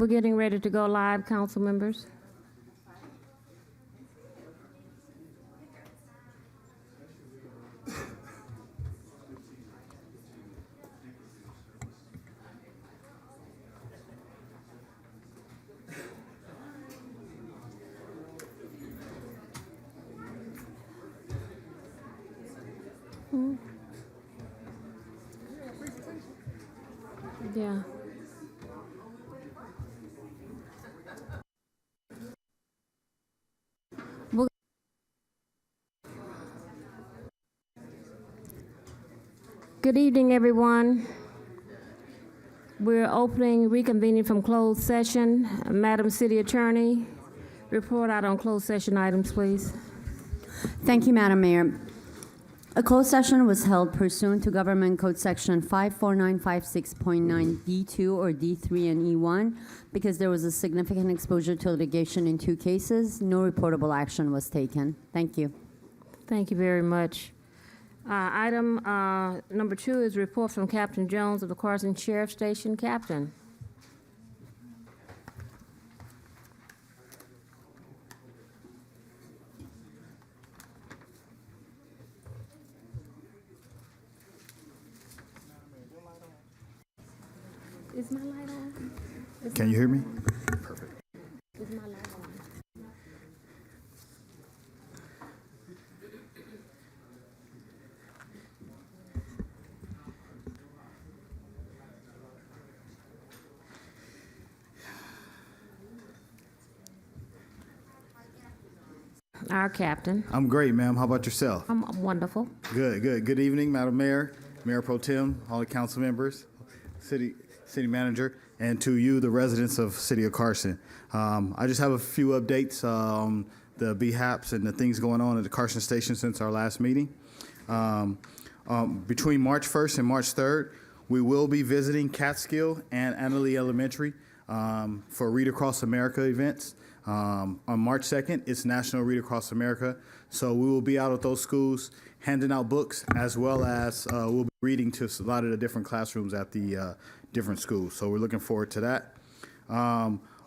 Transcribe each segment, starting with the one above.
We're getting ready to go live, council members. Yeah. Good evening, everyone. We're reconvening from closed session. Madam City Attorney, report out on closed session items, please. Thank you, Madam Mayor. A closed session was held pursuant to Government Code Section 54956.9 D2 or D3 and E1 because there was a significant exposure to litigation in 2 cases. No reportable action was taken. Thank you. Thank you very much. Item number 2 is report from Captain Jones of the Carson Sheriff Station. Captain. Is my light on? Can you hear me? Perfect. Is my light on? Our captain. I'm great, ma'am. How about yourself? I'm wonderful. Good, good. Good evening, Madam Mayor, Mayor Pro Tem, all the council members, city manager, and to you, the residents of City of Carson. I just have a few updates on the BHAPs and the things going on at the Carson Station since our last meeting. Between March 1st and March 3rd, we will be visiting Catskill and Annalee Elementary for Read Across America events. On March 2nd, it's National Read Across America. So we will be out at those schools handing out books as well as we'll be reading to a lot of the different classrooms at the different schools. So we're looking forward to that.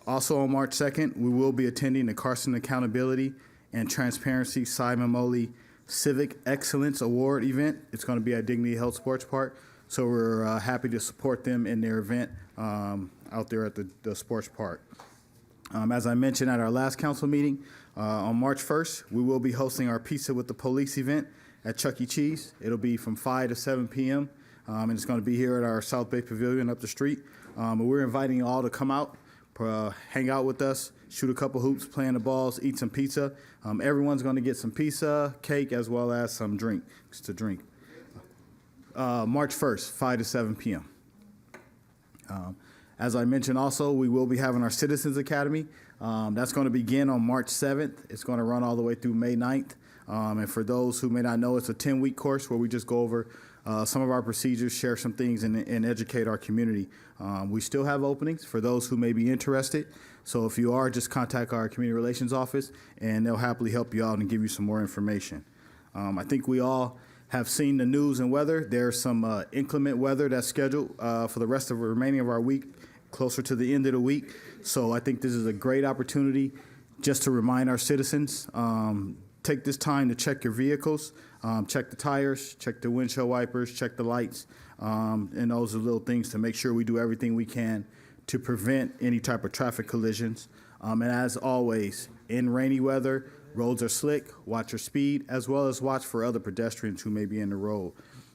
Also on March 2nd, we will be attending the Carson Accountability and Transparency Simon Moley Civic Excellence Award event. It's going to be at Dignity Health Sports Park. So we're happy to support them in their event out there at the sports park. As I mentioned at our last council meeting, on March 1st, we will be hosting our Pizza with the Police event at Chuck E. Cheese. It'll be from 5 to 7 p.m., and it's going to be here at our South Bay Pavilion up the street. We're inviting you all to come out, hang out with us, shoot a couple hoops, play in the balls, eat some pizza. Everyone's going to get some pizza, cake, as well as some drinks to drink. March 1st, 5 to 7 p.m. As I mentioned also, we will be having our Citizens Academy. That's going to begin on March 7th. It's going to run all the way through May 9th. And for those who may not know, it's a 10-week course where we just go over some of our procedures, share some things, and educate our community. We still have openings for those who may be interested. So if you are, just contact our Community Relations Office, and they'll happily help you out and give you some more information. I think we all have seen the news and weather. There's some inclement weather that's scheduled for the rest of the remaining of our week, closer to the end of the week. So I think this is a great opportunity just to remind our citizens, take this time to check your vehicles, check the tires, check the windshield wipers, check the lights, and those are little things to make sure we do everything we can to prevent any type of traffic collisions. And as always, in rainy weather, roads are slick, watch your speed, as well as watch for other pedestrians who may be in the road.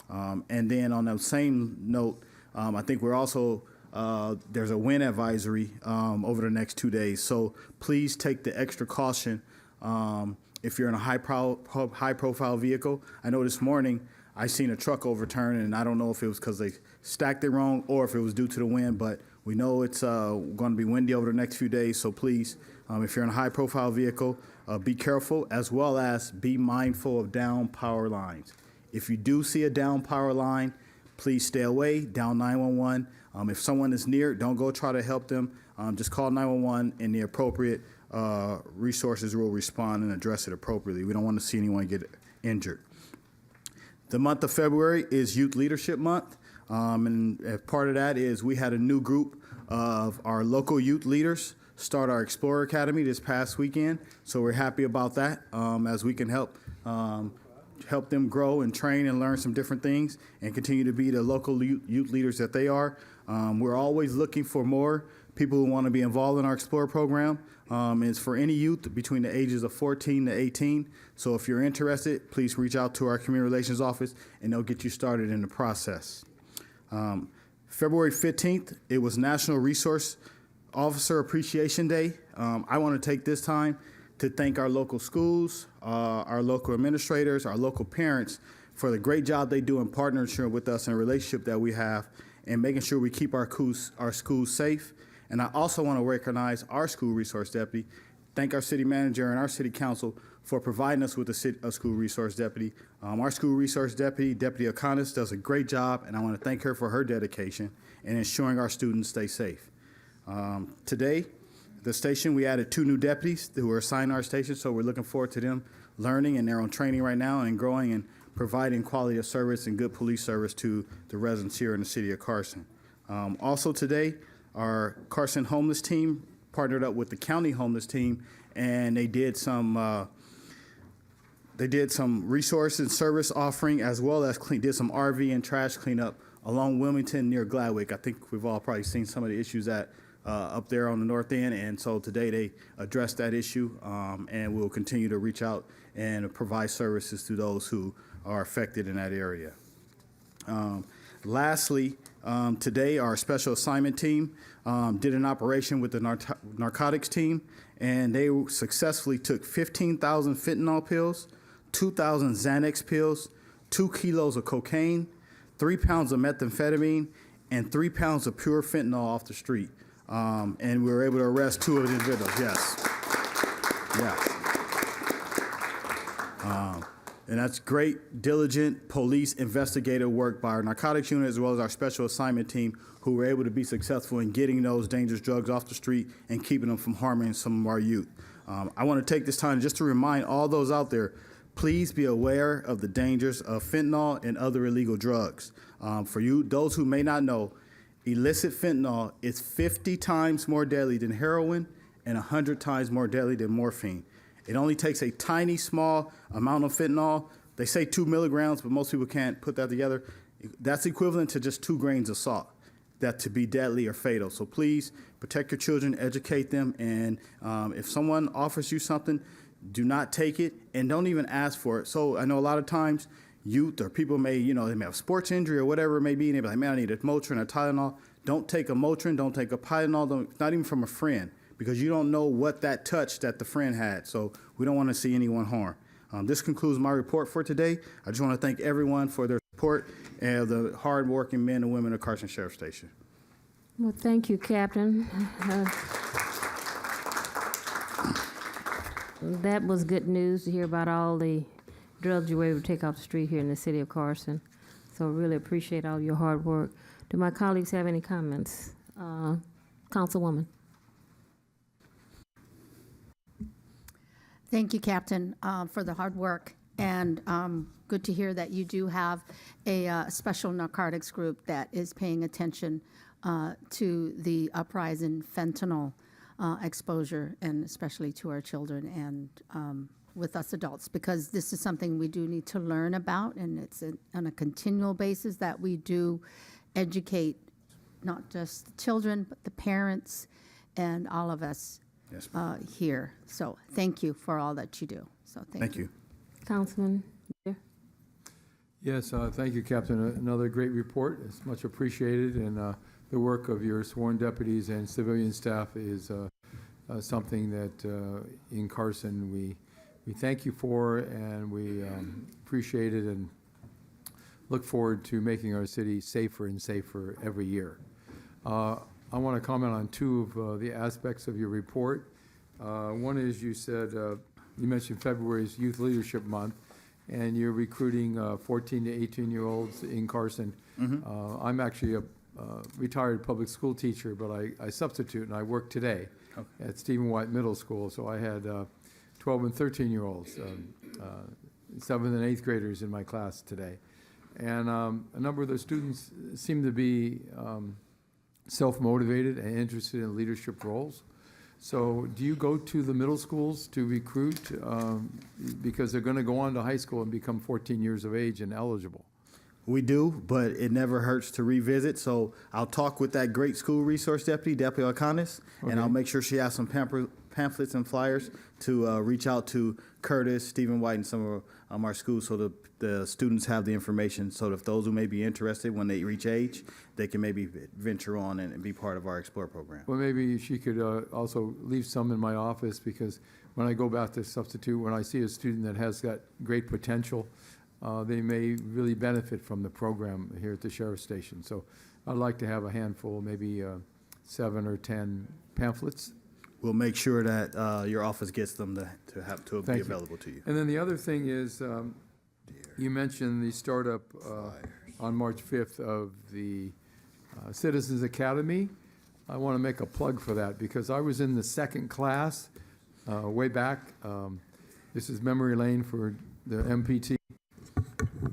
And then on the same note, I think we're also there's a wind advisory over the next 2 days. So please take the extra caution if you're in a high-profile vehicle. I know this morning I seen a truck overturn, and I don't know if it was because they stacked it wrong or if it was due to the wind, but we know it's going to be windy over the next few days. So please, if you're in a high-profile vehicle, be careful, as well as be mindful of down power lines. If you do see a down power line, please stay away, dial 911. If someone is near, don't go try to help them. Just call 911, and the appropriate resources will respond and address it appropriately. We don't want to see anyone get injured. The month of February is Youth Leadership Month, and as part of that is we had a new group of our local youth leaders start our Explorer Academy this past weekend. So we're happy about that, as we can help them grow and train and learn some different things and continue to be the local youth leaders that they are. We're always looking for more people who want to be involved in our Explorer program. It's for any youth between the ages of 14 to 18. So if you're interested, please reach out to our Community Relations Office and they'll get you started in the process. February 15th, it was National Resource Officer Appreciation Day. I want to take this time to thank our local schools, our local administrators, our local parents for the great job they do in partnership with us and the relationship that we have and making sure we keep our schools safe. And I also want to recognize our school resource deputy, thank our city manager and our city council for providing us with a school resource deputy. Our school resource deputy, Deputy O'Connor, does a great job, and I want to thank her for her dedication in ensuring our students stay safe. Today, the station, we added 2 new deputies who were assigned to our station, so we're looking forward to them learning, and they're on training right now and growing and providing quality of service and good police service to the residents here in the city of Carson. Also today, our Carson homeless team partnered up with the county homeless team, and they did some resource and service offering, as well as did some RV and trash cleanup along Wilmington near Gladwick. I think we've all probably seen some of the issues up there on the north end, and so today they addressed that issue, and we'll continue to reach out and provide services to those who are affected in that area. Lastly, today our special assignment team did an operation with the narcotics team, and they successfully took 15,000 fentanyl pills, 2,000 Xanax pills, 2 kilos of cocaine, 3 pounds of methamphetamine, and 3 pounds of pure fentanyl off the street. And we were able to arrest 2 of the individuals, yes. Yeah. And that's great, diligent police investigative work by our narcotics unit as well as our special assignment team, who were able to be successful in getting those dangerous drugs off the street and keeping them from harming some of our youth. I want to take this time just to remind all those out there, please be aware of the dangers of fentanyl and other illegal drugs. For you, those who may not know, illicit fentanyl is 50 times more deadly than heroin and 100 times more deadly than morphine. It only takes a tiny, small amount of fentanyl. They say 2 milligrams, but most people can't put that together. That's equivalent to just 2 grains of salt that to be deadly or fatal. So please protect your children, educate them, and if someone offers you something, do not take it and don't even ask for it. So I know a lot of times youth or people may, they may have sports injury or whatever it may be, and they be like, man, I need a Motrin or Tylenol. Don't take a Motrin, don't take a Tylenol, not even from a friend, because you don't know what that touch that the friend had. So we don't want to see anyone harm. This concludes my report for today. I just want to thank everyone for their support and the hardworking men and women of Carson Sheriff Station. Well, thank you, Captain. That was good news to hear about all the drugs you were able to take off the street here in the city of Carson. So really appreciate all your hard work. Do my colleagues have any comments? Councilwoman. Thank you, Captain, for the hard work. And good to hear that you do have a special narcotics group that is paying attention to the uprise in fentanyl exposure, and especially to our children and with us adults, because this is something we do need to learn about, and it's on a continual basis that we do educate not just the children, but the parents and all of us here. So thank you for all that you do. So thank you. Councilman. Yes, thank you, Captain. Another great report. It's much appreciated, and the work of your sworn deputies and civilian staff is something that in Carson we thank you for, and we appreciate it and look forward to making our city safer and safer every year. I want to comment on 2 of the aspects of your report. One is you said, you mentioned February's Youth Leadership Month, and you're recruiting 14 to 18-year-olds in Carson. Mm-hmm. I'm actually a retired public school teacher, but I substitute, and I work today at Stephen White Middle School. So I had 12 and 13-year-olds, 7th and 8th graders in my class today. And a number of the students seem to be self-motivated and interested in leadership roles. So do you go to the middle schools to recruit? Because they're going to go on to high school and become 14 years of age and eligible. We do, but it never hurts to revisit. So I'll talk with that great school resource deputy, Deputy Alcanis, and I'll make sure she has some pamphlets and flyers to reach out to Curtis, Stephen White, and some of our schools so the students have the information. So if those who may be interested when they reach age, they can maybe venture on and be part of our Explore program. Well, maybe she could also leave some in my office, because when I go back to substitute, when I see a student that has got great potential, they may really benefit from the program here at the Sheriff's Station. So I'd like to have a handful, maybe 7 or 10 pamphlets. We'll make sure that your office gets them to be Thank you. available to you. And then the other thing is, you mentioned the startup on March 5th of the Citizens Academy. I want to make a plug for that, because I was in the second class way back. This is memory lane for the MPT.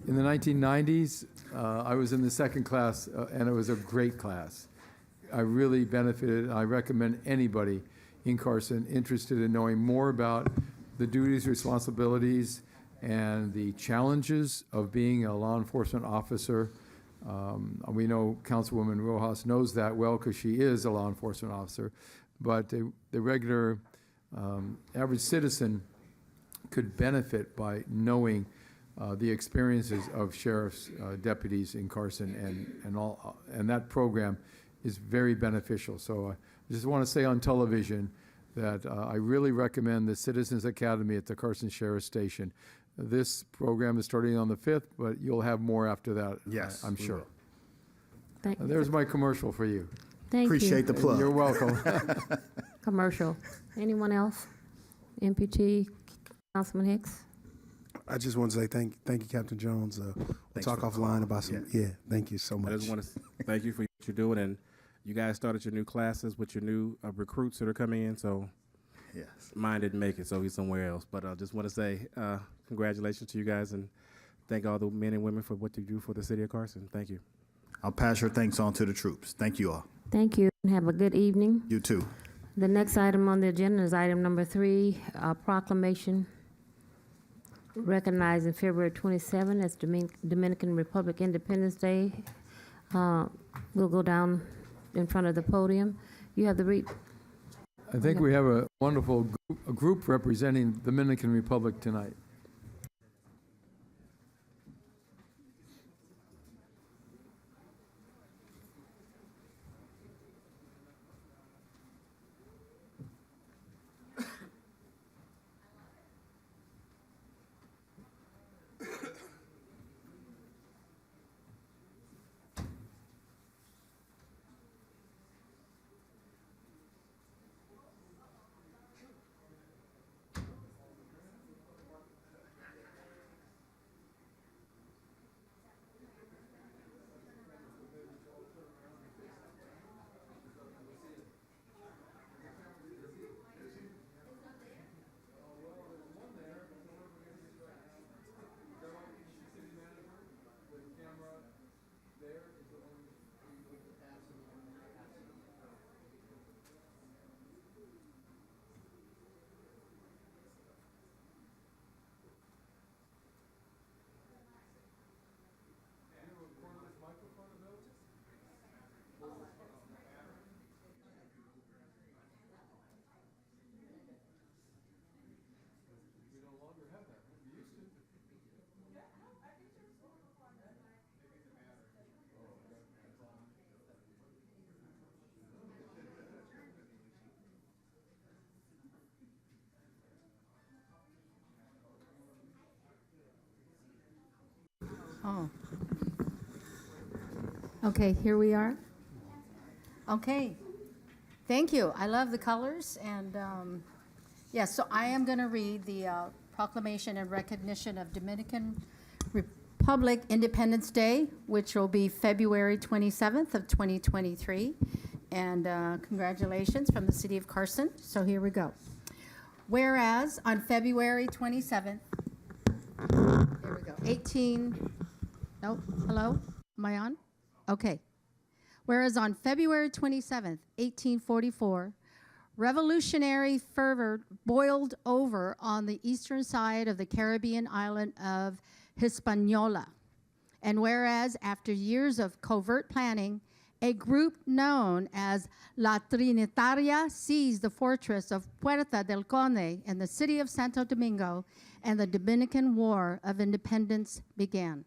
In the 1990s, I was in the second class, and it was a great class. I really benefited. I recommend anybody in Carson interested in knowing more about the duties, responsibilities, and the challenges of being a law enforcement officer. We know Councilwoman Rojas knows that well, because she is a law enforcement officer, but the regular average citizen could benefit by knowing the experiences of sheriff's deputies in Carson, and that program is very beneficial. So I just want to say on television that I really recommend the Citizens Academy at the Carson Sheriff's Station. This program is starting on the 5th, but you'll have more after that, Yes, I'm we sure. will. There's my commercial for you. Thank you. Appreciate the plug. You're welcome. Commercial. Anyone else? MPT, Councilman Hicks? I just want to say thank you, Captain Jones. We'll Thanks talk for the offline call. about some. Yeah, thank you so I much. just want to thank you for what you're doing, and you guys started your new classes with your new recruits that are coming in. So Yes. mine didn't make it, so he's somewhere else. But I just want to say congratulations to you guys, and thank all the men and women for what you do for the city of Carson. Thank you. I'll pass your thanks on to the troops. Thank you all. Thank you, and have a good evening. You too. The next item on the agenda is item number 3, proclamation recognizing February 27 as Dominican Republic Independence Day. We'll go down in front of the podium. You have the read. I think we have a wonderful group representing the Dominican Republic tonight. Oh. Okay, here we are. Okay, thank you. I love the colors, and yes, so I am going to read the proclamation in recognition of Dominican Republic Independence Day, which will be February 27th of 2023. And congratulations from the city of Carson. So here we go. Whereas on February 27th, here we go, hello, am I on? Okay. Whereas on February 27th, 1844, revolutionary fervor boiled over on the eastern side of the Caribbean island of Hispaniola. And whereas after years of covert planning, a group known as La Trinitaria seized the fortress of Puerta del Conde in the city of Santo Domingo, and the Dominican War of Independence began.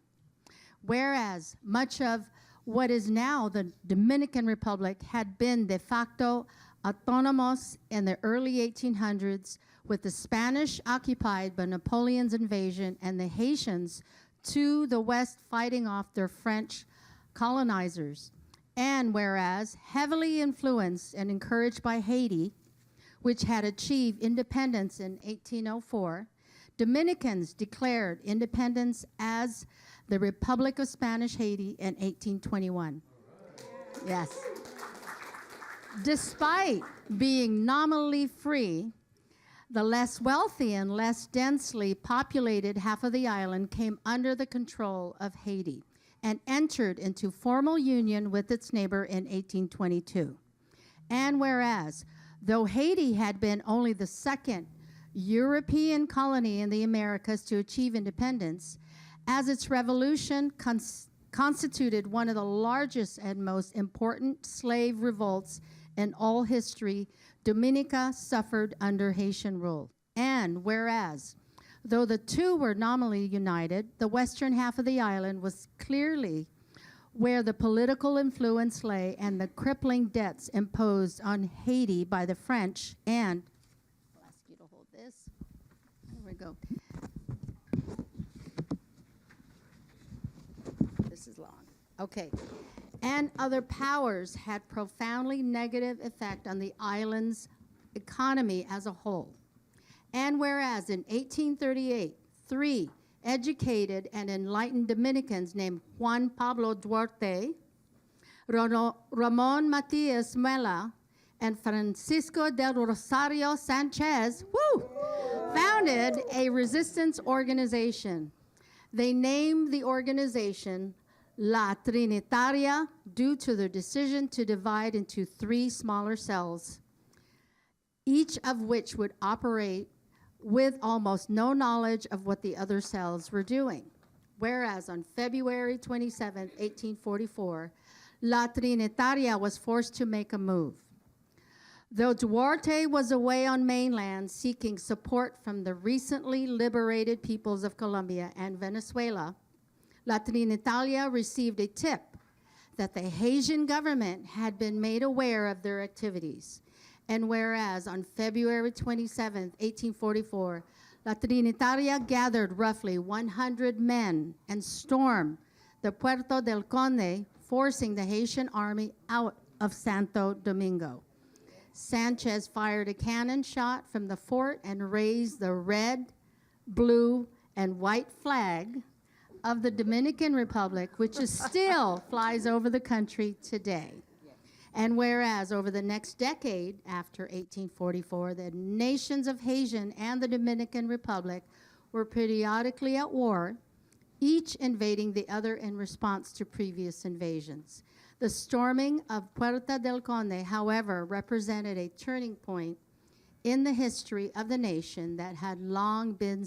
Whereas much of what is now the Dominican Republic had been de facto autonomous in the early 1800s, with the Spanish occupied by Napoleon's invasion and the Haitians to the west fighting off their French colonizers. And whereas heavily influenced and encouraged by Haiti, which had achieved independence in 1804, Dominicans declared independence as the Republic of Spanish Haiti in 1821. Yes. Despite being nominally free, the less wealthy and less densely populated half of the island came under the control of Haiti and entered into formal union with its neighbor in 1822. And whereas, though Haiti had been only the second European colony in the Americas to achieve independence, as its revolution constituted one of the largest and most important slave revolts in all history, Dominica suffered under Haitian rule. And whereas, though the two were nominally united, the western half of the island was clearly where the political influence lay and the crippling debts imposed on Haiti by the French. And I'll ask you to hold this. There we go. This is long. Okay. And other powers had profoundly negative effect on the island's economy as a whole. And whereas in 1838, 3 educated and enlightened Dominicans named Juan Pablo Duarte, Ramon Matias Mela, and Francisco del Rosario Sanchez, founded a resistance organization. They named the organization La Trinitaria due to their decision to divide into 3 smaller cells, each of which would operate with almost no knowledge of what the other cells were doing. Whereas on February 27, 1844, La Trinitaria was forced to make a move. Though Duarte was away on mainland seeking support from the recently liberated peoples of Colombia and Venezuela, La Trinitaria received a tip that the Haitian government had been made aware of their activities. And whereas on February 27, 1844, La Trinitaria gathered roughly 100 men and stormed the Puerto del Conde, forcing the Haitian army out of Santo Domingo. Sanchez fired a cannon shot from the fort and raised the red, blue, and white flag of the Dominican Republic, which is still flies over the country today. And whereas over the next decade after 1844, the nations of Haitian and the Dominican Republic were periodically at war, each invading the other in response to previous invasions. The storming of Puerta del Conde, however, represented a turning point in the history of the nation that had long been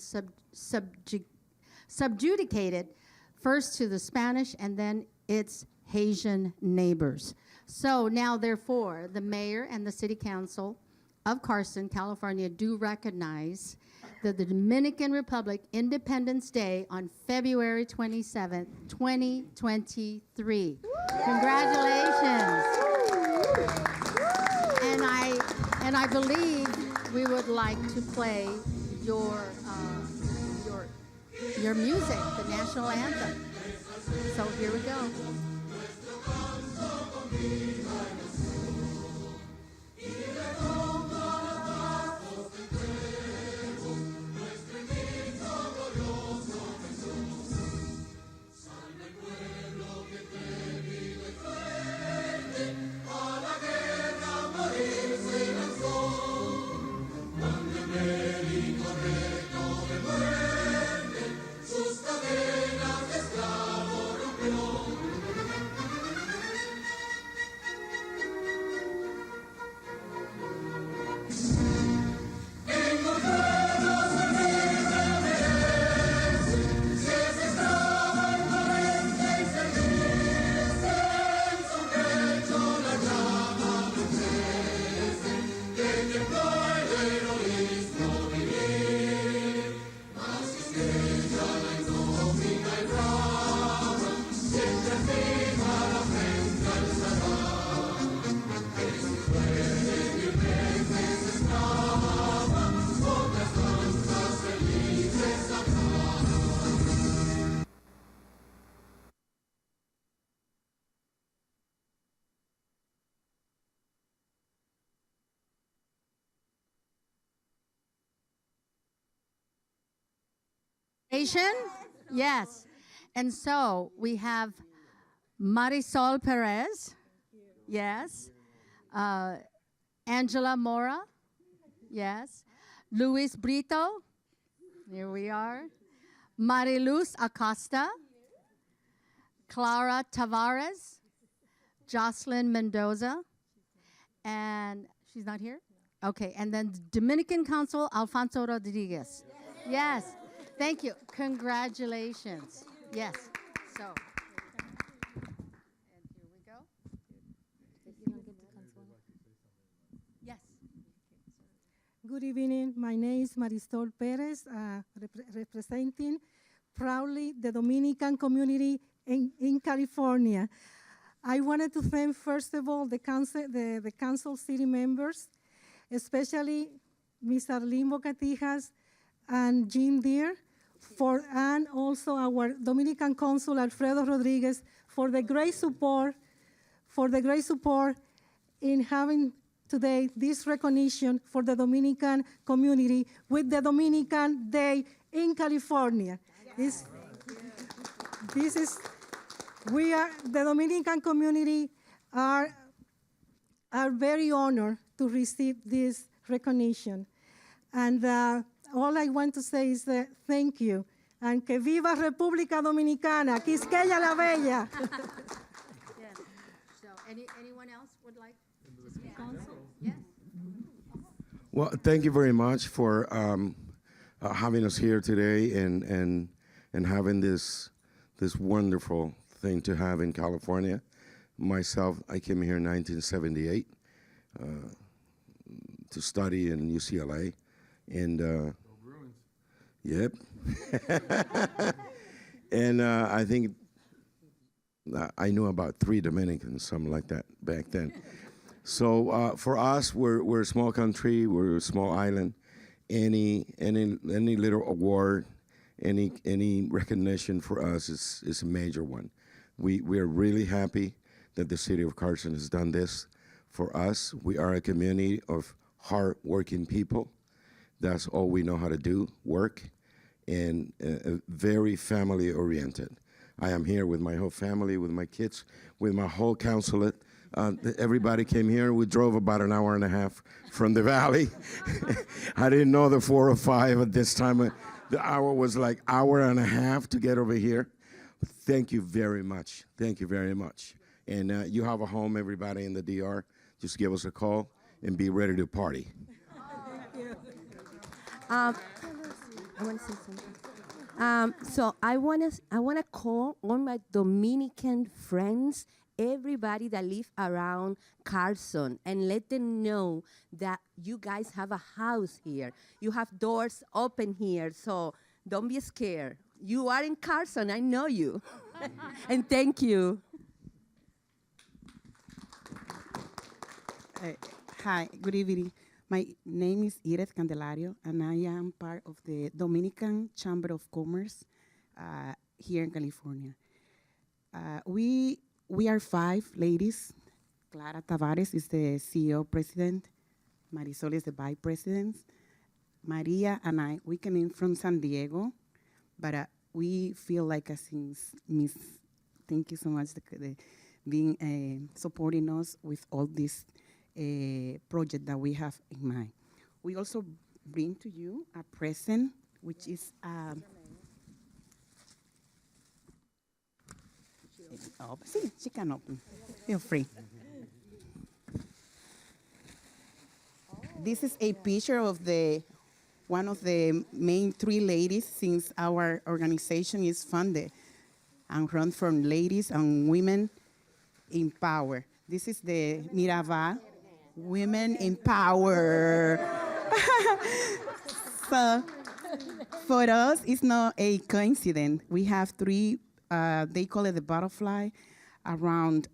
subjudicated first to the Spanish and then its Haitian neighbors. So now, therefore, the mayor and the city council of Carson, California, do recognize that the Dominican Republic Independence Day on February 27th, 2023. Congratulations. And I believe we would like to play your music, the national anthem. So here we go. Asian? Yes. And so we have Marisol Perez. Yes. Angela Mora. Yes. Luis Brito. Here we are. Mariluz Acosta. Clara Tavares. Jocelyn Mendoza. And she's not here? Okay. And then Dominican Consul Alfonso Rodriguez. Yes. Thank you. Congratulations. Yes. So. And here we go. Yes. Good evening. My name is Marisol Perez, representing proudly the Dominican community in California. I wanted to thank, first of all, the council city members, especially Ms. Arlene Bocatijas and Jim Deere, and also our Dominican Consul Alfredo Rodriguez for the great support in having today this recognition for the Dominican community with the Dominican Day in California. The Dominican community are very honored to receive this recognition. And all I want to say is that thank you. And que viva República Dominicana, Quisqueya la Bella. Yes. So anyone else would like to speak also? Yes. Well, thank you very much for having us here today and having this wonderful thing to have in California. Myself, I came here in 1978 to study in UCLA, and yep. And I think I knew about 3 Dominicans, something like that back then. So for us, we're a small country, we're a small island. Any little award, any recognition for us is a major one. We are really happy that the city of Carson has done this for us. We are a community of hard-working people. That's all we know how to do, work, and very family-oriented. I am here with my whole family, with my kids, with my whole consulate. Everybody came here. We drove about an hour and a half from the valley. I didn't know the 405 at this time. The hour was like hour and a half to get over here. Thank you very much. Thank you very much. And you have a home, everybody in the DR. Just give us a call and be ready to party. I want to say something. So I wanna call all my Dominican friends, everybody that live around Carson, and let them know that you guys have a house here. You have doors open here, so don't be scared. You are in Carson, I know you. And thank you. Hi, good evening. My name is Iris Candelario, and I am part of the Dominican Chamber of Commerce here in California. We are 5 ladies. Clara Tavares is the CEO president. Marisol is the vice president. Maria and I, we came in from San Diego, but we feel like since Miss, thank you so much for being supporting us with all this project that we have in mind. We also bring to you a present, which is see, she can open. Feel free. This is a picture of one of the main 3 ladies since our organization is funded and run from ladies and women in power. This is the Mirava, Women in Power. So for us, it's not a coincidence. We have 3, they call it the butterfly, around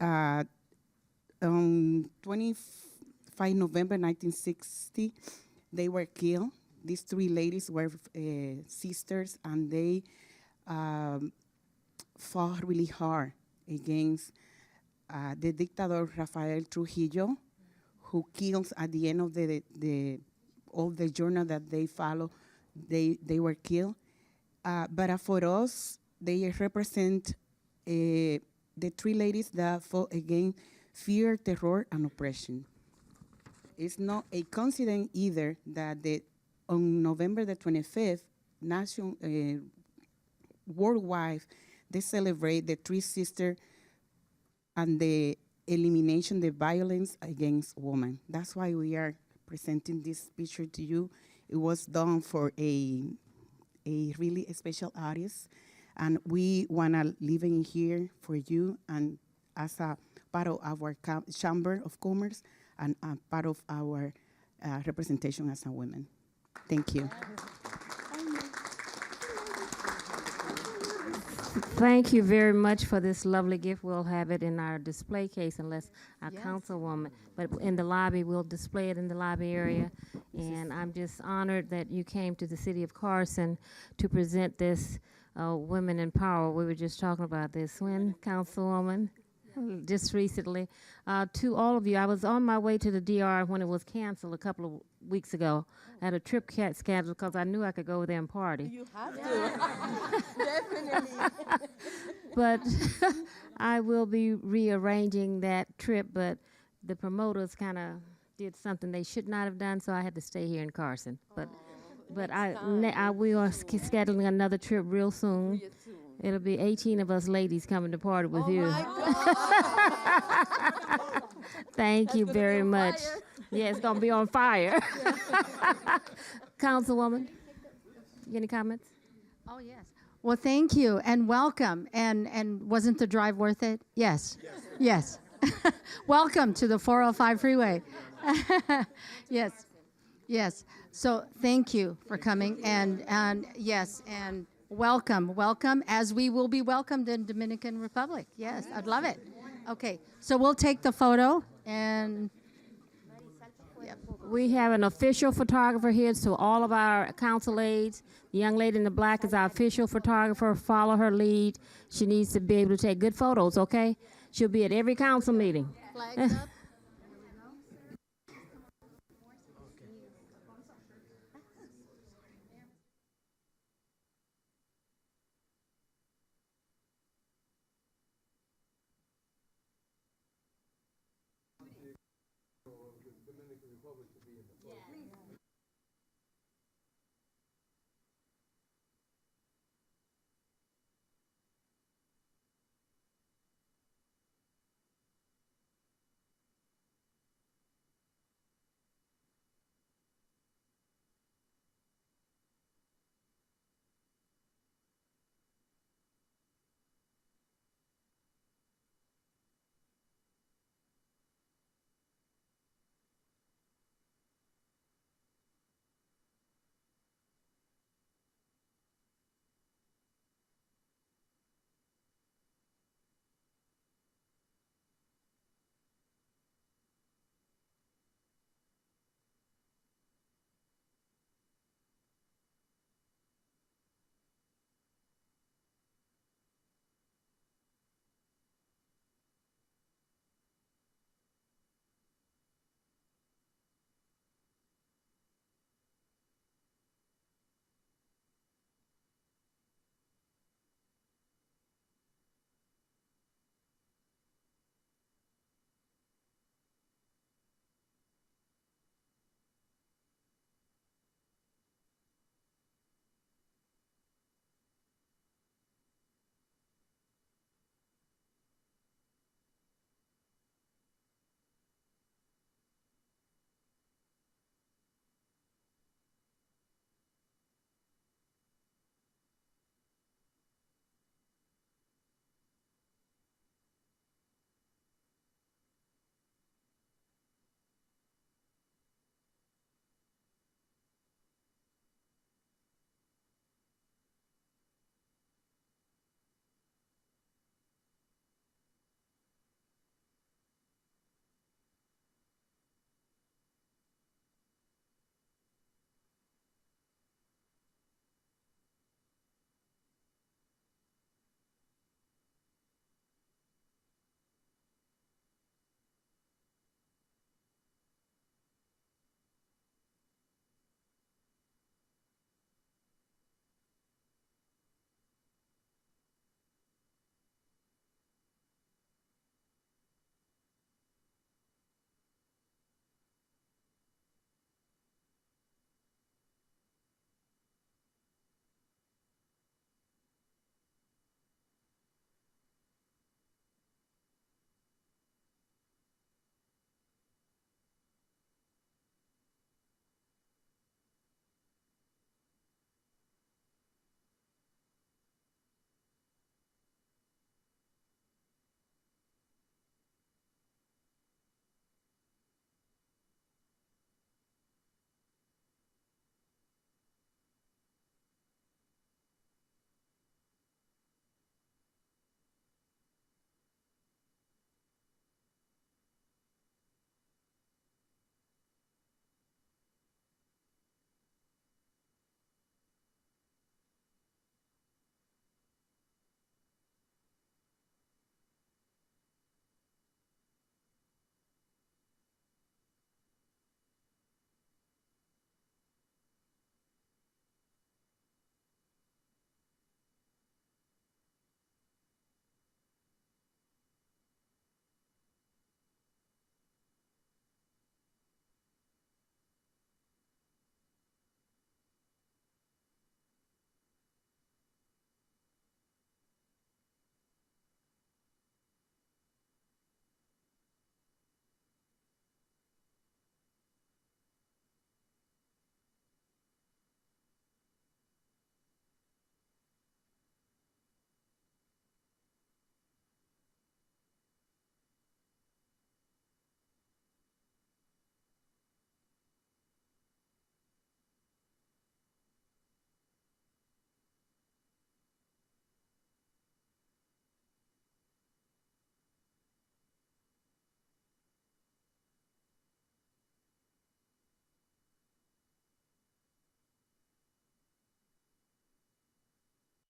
25 November 1960, they were killed. These 3 ladies were sisters, and they fought really hard against the dictator Rafael Trujillo, who kills at the end of all the journal that they follow. They were killed. But for us, they represent the three ladies that fought against fear, terror, and oppression. It's not a coincidence either that on November the 25th, worldwide, they celebrate the three sisters and the elimination the violence against women. That's why we are presenting this picture to you. It was done for a really special artist, and we want to leave it in here for you and as a part of our Chamber of Commerce and a part of our representation as a women. Thank you. Thank you very much for this lovely gift. We'll have it in our display case unless our councilwoman, but in the lobby, we'll display it in the lobby area. And I'm just honored that you came to the city of Carson to present this Women in Power. We were just talking about this when, Councilwoman? Just recently. To all of you, I was on my way to the DR when it was canceled a couple of weeks ago. I had a trip scheduled because I knew I could go over there and party. You have to. Definitely. But I will be rearranging that trip, but the promoters kind of did something they should not have done, so I had to stay here in Carson. But we are scheduling another trip real soon. It'll be 18 of us ladies coming to party with you. Thank you very much. Yeah, it's gonna be on fire. Councilwoman, you any comments? Oh, yes. Well, thank you and welcome. And wasn't the drive worth it? Yes. Yes. Welcome to the 405 freeway. Yes. Yes. So thank you for coming and yes, and welcome, as we will be welcomed in Dominican Republic. Yes, I'd love it. Okay, so we'll take the photo and We have an official photographer here, so all of our council aides, the young lady in the black is our official photographer. Follow her lead. She needs to be able to take good photos, okay? She'll be at every council meeting. flags up.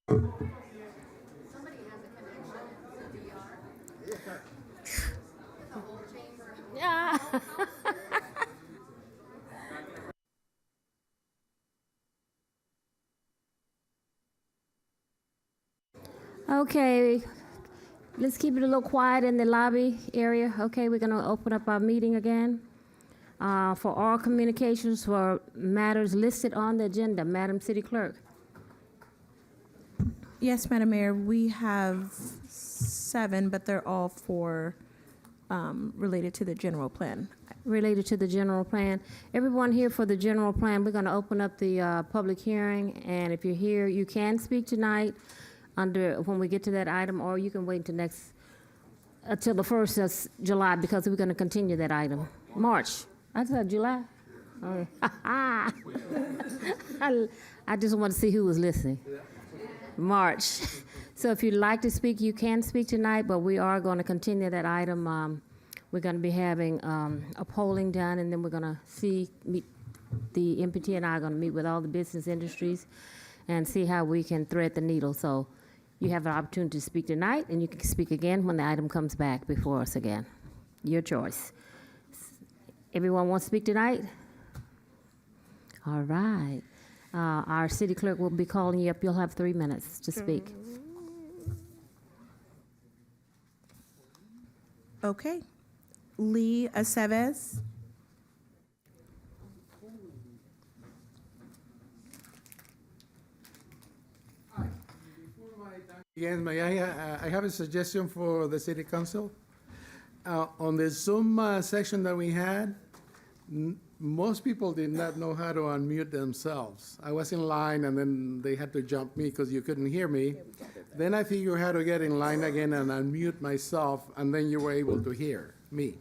Yeah. Okay, let's keep it a little quiet in the lobby area. Okay, we're gonna open up our meeting again. For all communications for matters listed on the agenda, Madam City Clerk. Yes, Madam Mayor, we have 7, but they're all for, related to the general plan. Related to the general plan. Everyone here for the general plan, we're gonna open up the public hearing, and if you're here, you can speak tonight when we get to that item, or you can wait until the 1st of July, because we're gonna continue that item. March. I said July. Oh. I just want to see who was listening. March. So if you'd like to speak, you can speak tonight, but we are going to continue that item. We're going to be having a polling done, and then we're going to meet the MPT and I are going to meet with all the business industries and see how we can thread the needle. So you have an opportunity to speak tonight, and you can speak again when the item comes back before us again. Your choice. Everyone wants to speak tonight? All right. Our city clerk will be calling you up. You'll have 3 minutes to speak. Okay. Lee Aceves. Again, may I have a suggestion for the city council? On the Zoom session that we had, most people did not know how to unmute themselves. I was in line, and then they had to jump me because you couldn't hear me. Then I figured how to get in line again and unmute myself, and then you were able to hear me.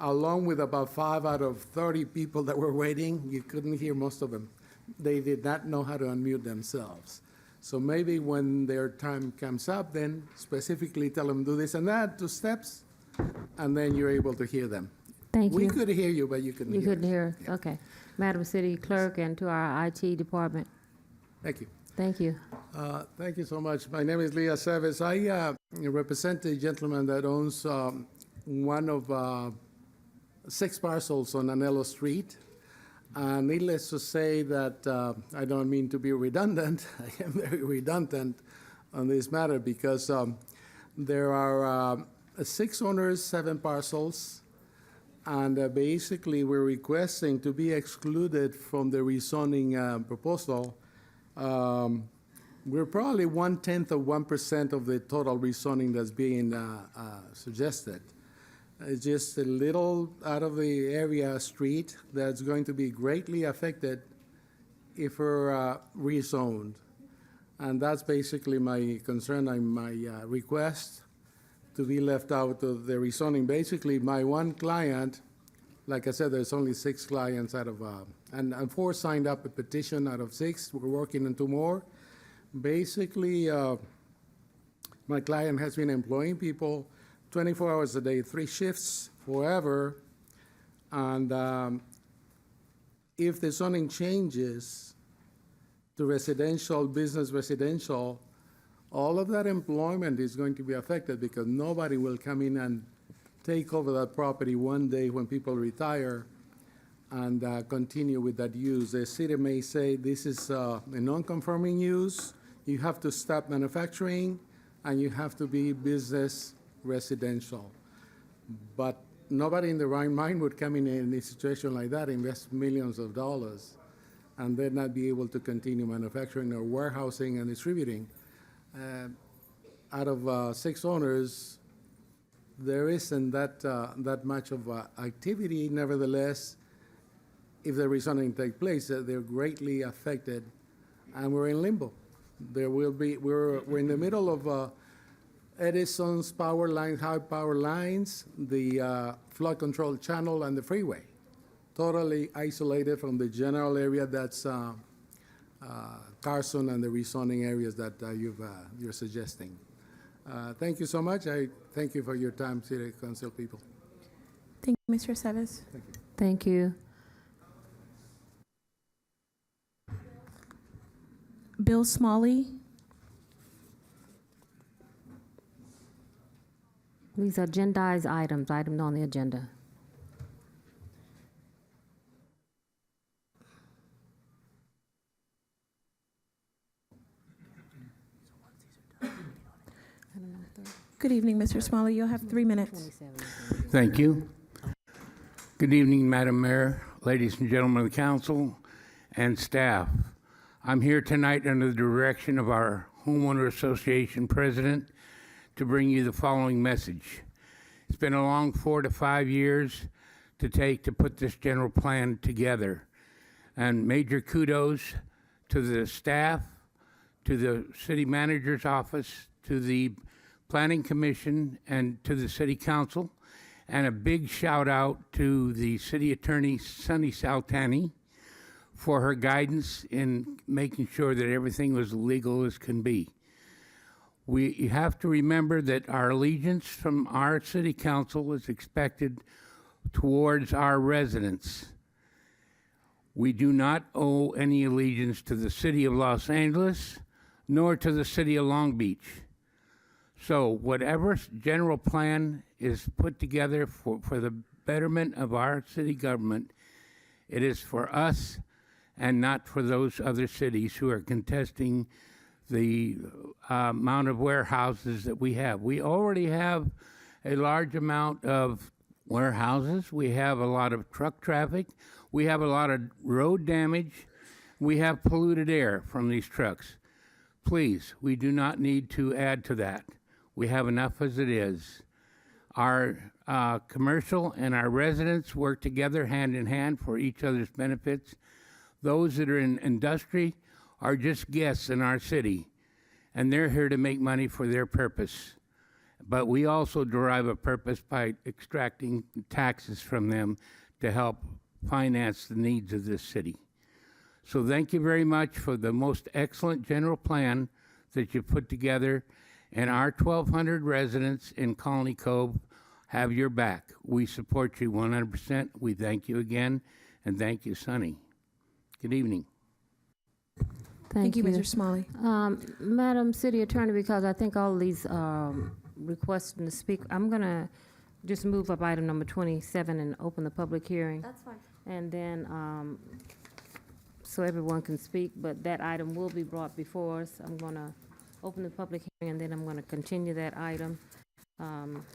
Along with about 5 out of 30 people that were waiting, you couldn't hear most of them. They did not know how to unmute themselves. So maybe when their time comes up, then specifically tell them do this and that, 2 steps, and then you're able to hear them. Thank you. We could hear you, but you couldn't hear You couldn't us. hear us? Okay. Madam City Clerk, and to our IT department. Thank you. Thank you. Thank you so much. My name is Leah Seves. I represent a gentleman that owns one of 6 parcels on Anello Street. Needless to say that I don't mean to be redundant. I am very redundant on this matter because there are 6 owners, 7 parcels, and basically we're requesting to be excluded from the rezoning proposal. We're probably 1/10 of 1% of the total rezoning that's being suggested. It's just a little out of the area street that's going to be greatly affected if we're rezoned. And that's basically my concern and my request to be left out of the rezoning. Basically, my one client, like I said, there's only 6 clients out of, and 4 signed up a petition out of 6. We're working on 2 more. Basically, my client has been employing people 24 hours a day, 3 shifts forever. And if the zoning changes to residential, business residential, all of that employment is going to be affected because nobody will come in and take over that property one day when people retire and continue with that use. The city may say this is a non-conforming use, you have to stop manufacturing, and you have to be business residential. But nobody in the right mind would come in a situation like that, invest millions of dollars, and then not be able to continue manufacturing or warehousing and distributing. Out of 6 owners, there isn't that much of activity. Nevertheless, if the rezoning takes place, they're greatly affected, and we're in limbo. We're in the middle of Edison's power line, high power lines, the flood control channel, and the freeway, totally isolated from the general area that's Carson and the rezoning areas that you're suggesting. Thank you so much. I thank you for your time, City Council people. Thank you, Mr. Aceves. Thank you. Thank you. Bill Smalley. These are agendized items on the agenda. Good evening, Mr. Smalley. You'll have 3 minutes. Thank you. Good evening, Madam Mayor, ladies and gentlemen of the council, and staff. I'm here tonight under the direction of our Homeowner Association president to bring you the following message. It's been a long 4 to 5 years to put this general plan together. And major kudos to the staff, to the city manager's office, to the Planning Commission, and to the City Council, and a big shout out to the City Attorney, Sunny Saltani, for her guidance in making sure that everything was legal as can be. We have to remember that our allegiance from our City Council is expected towards our residents. We do not owe any allegiance to the City of Los Angeles, nor to the City of Long Beach. So whatever general plan is put together for the betterment of our city government, it is for us and not for those other cities who are contesting the amount of warehouses that we have. We already have a large amount of warehouses. We have a lot of truck traffic. We have a lot of road damage. We have polluted air from these trucks. Please, we do not need to add to that. We have enough as it is. Our commercial and our residents work together hand in hand for each other's benefits. Those that are in industry are just guests in our city, and they're here to make money for their purpose. But we also derive a purpose by extracting taxes from them to help finance the needs of this city. So thank you very much for the most excellent general plan that you put together, and our 1,200 residents in Colony Cove have your back. We support you 100%. We thank you again, and thank you, Sonny. Good evening. Thank you, Mr. Smalley. Madam City Attorney, because I think all of these requesting to speak, I'm going to just move up item number 27 and open the public hearing. That's fine. And then, so everyone can speak, but that item will be brought before us. I'm going to open the public hearing, and then I'm going to continue that item.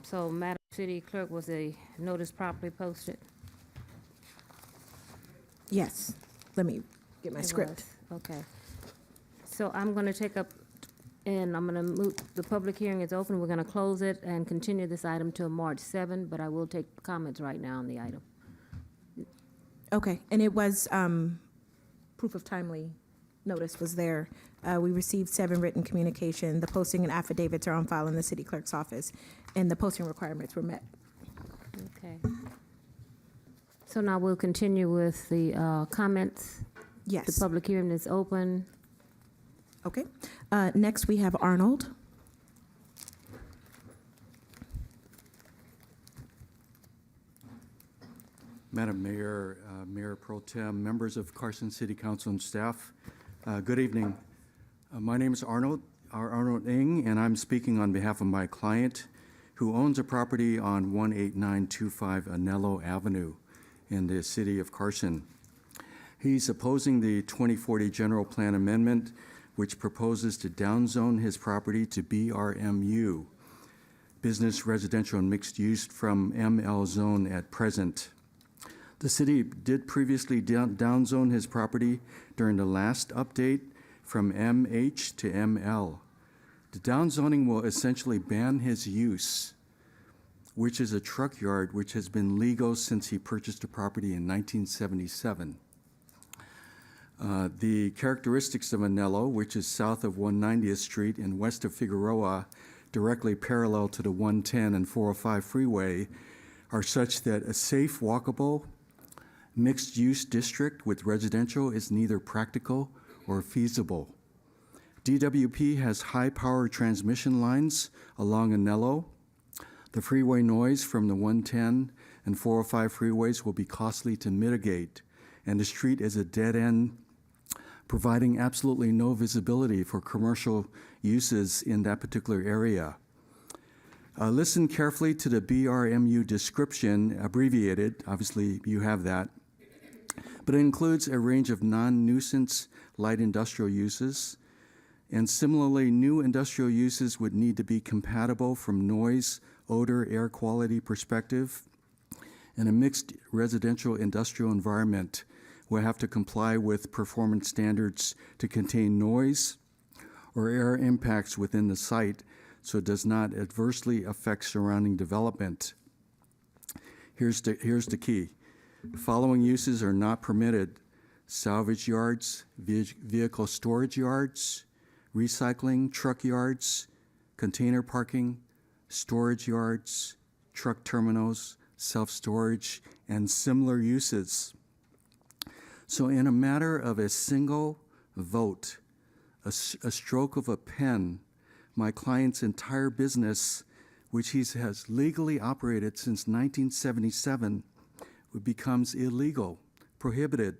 So, Madam City Clerk, was a notice properly posted? Yes. Let me get my It script. was. Okay. So I'm going to take up, and I'm going to move, the public hearing is open. We're going to close it and continue this item till March 7, but I will take comments right now on the item. Okay, and it was, proof of timely notice was there. We received 7 written communication. The posting and affidavits are on file in the city clerk's office, and the posting requirements were met. Okay. So now we'll continue with the comments. Yes. The public hearing is open. Okay. Next, we have Arnold. Madam Mayor, Mayor Pro Tem, members of Carson City Council and staff, good evening. My name is Arnold Ng, and I'm speaking on behalf of my client who owns a property on 18925 Anello Avenue in the city of Carson. He's opposing the 2040 General Plan Amendment, which proposes to downzone his property to BRMU, Business, Residential, and Mixed Use, from ML zone at present. The city did previously downzone his property during the last update from MH to ML. The downzoning will essentially ban his use, which is a truck yard which has been legal since he purchased the property in 1977. The characteristics of Anello, which is south of 190th Street and west of Figueroa, directly parallel to the 110 and 405 freeway, are such that a safe, walkable, mixed-use district with residential is neither practical or feasible. DWP has high-power transmission lines along Anello. The freeway noise from the 110 and 405 freeways will be costly to mitigate, and the street is a dead end, providing absolutely no visibility for commercial uses in that particular area. Listen carefully to the BRMU description, abbreviated. Obviously, you have that. But it includes a range of non-nuisance light industrial uses. And similarly, new industrial uses would need to be compatible from noise, odor, air quality perspective. And a mixed residential industrial environment will have to comply with performance standards to contain noise or air impacts within the site so it does not adversely affect surrounding development. Here's the key. The following uses are not permitted: salvage yards, vehicle storage yards, recycling, truck yards, container parking, storage yards, truck terminals, self-storage, and similar uses. So in a matter of a single vote, a stroke of a pen, my client's entire business, which he has legally operated since 1977, becomes illegal, prohibited.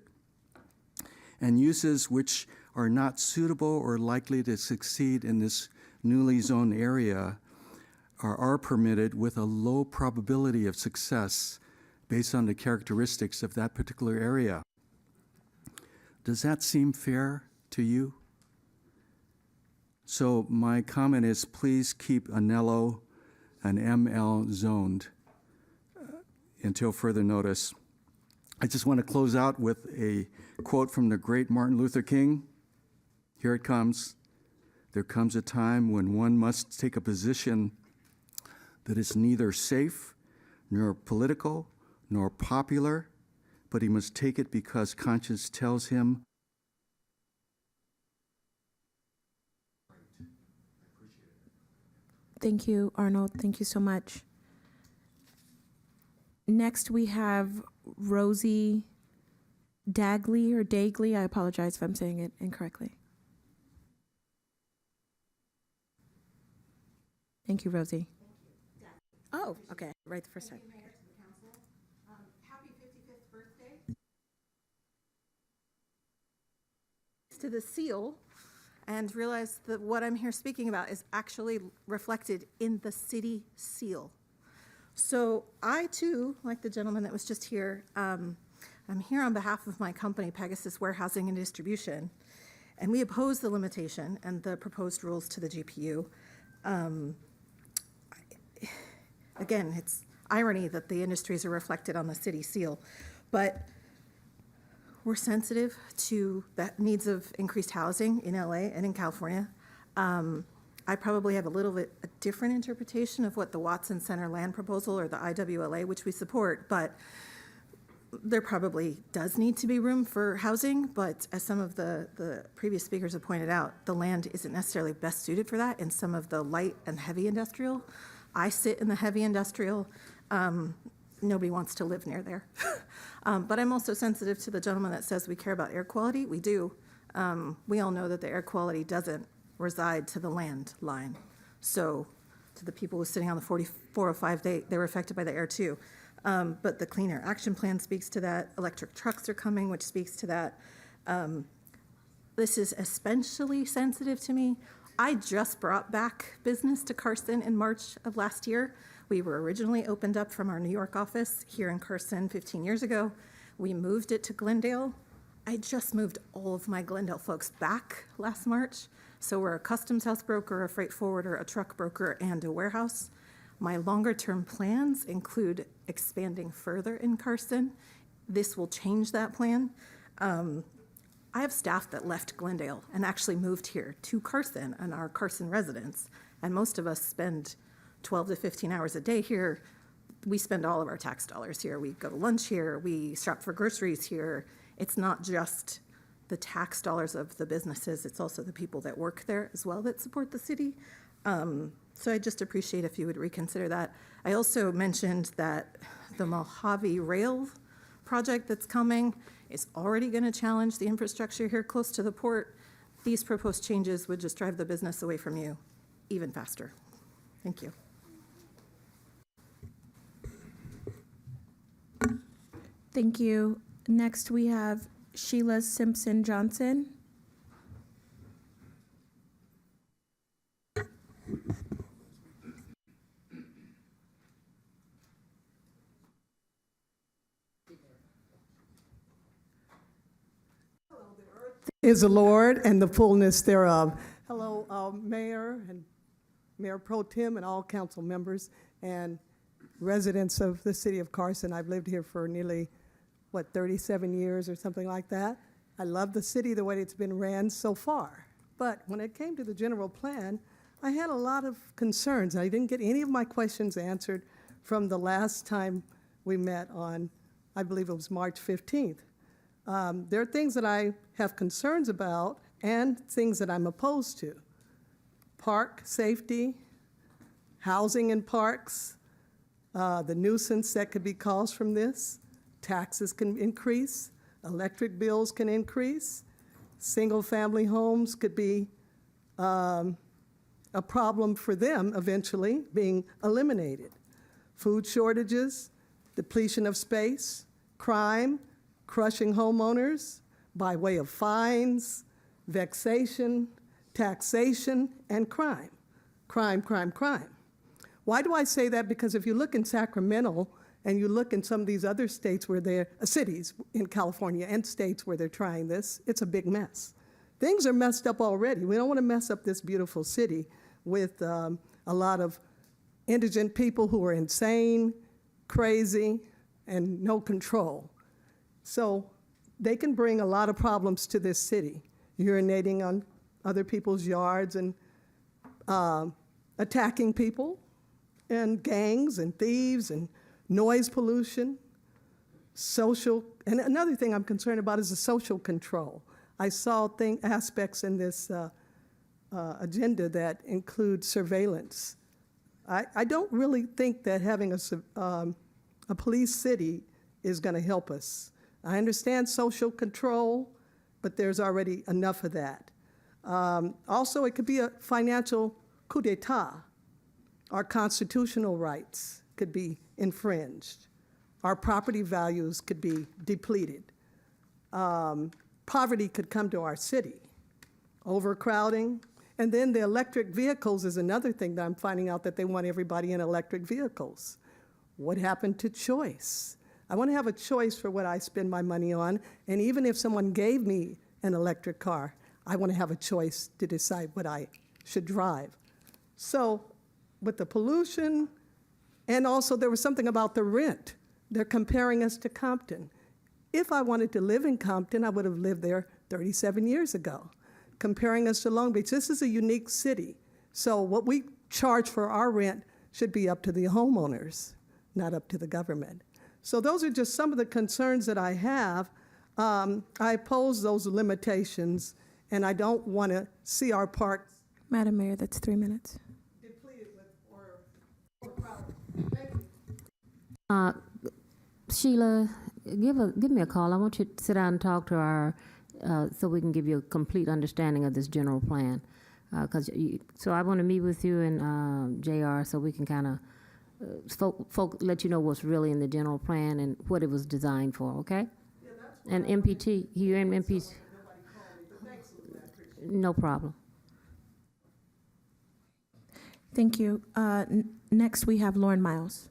And uses which are not suitable or likely to succeed in this newly zoned area are permitted with a low probability of success based on the characteristics of that particular area. Does that seem fair to you? So my comment is, please keep Anello and ML zoned until further notice. I just want to close out with a quote from the great Martin Luther King. Here it comes. There comes a time when one must take a position that is neither safe, nor political, nor popular, but he must take it because conscience tells him. Thank you, Arnold. Thank you so much. Next, we have Rosie Dagley or Dagley. I apologize if I'm saying it incorrectly. Thank you, Rosie. Oh, okay. Right the first time. Happy 55th birthday to the seal, and realize that what I'm here speaking about is actually reflected in the city seal. So I too, like the gentleman that was just here, I'm here on behalf of my company, Pegasus Warehousing and Distribution, and we oppose the limitation and the proposed rules to the GPU. Again, it's irony that the industries are reflected on the city seal, but we're sensitive to the needs of increased housing in LA and in California. I probably have a little bit a different interpretation of what the Watson Center land proposal or the IWLA, which we support, but there probably does need to be room for housing, but as some of the previous speakers have pointed out, the land isn't necessarily best suited for that in some of the light and heavy industrial. I sit in the heavy industrial. Nobody wants to live near there. But I'm also sensitive to the gentleman that says we care about air quality. We do. We all know that the air quality doesn't reside to the land line. So to the people who are sitting on the 405, they were affected by the air too. But the Clean Air Action Plan speaks to that. Electric trucks are coming, which speaks to that. This is especially sensitive to me. I just brought back business to Carson in March of last year. We were originally opened up from our New York office here in Carson 15 years ago. We moved it to Glendale. I just moved all of my Glendale folks back last March. So we're a customs house broker, a freight forwarder, a truck broker, and a warehouse. My longer term plans include expanding further in Carson. This will change that plan. I have staff that left Glendale and actually moved here to Carson and are Carson residents. And most of us spend 12 to 15 hours a day here. We spend all of our tax dollars here. We go to lunch here. We shop for groceries here. It's not just the tax dollars of the businesses. It's also the people that work there as well that support the city. So I just appreciate if you would reconsider that. I also mentioned that the Mojave Rail project that's coming is already going to challenge the infrastructure here close to the port. These proposed changes would just drive the business away from you even faster. Thank you. Thank you. Next, we have Sheila Simpson Johnson. is the Lord and the fullness thereof. Hello, Mayor and Mayor Pro Tem and all council members and residents of the city of Carson. I've lived here for nearly, 37 years or something like that. I love the city the way it's been ran so far. But when it came to the general plan, I had a lot of concerns. I didn't get any of my questions answered from the last time we met on, I believe it was March 15th. There are things that I have concerns about and things that I'm opposed to. Park safety, housing in parks, the nuisance that could be caused from this, taxes can increase, electric bills can increase, single-family homes could be a problem for them eventually being eliminated. Food shortages, depletion of space, crime, crushing homeowners by way of fines, vexation, taxation, and crime. Crime, crime, crime. Why do I say that? Because if you look in Sacramento and you look in some of these other states where they're, cities in California and states where they're trying this, it's a big mess. Things are messed up already. We don't want to mess up this beautiful city with a lot of indigent people who are insane, crazy, and no control. So they can bring a lot of problems to this city, urinating on other people's yards and attacking people, and gangs and thieves and noise pollution, and another thing I'm concerned about is the social control. I saw aspects in this agenda that include surveillance. I don't really think that having a police city is going to help us. I understand social control, but there's already enough of that. Also, it could be a financial coup d'etat. Our constitutional rights could be infringed. Our property values could be depleted. Poverty could come to our city. Overcrowding. And then the electric vehicles is another thing that I'm finding out that they want everybody in electric vehicles. What happened to choice? I want to have a choice for what I spend my money on, and even if someone gave me an electric car, I want to have a choice to decide what I should drive. So with the pollution, and also there was something about the rent. They're comparing us to Compton. If I wanted to live in Compton, I would have lived there 37 years ago. Comparing us to Long Beach, this is a unique city. So what we charge for our rent should be up to the homeowners, not up to the government. So those are just some of the concerns that I have. I oppose those limitations, and I don't want to see our parks. Madam Mayor, that's 3 minutes. Depleted or overcrowded. Thank you. Sheila, give me a call. I want you to sit down and talk to our, so we can give you a complete understanding of this general plan. So I want to meet with you and JR so we can kind of let you know what's really in the general plan and what it was designed for, okay? Yeah, and MPT, you're in MPT. No problem. Thank you. Next, we have Lauren Miles.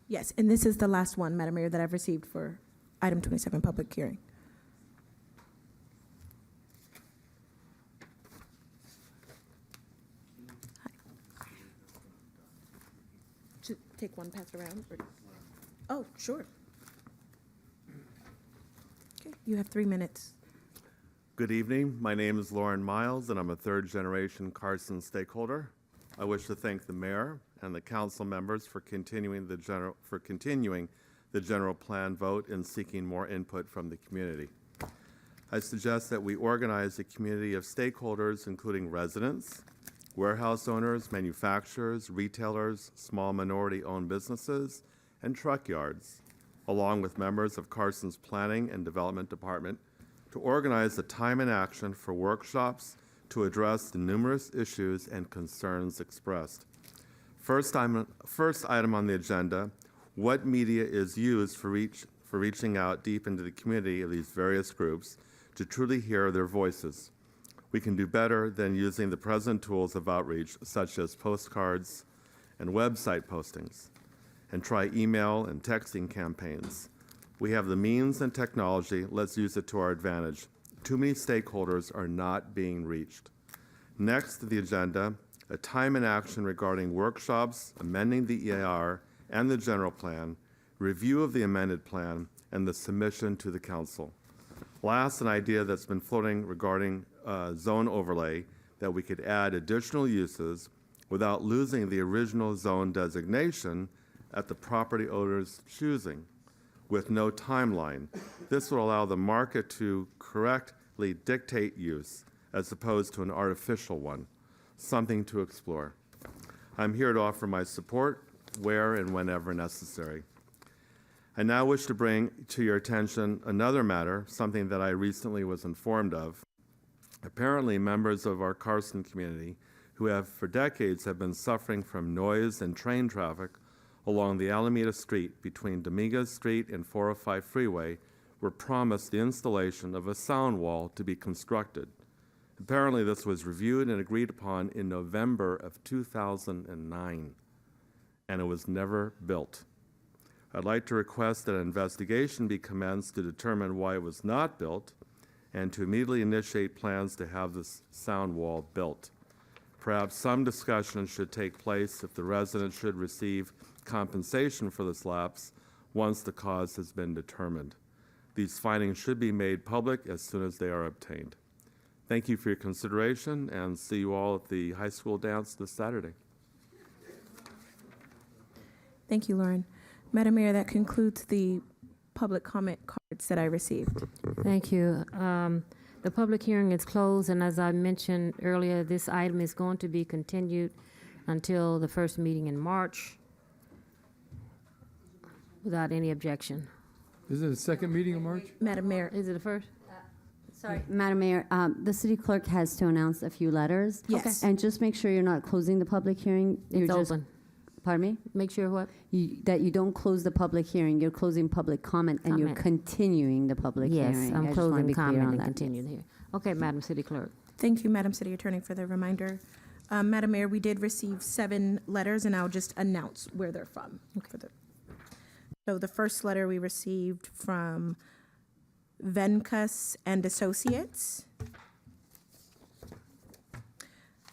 Yes, and this is the last one, Madam Mayor, that I've received for item 27, public hearing. To take one pass around? Or, oh, sure. Okay, you have 3 minutes. Good evening. My name is Lauren Miles, and I'm a third-generation Carson stakeholder. I wish to thank the mayor and the council members for continuing the general plan vote and seeking more input from the community. I suggest that we organize a community of stakeholders, including residents, warehouse owners, manufacturers, retailers, small minority-owned businesses, and truck yards, along with members of Carson's Planning and Development Department, to organize a time and action for workshops to address the numerous issues and concerns expressed. First item on the agenda, what media is used for reaching out deep into the community of these various groups to truly hear their voices. We can do better than using the present tools of outreach, such as postcards and website postings, and try email and texting campaigns. We have the means and technology. Let's use it to our advantage. Too many stakeholders are not being reached. Next to the agenda, a time and action regarding workshops, amending the EAR and the general plan, review of the amended plan, and the submission to the council. Last, an idea that's been floating regarding zone overlay, that we could add additional uses without losing the original zone designation at the property owner's choosing, with no timeline. This will allow the market to correctly dictate use as opposed to an artificial one, something to explore. I'm here to offer my support where and whenever necessary. I now wish to bring to your attention another matter, something that I recently was informed of. Apparently, members of our Carson community who have for decades have been suffering from noise and train traffic along the Alameda Street between Dominguez Street and 405 Freeway were promised the installation of a sound wall to be constructed. Apparently, this was reviewed and agreed upon in November of 2009, and it was never built. I'd like to request that an investigation be commenced to determine why it was not built and to immediately initiate plans to have this sound wall built. Perhaps some discussion should take place if the resident should receive compensation for this lapse once the cause has been determined. These findings should be made public as soon as they are obtained. Thank you for your consideration, and see you all at the high school dance this Saturday. Thank you, Lauren. Madam Mayor, that concludes the public comment cards that I received. Thank you. The public hearing is closed, and as I mentioned earlier, this item is going to be continued until the first meeting in March without any objection. Is it the second meeting in March? Madam Mayor. Is it the first? Sorry, Madam Mayor, the city clerk has to announce a few letters. Yes. And just make sure you're not closing the public hearing. You're It's just- open. Pardon me? Make sure what? That you don't close the public hearing. You're closing public comment and you're Comment. continuing the public hearing. Yes, I I'm just wanna closing be clear comment on and that. continuing here. Okay, Madam City Clerk. Thank you, Madam City Attorney, for the reminder. Madam Mayor, we did receive 7 letters, and I'll just announce where they're from. So the first letter we received from Vencus and Associates.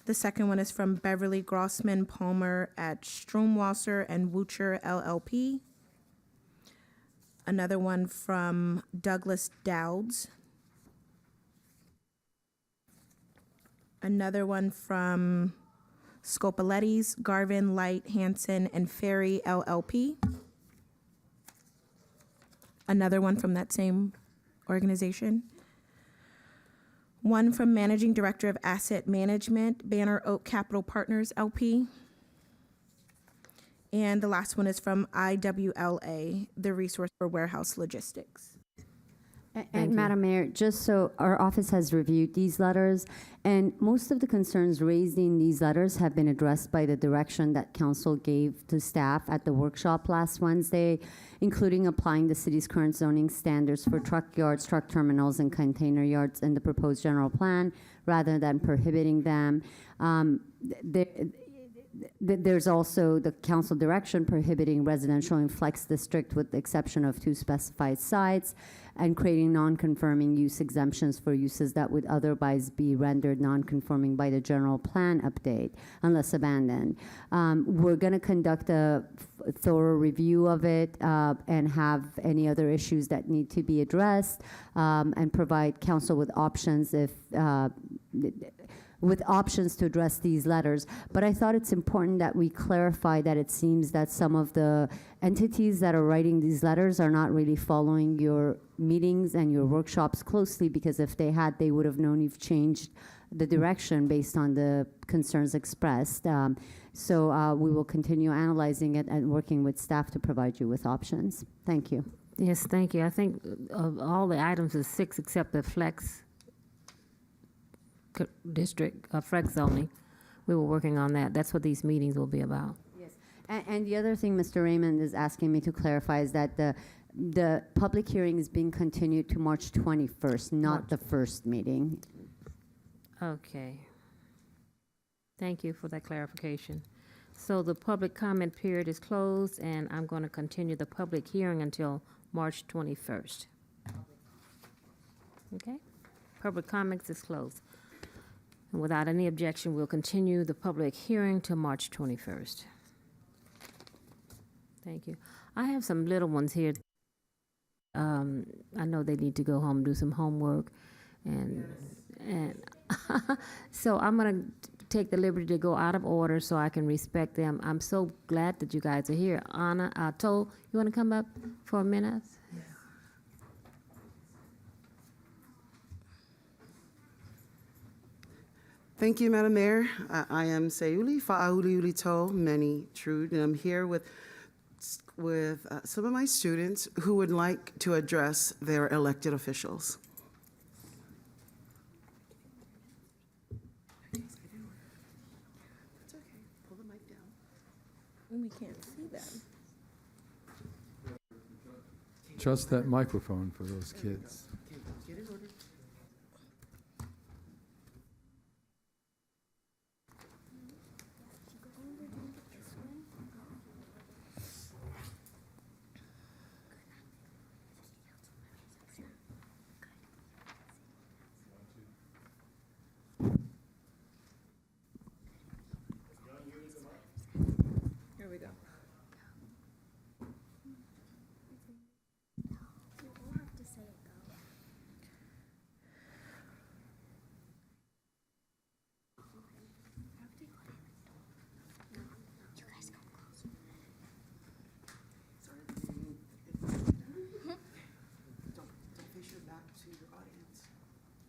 The second one is from Beverly Grossman Palmer at Stromwasser and Wucher LLP. Another one from Douglas Dowds. Another one from Scopoletti's, Garvin, Light, Hansen, and Ferry LLP. Another one from that same organization. One from Managing Director of Asset Management, Banner Oak Capital Partners LP. And the last one is from IWLA, the Resource for Warehouse Logistics. And Madam Mayor, just so our office has reviewed these letters, and most of the concerns raised in these letters have been addressed by the direction that council gave to staff at the workshop last Wednesday, including applying the city's current zoning standards for truck yards, truck terminals, and container yards in the proposed general plan, rather than prohibiting them. There's also the council direction prohibiting residential in flex district with the exception of 2 specified sites, and creating non-conforming use exemptions for uses that would otherwise be rendered non-conforming by the general plan update unless abandoned. We're going to conduct a thorough review of it and have any other issues that need to be addressed, and provide council with options to address these letters. But I thought it's important that we clarify that it seems that some of the entities that are writing these letters are not really following your meetings and your workshops closely, because if they had, they would have known you've changed the direction based on the concerns expressed. So we will continue analyzing it and working with staff to provide you with options. Thank you. Yes, thank you. I think of all the items is 6 except the flex district, flex zoning. We were working on that. That's what these meetings will be about. Yes. And the other thing Mr. Raymond is asking me to clarify is that the public hearing is being continued to March 21st, not the first meeting. Okay. Thank you for that clarification. So the public comment period is closed, and I'm going to continue the public hearing until March 21st. Okay? Public comments is closed. And without any objection, we'll continue the public hearing to March 21st. Thank you. I have some little ones here. I know they need to go home and do some homework, and so I'm gonna take the liberty to go out of order so I can respect them. I'm so glad that you guys are here. Anna, Toll, you want to come up for a minute? Thank you, Madam Mayor. I am Sayuli Fa'auliuli To Meni Trude, and I'm here with some of my students who would like to address their elected officials. It's okay. Pull the mic down. We can't see them. Just that microphone for those kids. Get in order. Here we go. Don't face your back to your audience.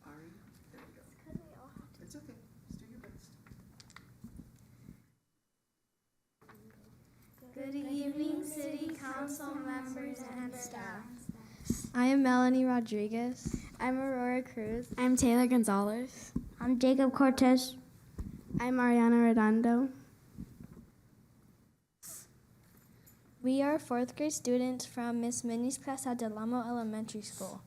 Ari, there we go. It's okay. Just do your best. Good evening, City Council members and staff. I am Melanie Rodriguez. I'm Aurora Cruz. I'm Taylor Gonzalez. I'm Jacob Cortez. I'm Ariana Redondo. We are fourth grade students from Miss Minnie's class at Del Amo Elementary School.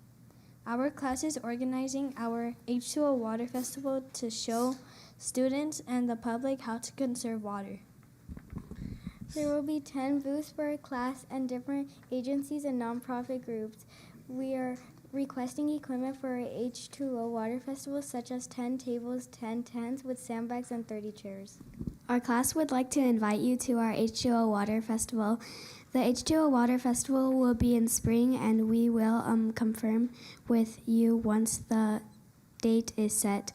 Our class is organizing our H2O Water Festival to show students and the public how to conserve water. There will be 10 booths for our class and different agencies and nonprofit groups. We are requesting equipment for our H2O Water Festival, such as 10 tables, 10 tents with sandbags, and 30 chairs. Our class would like to invite you to our H2O Water Festival. The H2O Water Festival will be in spring, and we will confirm with you once the date is set.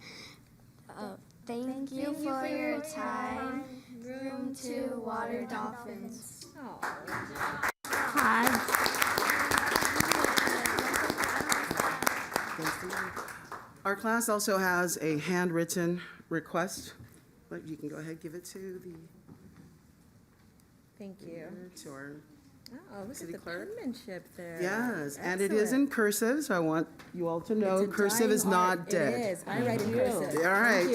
Thank you for your time. Room 2 Water Dolphins. Our class also has a handwritten request, but you can go ahead and give it to the Thank you. to our Oh, look City at the clerk. penmanship there. Yes, and it is in Excellent. cursive, so I want you all to know It's a cursive dying is not art. dead. It is. I write in cursive. All right.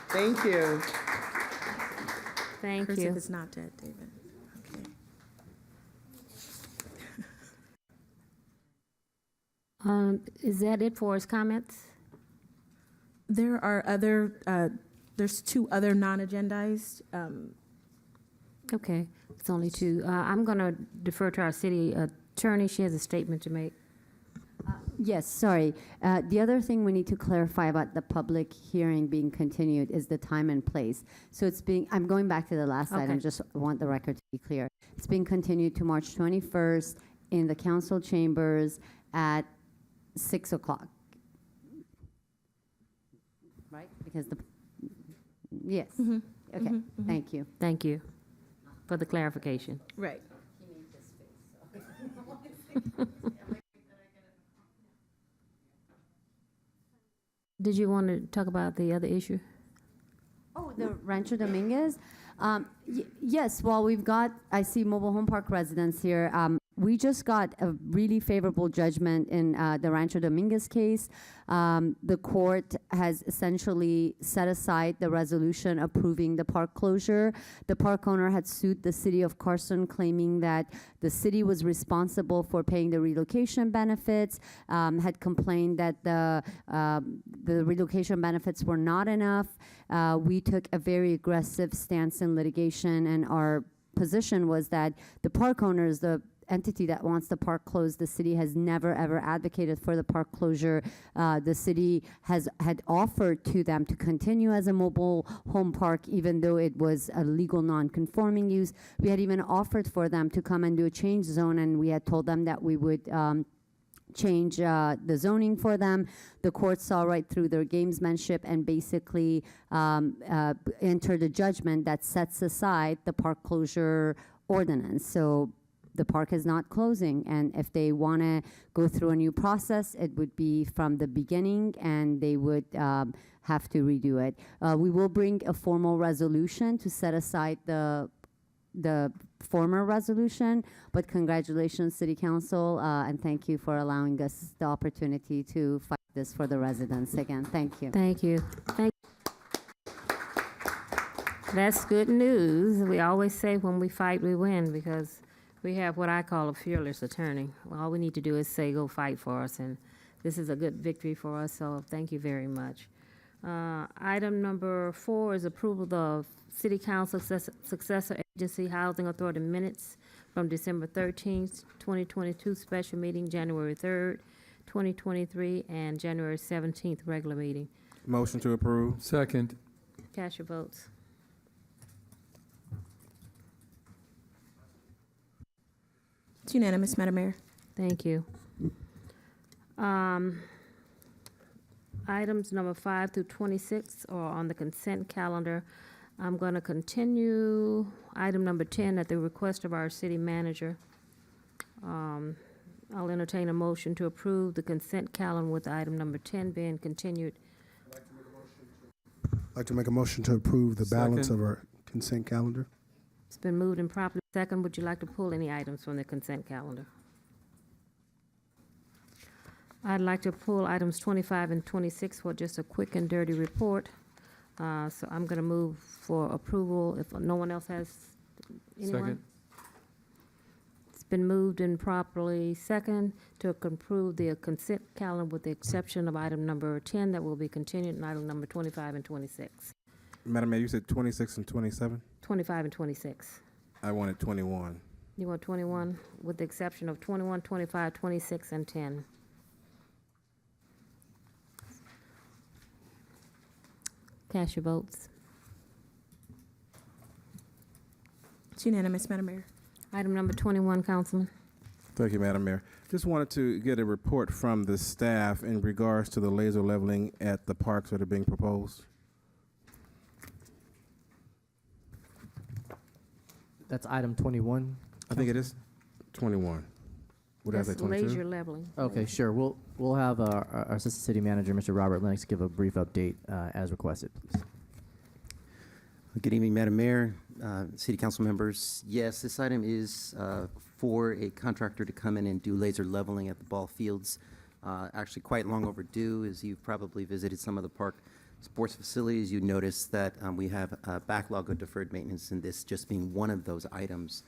Thank you. Thank you. Thank Cursive you. is not dead, David. Okay. Is that it for his comments? There are other, there's 2 other non-agendized. Okay, it's only 2. I'm going to defer to our city attorney. She has a statement to make. Yes, sorry. The other thing we need to clarify about the public hearing being continued is the time and place. So it's being, I'm going back to the last Okay. item, just want the record to be clear. It's being continued to March 21st in the council chambers at 6 o'clock. Right? Because the, yes. Okay, thank you. Thank you for the clarification. Right. Did you want to talk about the other issue? Oh, the Rancho Dominguez? Yes, well, we've got, I see mobile home park residents here. We just got a really favorable judgment in the Rancho Dominguez case. The court has essentially set aside the resolution approving the park closure. The park owner had sued the city of Carson, claiming that the city was responsible for paying the relocation benefits, had complained that the relocation benefits were not enough. We took a very aggressive stance in litigation, and our position was that the park owners, the entity that wants the park closed. The city has never, ever advocated for the park closure. The city had offered to them to continue as a mobile home park, even though it was a legal non-conforming use. We had even offered for them to come and do a change zone, and we had told them that we would change the zoning for them. The court saw right through their gamesmanship and basically entered a judgment that sets aside the park closure ordinance. So the park is not closing, and if they want to go through a new process, it would be from the beginning, and they would have to redo it. We will bring a formal resolution to set aside the former resolution, but congratulations, City Council, and thank you for allowing us the opportunity to fight this for the residents again. Thank you. Thank you. That's good news. We always say when we fight, we win, because we have what I call a fearless attorney. All we need to do is say, go fight for us, and this is a good victory for us, so thank you very much. Item number 4 is approval of City Council Successor Agency Housing Authority minutes from December 13th, 2022 special meeting, January 3rd, 2023, and January 17th regular meeting. Motion to approve. Second. Cast your votes. It's unanimous, Madam Mayor. Thank you. Items number 5 through 26 are on the consent calendar. I'm going to continue item number 10 at the request of our city manager. I'll entertain a motion to approve the consent calendar with item number 10 being continued. I'd like to make a motion to approve the balance Second. of our consent calendar. It's been moved and properly second. Would you like to pull any items from the consent calendar? I'd like to pull items 25 and 26 for just a quick and dirty report. So I'm going to move for approval if no one else has anyone. Second. It's been moved and properly second to approve the consent calendar with the exception of item number 10 that will be continued, and item number 25 and 26. Madam Mayor, you said 26 and 27? 25 and 26. I wanted 21. You want 21 with the exception of 21, 25, 26, and 10. Cast your votes. It's unanimous, Madam Mayor. Item number 21, Councilman. Thank you, Madam Mayor. Just wanted to get a report from the staff in regards to the laser leveling at the parks that are being proposed. That's item 21. I think it is 21. What did I say, That's 22? laser leveling. Okay, sure. We'll have our Assistant City Manager, Mr. Robert Lennox, give a brief update as requested, please. Good evening, Madam Mayor, City Council members. Yes, this item is for a contractor to come in and do laser leveling at the ball fields. Actually, quite long overdue. As you've probably visited some of the park sports facilities, you notice that we have a backlog of deferred maintenance, and this just being one of those items.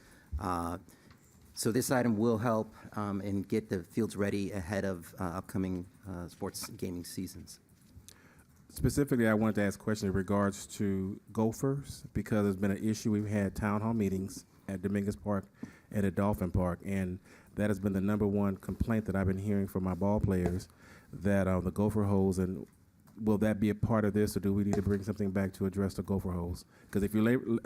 So this item will help and get the fields ready ahead of upcoming sports gaming seasons. Specifically, I wanted to ask a question in regards to gophers, because there's been an issue. We've had town hall meetings at Dominguez Park and at Dolphin Park, and that has been the #1 complaint that I've been hearing from my ball players, that the gopher holes. And will that be a part of this, or do we need to bring something back to address the gopher holes? Because if you're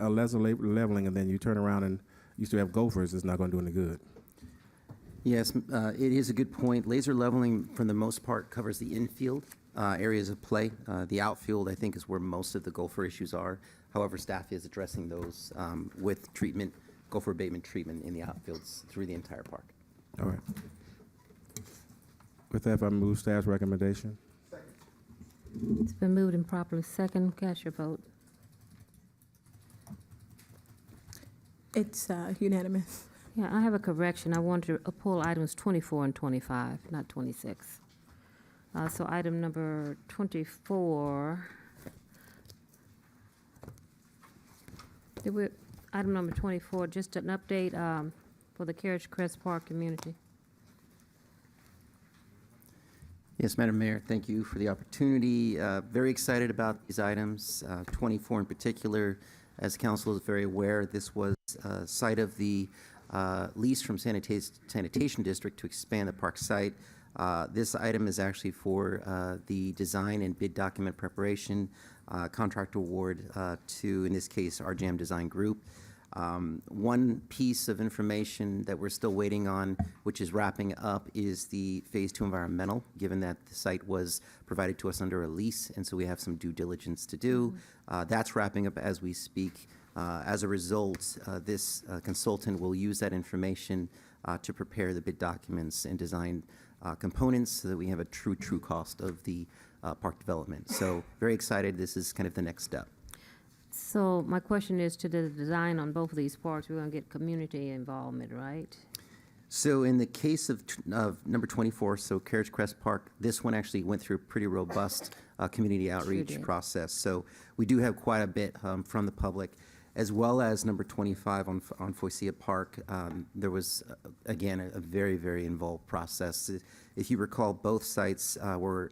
laser leveling and then you turn around and you still have gophers, it's not going to do any good. Yes, it is a good point. Laser leveling, for the most part, covers the infield areas of play. The outfield, I think, is where most of the gopher issues are. However, staff is addressing those with treatment, gopher abatement treatment in the outfields through the entire park. All right. With that, if I move staff's recommendation. It's been moved and properly second. Cast your vote. It's unanimous. Yeah, I have a correction. I wanted to pull items 24 and 25, not 26. So item number 24. Item number 24, just an update for the Carriage Crest Park community. Yes, Madam Mayor, thank you for the opportunity. Very excited about these items, 24 in particular. As council is very aware, this was site of the lease from Sanitation District to expand the park site. This item is actually for the design and bid document preparation, contract award to, in this case, RJM Design Group. One piece of information that we're still waiting on, which is wrapping up, is the Phase 2 environmental, given that the site was provided to us under a lease, and so we have some due diligence to do. That's wrapping up as we speak. As a result, this consultant will use that information to prepare the bid documents and design components so that we have a true cost of the park development. So very excited. This is kind of the next step. So my question is, to the design on both of these parks, we're going to get community involvement, right? So in the case of number 24, so Carriage Crest Park, this one actually went through a pretty robust community outreach did. process. So we do have quite a bit from the public, as well as number 25 on Foysia Park. There was, again, a very, very involved process. If you recall, both sites were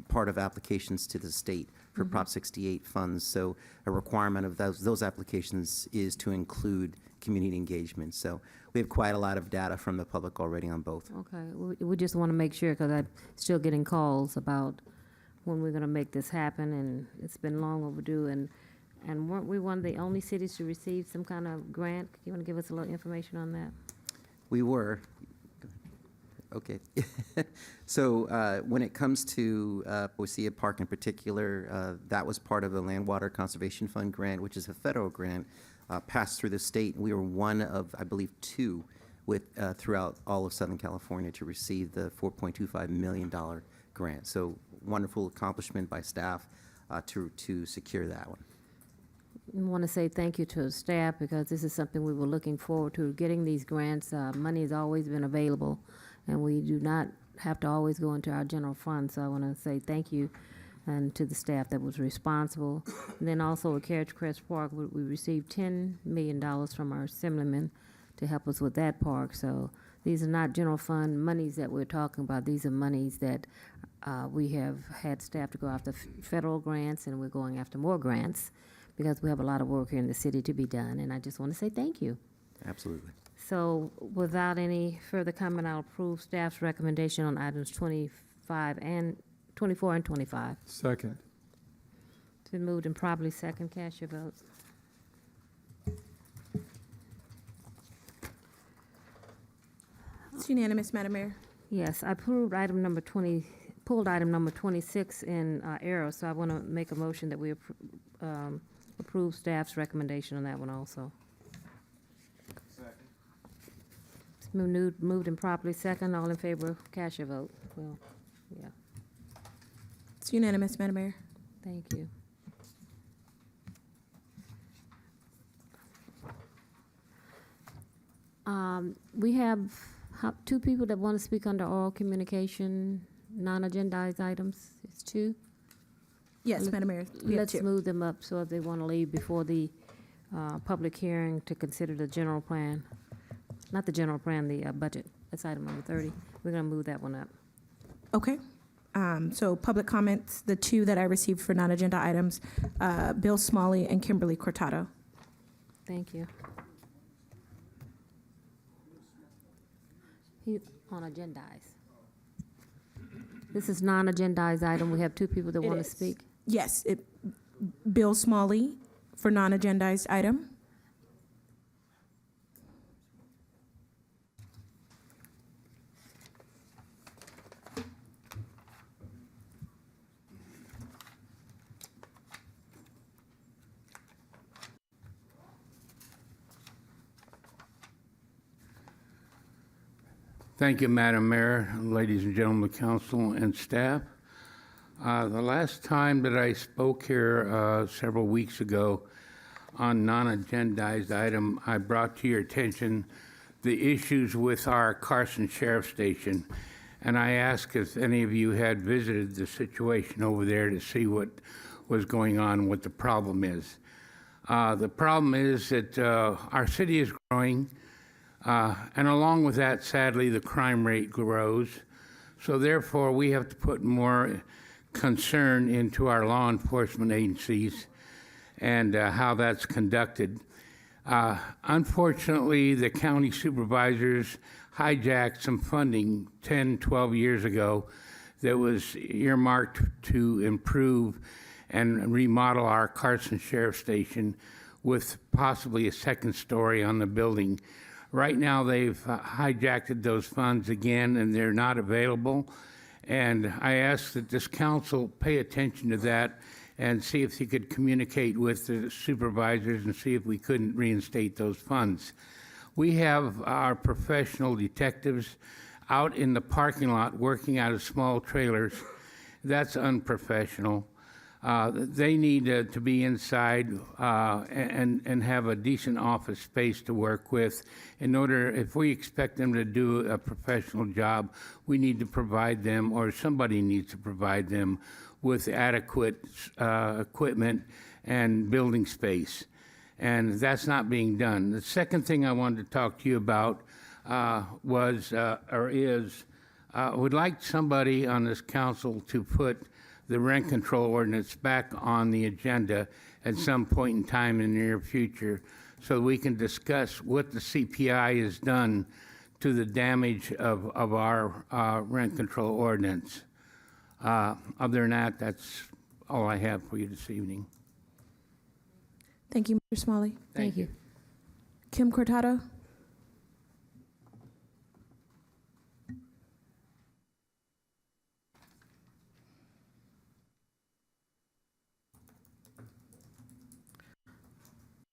part of applications to the state for Prop 68 funds. So a requirement of those applications is to include community engagement. So we have quite a lot of data from the public already on both. Okay, we just want to make sure, because I'm still getting calls about when we're going to make this happen, and it's been long overdue. And weren't we one of the only cities to receive some kind of grant? You want to give us a little information on that? We were. Okay. So when it comes to Foysia Park in particular, that was part of the Land Water Conservation Fund grant, which is a federal grant, passed through the state. We were one of, I believe, two throughout all of Southern California to receive the $4.25 million grant. So wonderful accomplishment by staff to secure that one. I want to say thank you to the staff, because this is something we were looking forward to, getting these grants. Money has always been available, and we do not have to always go into our general fund. So I want to say thank you and to the staff that was responsible. And then also at Carriage Crest Park, we received $10 million from our assemblyman to help us with that park. So these are not general fund monies that we're talking about. These are monies that we have had staff to go after federal grants, and we're going after more grants, because we have a lot of work here in the city to be done, and I just want to say thank you. Absolutely. So without any further comment, I'll approve staff's recommendation on items 24 and 25. Second. It's been moved and properly second. Cast your votes. It's unanimous, Madam Mayor. Yes, I pulled item number 26 in error, so I want to make a motion that we approve staff's recommendation on that one also. It's moved and properly second. All in favor, cast your vote. Well, yeah. It's unanimous, Madam Mayor. Thank you. We have two people that want to speak under oral communication, non-agendized items. It's two. Yes, Madam Mayor. We have Let's two. move them up, so if they want to leave before the public hearing to consider the general plan, not the general plan, the budget. That's item number 30. We're going to move that one up. Okay. So public comments, the two that I received for non-agenda items, Bill Smalley and Kimberly Cortado. Thank you. He's on agendized. This is non-agendized item. We have two people that It want to is. speak. Yes, Bill Smalley for non-agendized item. Thank you, Madam Mayor, ladies and gentlemen of the council and staff. The last time that I spoke here several weeks ago on non-agendized item, I brought to your attention the issues with our Carson Sheriff Station, and I asked if any of you had visited the situation over there to see what was going on, what the problem is. The problem is that our city is growing, and along with that, sadly, the crime rate grows. So therefore, we have to put more concern into our law enforcement agencies and how that's conducted. Unfortunately, the county supervisors hijacked some funding 10, 12 years ago that was earmarked to improve and remodel our Carson Sheriff Station with possibly a second story on the building. Right now, they've hijacked those funds again, and they're not available. And I ask that this council pay attention to that and see if he could communicate with the supervisors and see if we couldn't reinstate those funds. We have our professional detectives out in the parking lot working out of small trailers. That's unprofessional. They need to be inside and have a decent office space to work with. In order, if we expect them to do a professional job, we need to provide them, or somebody needs to provide them, with adequate equipment and building space. And that's not being done. The second thing I wanted to talk to you about would like somebody on this council to put the rent control ordinance back on the agenda at some point in time in the near future so we can discuss what the CPI has done to the damage of our rent control ordinance. Other than that, that's all I have for you this evening. Thank you, Mr. Smalley. Thank you. Kim Cortado.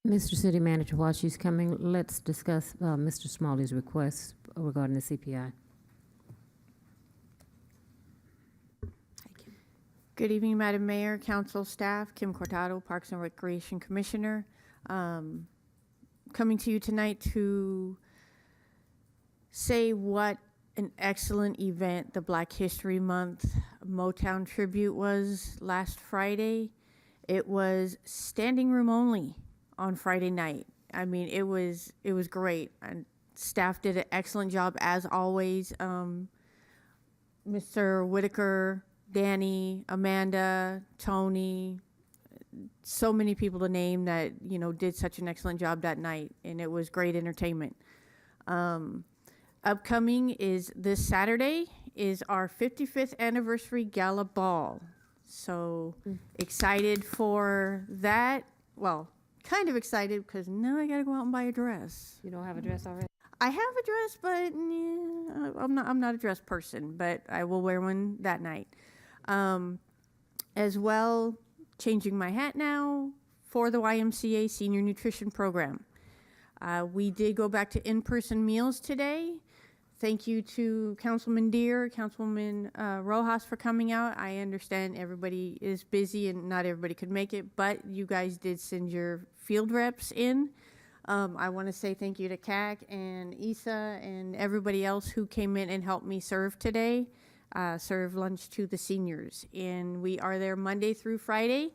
Mr. City Manager, while she's coming, let's discuss Mr. Smalley's request regarding the CPI. Good evening, Madam Mayor, Council staff, Kim Cortado, Parks and Recreation Commissioner. Coming to you tonight to say what an excellent event the Black History Month Motown tribute was last Friday. It was standing room only on Friday night. I mean, it was great, and staff did an excellent job as always. Mr. Whitaker, Danny, Amanda, Tony, so many people to name that, you know, did such an excellent job that night, and it was great entertainment. Upcoming is this Saturday is our 55th anniversary gala ball. So excited for that. Well, kind of excited because now I gotta go out and buy a dress. You don't have a dress already? I have a dress, but I'm not a dress person, but I will wear one that night. As well, changing my hat now for the YMCA Senior Nutrition Program. We did go back to in-person meals today. Thank you to Councilman Deere, Councilwoman Rojas for coming out. I understand everybody is busy and not everybody could make it, but you guys did send your field reps in. I want to say thank you to CAC and Isa and everybody else who came in and helped me serve today, serve lunch to the seniors. And we are there Monday through Friday.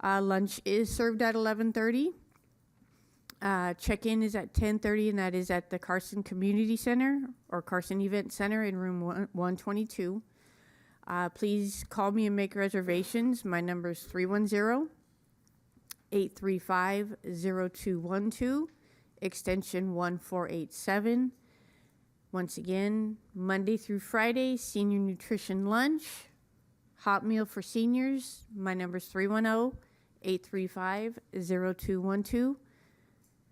Lunch is served at 11:30. Check-in is at 10:30, and that is at the Carson Community Center or Carson Event Center in room 122. Please call me and make reservations. My number is 310-835-0212, extension 1487. Once again, Monday through Friday, senior nutrition lunch, hot meal for seniors. My number is 310-835-0212.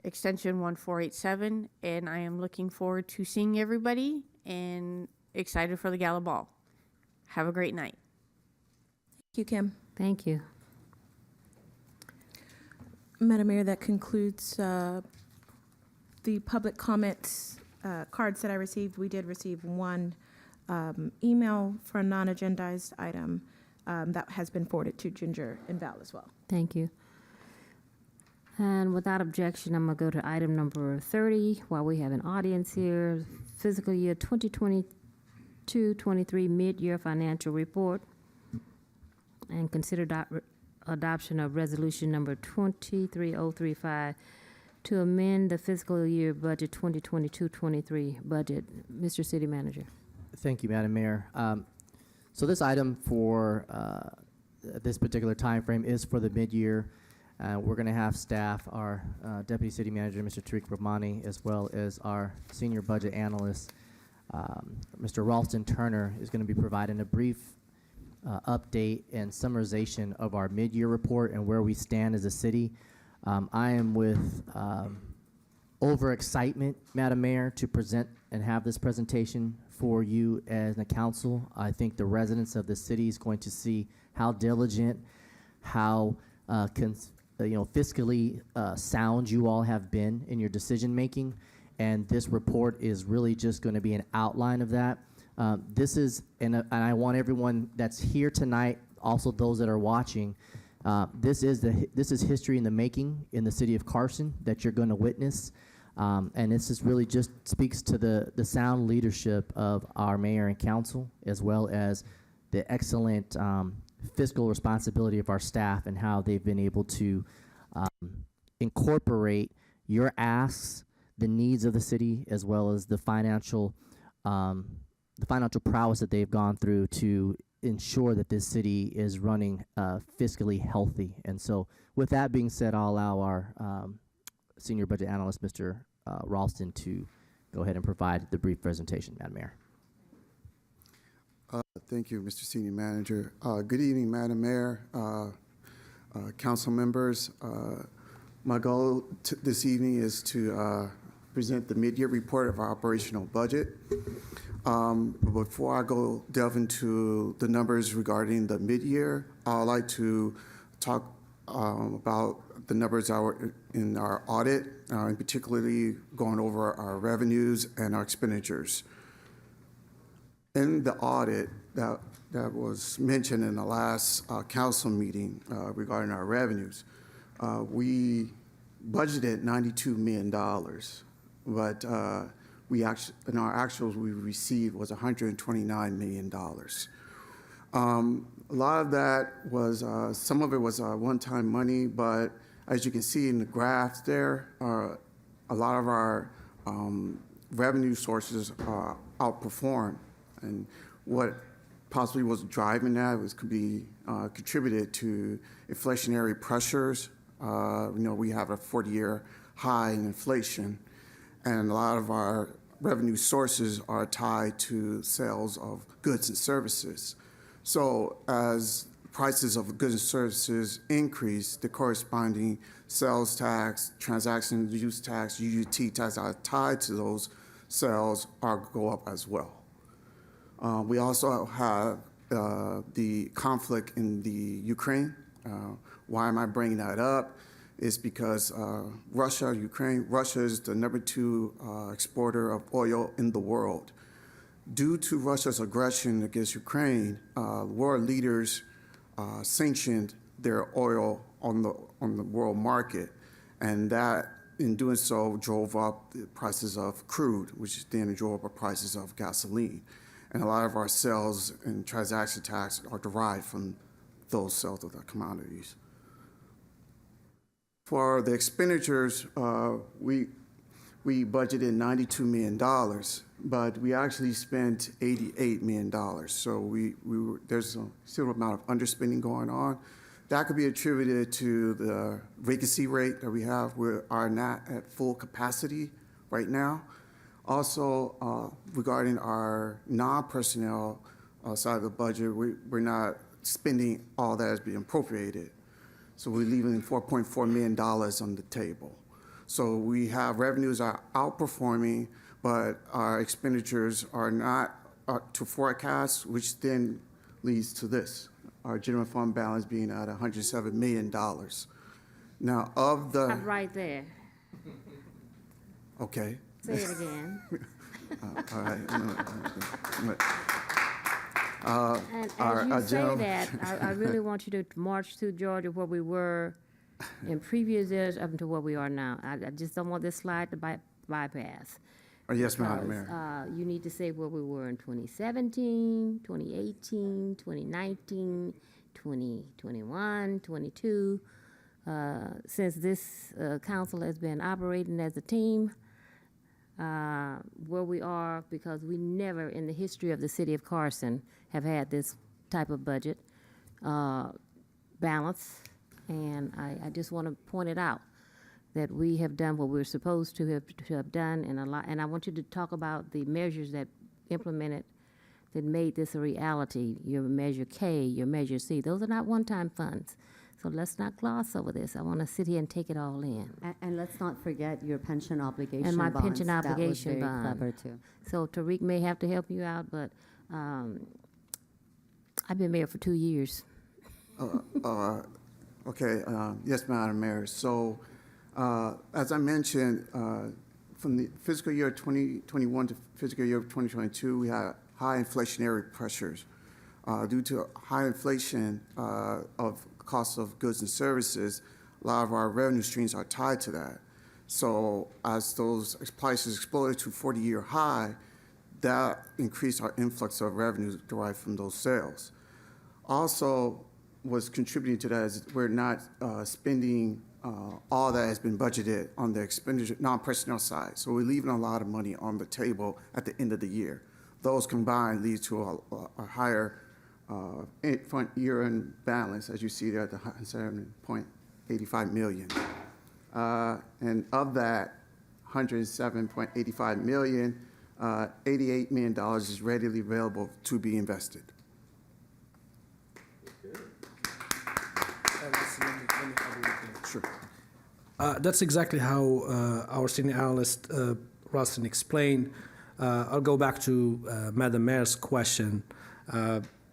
Extension 1487, and I am looking forward to seeing everybody and excited for the gala ball. Have a great night. Thank you, Kim. Thank you. Madam Mayor, that concludes the public comments cards that I received. We did receive one email for a non-agendized item that has been forwarded to Ginger and Val as well. Thank you. And without objection, I'm going to go to item number 30 while we have an audience here. Fiscal year 2022-23 mid-year financial report. And consider adoption of resolution number 23035 to amend the fiscal year budget 2022-23 budget. Mr. City Manager. Thank you, Madam Mayor. So this item for this particular time frame is for the mid-year. We're going to have staff, our Deputy City Manager, Mr. Tariq Rahmani, as well as our Senior Budget Analyst, Mr. Ralston Turner, is going to be providing a brief update and summarization of our mid-year report and where we stand as a city. I am with overexcitement, Madam Mayor, to present and have this presentation for you as a council. I think the residents of the city is going to see how diligent, how fiscally sound you all have been in your decision making, and this report is really just going to be an outline of that. This is, and I want everyone that's here tonight, also those that are watching, this is history in the making in the city of Carson that you're going to witness, and this is really just speaks to the sound leadership of our mayor and council, as well as the excellent fiscal responsibility of our staff and how they've been able to incorporate your asks, the needs of the city, as well as the financial prowess that they've gone through to ensure that this city is running fiscally healthy. And so with that being said, I'll allow our Senior Budget Analyst, Mr. Ralston, to go ahead and provide the brief presentation, Madam Mayor. Thank you, Mr. Senior Manager. Good evening, Madam Mayor, council members. My goal this evening is to present the mid-year report of our operational budget. Before I delve into the numbers regarding the mid-year, I'd like to talk about the numbers that were in our audit, and particularly going over our revenues and our expenditures. In the audit that was mentioned in the last council meeting regarding our revenues, we budgeted $92 million, but in our actuals we received was $129 million. A lot of that was, some of it was one-time money, but as you can see in the graphs there, a lot of our revenue sources outperformed. And what possibly was driving that could be contributed to inflationary pressures. We have a 40-year high in inflation, and a lot of our revenue sources are tied to sales of goods and services. So as prices of goods and services increase, the corresponding sales tax, transaction use tax, UUT tax that are tied to those sales go up as well. We also have the conflict in the Ukraine. Why am I bringing that up? It's because Russia is the number 2 exporter of oil in the world. Due to Russia's aggression against Ukraine, world leaders sanctioned their oil on the world market, and that, in doing so, drove up the prices of crude, which then drove up prices of gasoline. And a lot of our sales and transaction tax are derived from those sales of the commodities. For the expenditures, we budgeted $92 million, but we actually spent $88 million. So there's a still amount of underspending going on. That could be attributed to the vacancy rate that we have. We are not at full capacity right now. Also, regarding our non-personnel side of the budget, we're not spending all that is being appropriated. So we're leaving $4.4 million on the table. So we have revenues are outperforming, but our expenditures are not to forecast, which then leads to this, our general fund balance being at $107 million. Now, of the... Stop right there. Okay. Say it again. All right. And as you say that, I really want you to march through Georgia where we were in previous years up to where we are now. I just don't want this slide to bypass. Yes, Madam Mayor. You need to say where we were in 2017, 2018, 2019, 2021, 22. Since this council has been operating as a team, where we are, because we never in the history of the city of Carson have had this type of budget balance And I just want to point it out, that we have done what we're supposed to have done, and I want you to talk about the measures that implemented, that made this a reality, your Measure K, your Measure C. Those are not one-time funds. So let's not gloss over this. I want to sit here and take it all in. And let's not forget your pension obligation And my bonds. pension obligation That was bond. very clever, too. So Tariq may have to help you out, but I've been mayor for 2 years. Okay, yes, Madam Mayor. So, as I mentioned, from the fiscal year 2021 to fiscal year 2022, we had high inflationary pressures. Due to high inflation of cost of goods and services, a lot of our revenue streams are tied to that. So as those prices exploded to 40-year high, that increased our influx of revenues derived from those sales. Also, what's contributing to that is we're not spending all that has been budgeted on the expenditure, non-personnel side. So we're leaving a lot of money on the table at the end of the year. Those combined lead to a higher front year-end balance, as you see there at the 107.85 million. And of that 107.85 million, $88 million is readily available to be invested. Sure. That's exactly how our senior analyst, Ralston, explained. I'll go back to Madam Mayor's question.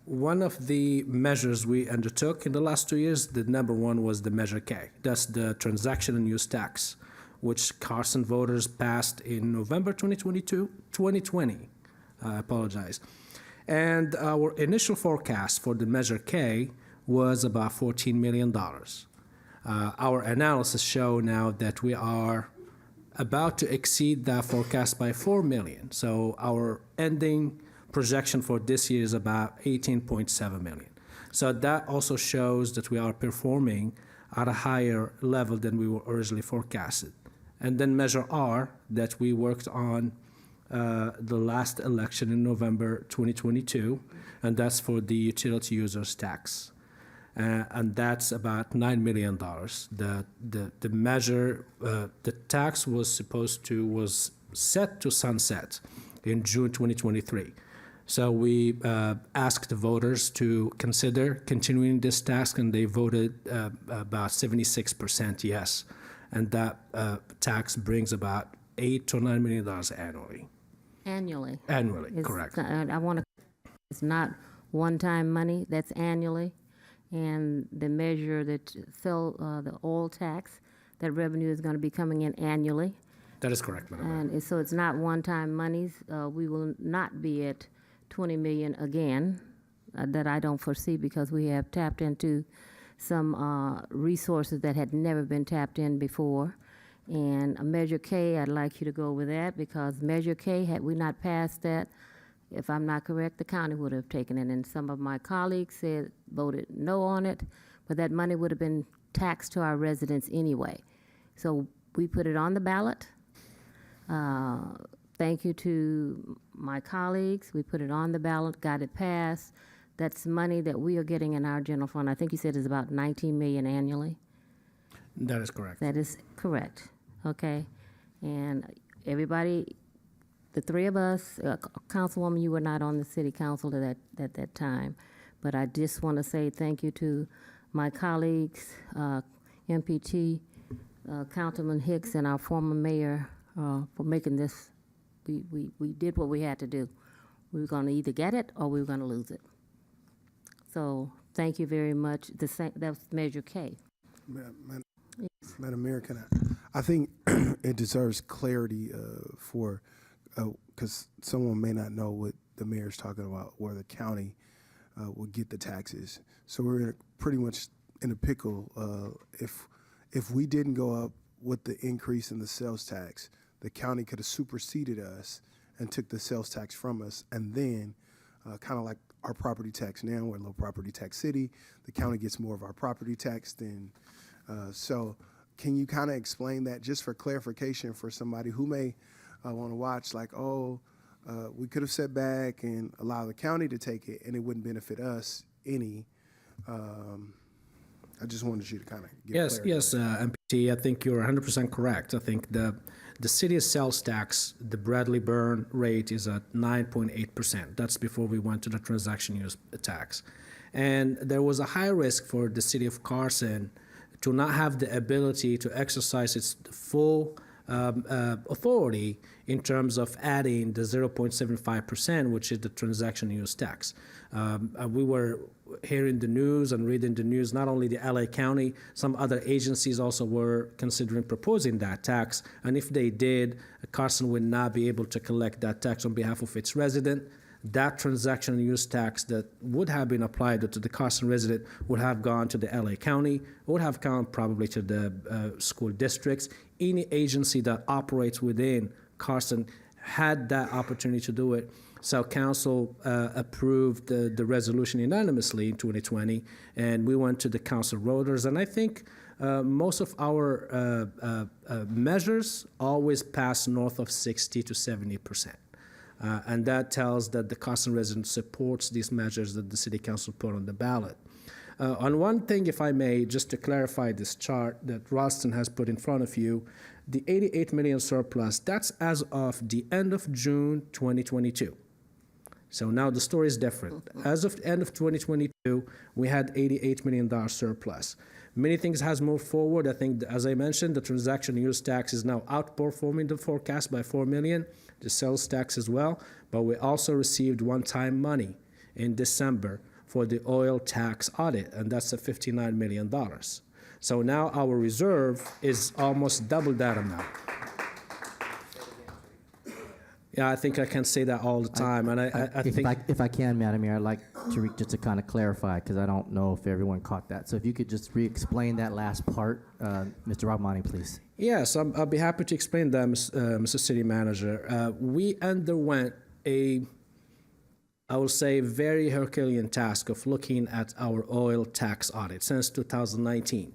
One of the measures we undertook in the last 2 years, the number one was the Measure K. That's the transaction and use tax, which Carson voters passed in November 2020. I apologize. And our initial forecast for the Measure K was about $14 million. Our analysis show now that we are about to exceed that forecast by $4 million. So our ending projection for this year is about $18.7 million. So that also shows that we are performing at a higher level than we were originally forecasted. And then Measure R that we worked on the last election in November 2022, and that's for the utility users tax. And that's about $9 million. The measure, the tax was set to sunset in June 2023. So we asked the voters to consider continuing this task, and they voted about 76% yes. And that tax brings about $8 to $9 million annually. Annually. Annually, correct. It's not one-time money, that's annually. And the measure that fell, the oil tax, that revenue is going to be coming in annually. That is correct, Madam Mayor. And so it's not one-time monies. We will not be at 20 million again, that I don't foresee, because we have tapped into some resources that had never been tapped in before. And Measure K, I'd like you to go with that, because Measure K, had we not passed that, if I'm not correct, the county would have taken it. And some of my colleagues voted no on it, but that money would have been taxed to our residents anyway. So we put it on the ballot. Thank you to my colleagues. We put it on the ballot, got it passed. That's money that we are getting in our general fund. I think you said it's about 19 million annually. That is correct. That is correct. Okay. And everybody, the three of us, Councilwoman, you were not on the city council at that time, but I just want to say thank you to my colleagues, MPT, Councilman Hicks, and our former mayor for making this. We did what we had to do. We were going to either get it or we were going to lose it. So thank you very much. That was Measure K. Madam Mayor, I think it deserves clarity because someone may not know what the mayor's talking about, where the county will get the taxes. So we're pretty much in a pickle. If we didn't go up with the increase in the sales tax, the county could have superseded us and took the sales tax from us, and then kind of like our property tax now, we're a low property tax city. The county gets more of our property tax than, so can you kind of explain that just for clarification for somebody who may want to watch, like, we could have sat back and allowed the county to take it and it wouldn't benefit us any. I just wanted you to kind of get Yes, clarity. yes, MPT, I think you're 100% correct. I think the city's sales tax, the Bradley Burn rate is at 9.8%. That's before we went to the transaction use tax. And there was a high risk for the city of Carson to not have the ability to exercise its full authority in terms of adding the 0.75%, which is the transaction use tax. We were hearing the news and reading the news, not only the LA County, some other agencies also were considering proposing that tax. And if they did, Carson would not be able to collect that tax on behalf of its resident. That transaction use tax that would have been applied to the Carson resident would have gone to the LA County, would have gone probably to the school districts. Any agency that operates within Carson had that opportunity to do it. So council approved the resolution unanimously in 2020, and we went to the council voters. And I think most of our measures always pass north of 60 to 70%. And that tells that the Carson resident supports these measures that the city council put on the ballot. On one thing, if I may, just to clarify this chart that Ralston has put in front of you, the 88 million surplus, that's as of the end of June 2022. So now the story is different. As of the end of 2022, we had $88 million surplus. Many things has moved forward. I think, as I mentioned, the transaction use tax is now outperforming the forecast by $4 million, the sales tax as well, but we also received one-time money in December for the oil tax audit, and that's at $59 million. So now our reserve is almost double that amount. Yeah, I think I can say that all the time, and I think... If I can, Madam Mayor, I'd like Tariq just to kind of clarify, because I don't know if everyone caught that. So if you could just re-explain that last part, Mr. Rahmani, please. Yes, I'll be happy to explain that, Mr. City Manager. We underwent I will say, very Herculean task of looking at our oil tax audit since 2019.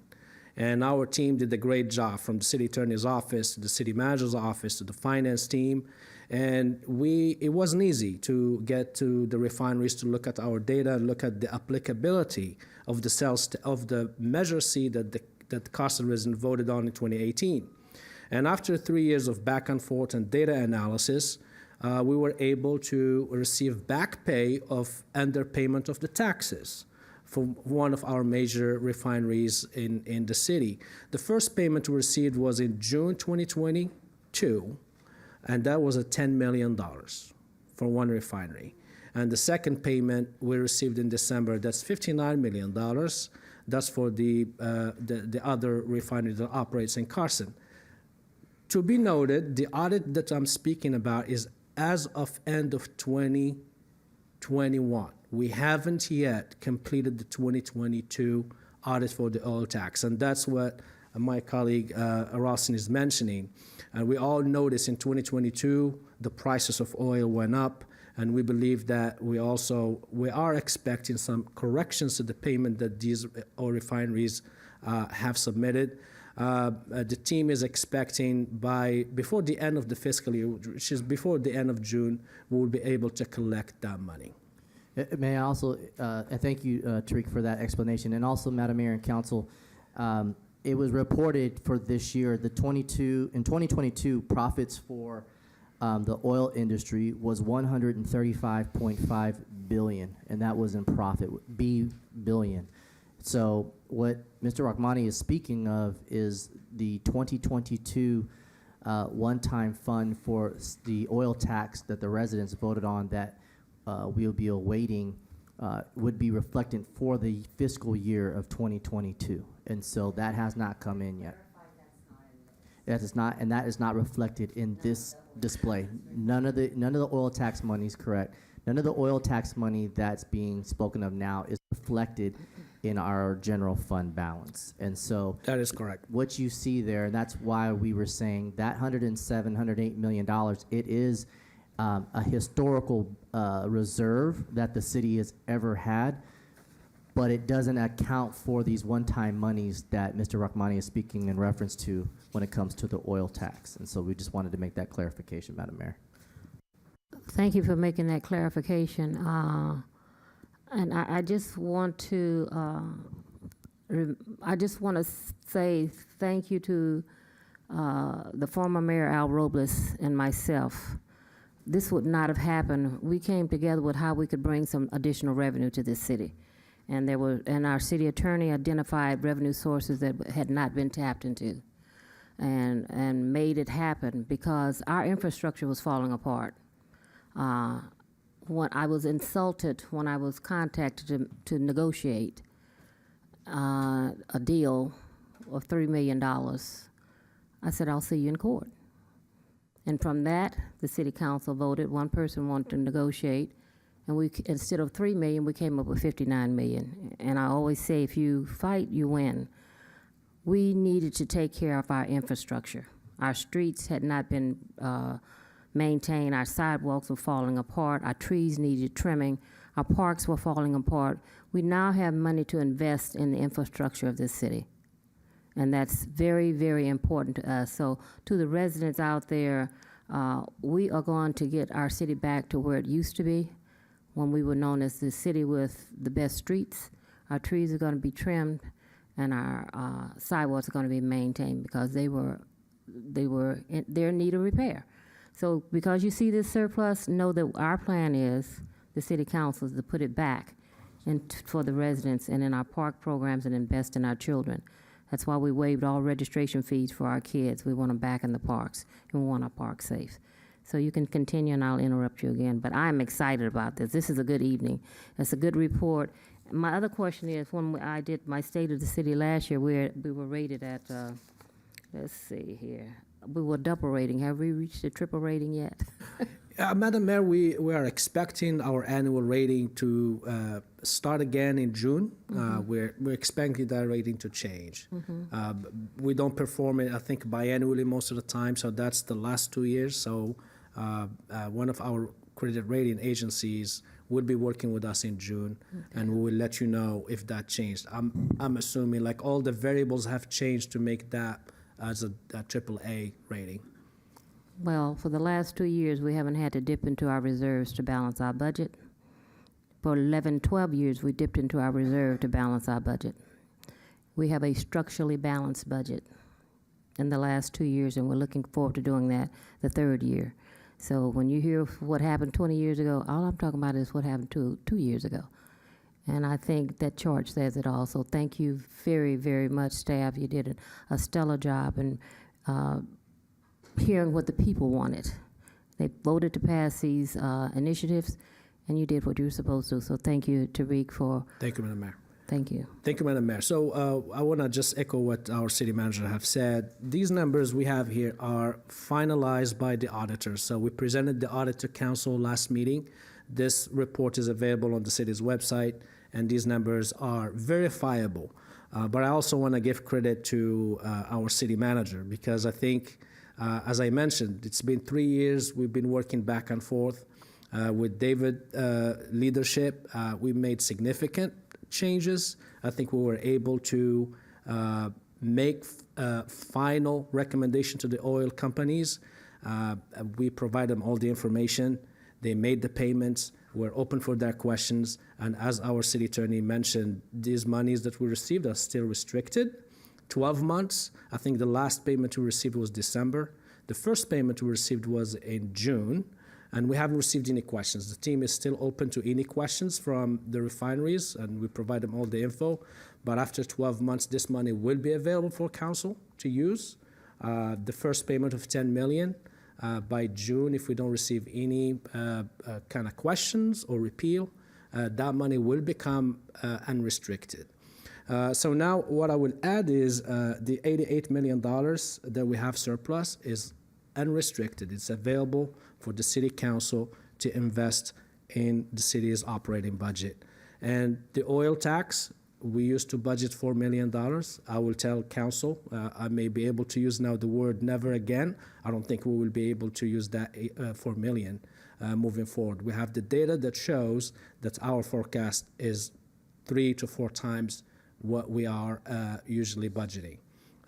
And our team did a great job, from the city attorney's office to the city manager's office to the finance team. And it wasn't easy to get to the refineries to look at our data and look at the applicability of the sales of the Measure C that the Carson resident voted on in 2018. And after 3 years of back and forth and data analysis, we were able to receive back pay of underpayment of the taxes from one of our major refineries in the city. The first payment we received was in June 2022, and that was at $10 million for one refinery. And the second payment we received in December, that's $59 million. That's for the other refinery that operates in Carson. To be noted, the audit that I'm speaking about is as of end of 2021. We haven't yet completed the 2022 audit for the oil tax, and that's what my colleague Ralston is mentioning. And we all noticed in 2022, the prices of oil went up, and we believe that we are expecting some corrections to the payment that these oil refineries have submitted. The team is expecting before the end of the fiscal year, which is before the end of June, we will be able to collect that money. May I also, thank you, Tariq, for that explanation. And also, Madam Mayor and Council, it was reported for this year, in 2022, profits for the oil industry was $135.5 billion, and that was in profit, billion. So what Mr. Rahmani is speaking of is the 2022 one-time fund for the oil tax that the residents voted on that we'll be awaiting would be reflected for the fiscal year of 2022. And so that has not come in yet. That is not, and that is not reflected in this display. None of the oil tax money is correct. None of the oil tax money that's being spoken of now is reflected in our general fund balance. And so that is correct. What you see there, and that's why we were saying that $108 million, it is a historical reserve that the city has ever had, but it doesn't account for these one-time monies that Mr. Rahmani is speaking in reference to when it comes to the oil tax. And so we just wanted to make that clarification, Madam Mayor. Thank you for making that clarification. And I just want to I just want to say thank you to the former Mayor Al Robles and myself. This would not have happened. We came together with how we could bring some additional revenue to this city. And our city attorney identified revenue sources that had not been tapped into and made it happen because our infrastructure was falling apart. When I was insulted when I was contacted to negotiate a deal of $3 million. I said, I'll see you in court. And from that, the city council voted. One person wanted to negotiate, and instead of $3 million, we came up with $59 million. And I always say, if you fight, you win. We needed to take care of our infrastructure. Our streets had not been maintained. Our sidewalks were falling apart. Our trees needed trimming. Our parks were falling apart. We now have money to invest in the infrastructure of this city. And that's very, very important to us. So to the residents out there, we are going to get our city back to where it used to be when we were known as the city with the best streets. Our trees are going to be trimmed, and our sidewalks are going to be maintained because they're in need of repair. So because you see this surplus, know that our plan is, the city council, is to put it back for the residents and in our park programs and invest in our children. That's why we waived all registration fees for our kids. We want them back in the parks, and we want our parks safe. So you can continue, and I'll interrupt you again. But I'm excited about this. This is a good evening. It's a good report. My other question is, when I did my State of the City last year, we were rated at, let's see here, we were double rating. Have we reached a triple rating yet? Madam Mayor, we are expecting our annual rating to start again in June. We're expecting that rating to change. We don't perform it, I think, biannually most of the time, so that's the last 2 years. So one of our credit rating agencies will be working with us in June, and we will let you know if that changed. I'm assuming like all the variables have changed to make that as a AAA rating. Well, for the last 2 years, we haven't had to dip into our reserves to balance our budget. For 11, 12 years, we dipped into our reserve to balance our budget. We have a structurally balanced budget in the last 2 years, and we're looking forward to doing that the third year. So when you hear what happened 20 years ago, all I'm talking about is what happened 2 years ago. And I think that chart says it all. So thank you very, very much, staff. You did a stellar job in hearing what the people wanted. They voted to pass these initiatives, and you did what you were supposed to. So thank you, Tariq, for... Thank you, Madam Mayor. Thank you. Thank you, Madam Mayor. So I want to just echo what our city manager have said. These numbers we have here are finalized by the auditors. So we presented the audit to council last meeting. This report is available on the city's website, and these numbers are verifiable. But I also want to give credit to our city manager because I think, as I mentioned, it's been 3 years. We've been working back and forth with David leadership. We made significant changes. I think we were able to make final recommendation to the oil companies. We provide them all the information. They made the payments. We're open for their questions. And as our city attorney mentioned, these monies that we received are still restricted. 12 months. I think the last payment we received was December. The first payment we received was in June, and we haven't received any questions. The team is still open to any questions from the refineries, and we provide them all the info. But after 12 months, this money will be available for council to use. The first payment of $10 million by June, if we don't receive any kind of questions or repeal, that money will become unrestricted. So now what I will add is the $88 million that we have surplus is unrestricted. It's available for the city council to invest in the city's operating budget. And the oil tax, we used to budget $4 million. I will tell council, I may be able to use now the word never again. I don't think we will be able to use that $4 million moving forward. We have the data that shows that our forecast is 3 to 4 times what we are usually budgeting.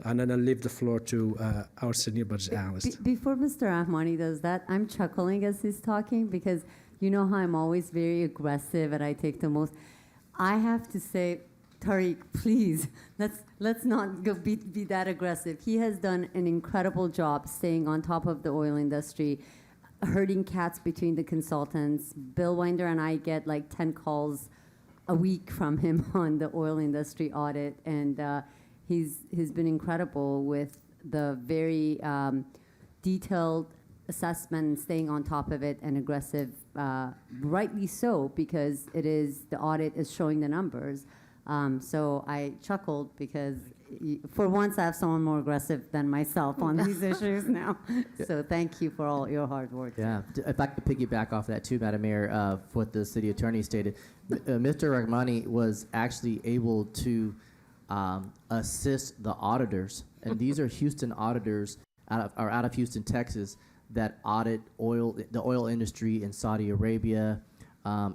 And then I'll leave the floor to our senior budget analyst. Before Mr. Ahmani does that, I'm chuckling as he's talking because you know how I'm always very aggressive and I take the most. I have to say, Tariq, please, let's not be that aggressive. He has done an incredible job staying on top of the oil industry, herding cats between the consultants. Bill Winder and I get like 10 calls a week from him on the oil industry audit, and he's been incredible with the very detailed assessment and staying on top of it and aggressive, rightly so, because the audit is showing the numbers. So I chuckled because for once I have someone more aggressive than myself on these issues now. So thank you for all your hard work. Yeah, if I could piggyback off that too, Madam Mayor, what the city attorney stated, Mr. Rahmani was actually able to assist the auditors, and these are Houston auditors out of Houston, Texas, that audit the oil industry in Saudi Arabia,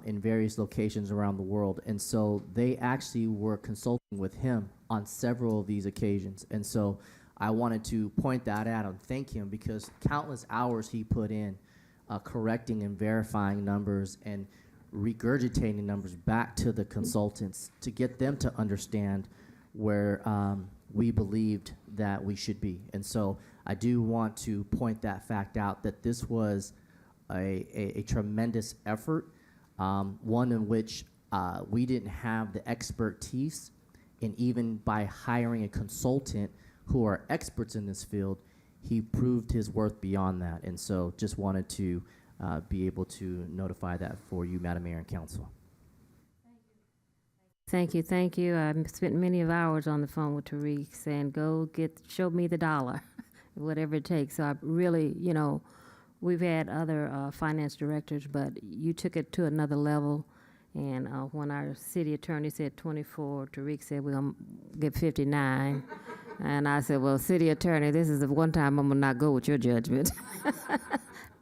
in various locations around the world. And so they actually were consulting with him on several of these occasions. And so I wanted to point that out and thank him, because countless hours he put in correcting and verifying numbers and regurgitating numbers back to the consultants to get them to understand where we believed that we should be. And so I do want to point that fact out, that this was a tremendous effort, one in which we didn't have the expertise, and even by hiring a consultant who are experts in this field, he proved his worth beyond that. And so just wanted to be able to notify that for you, Madam Mayor and Council. Thank you, thank you. I spent many of hours on the phone with Tariq saying, show me the dollar, whatever it takes. So I really, we've had other finance directors, but you took it to another level. And when our city attorney said 24, Tariq said, we're going to get 59. And I said, well, city attorney, this is the one time I'm going to not go with your judgment.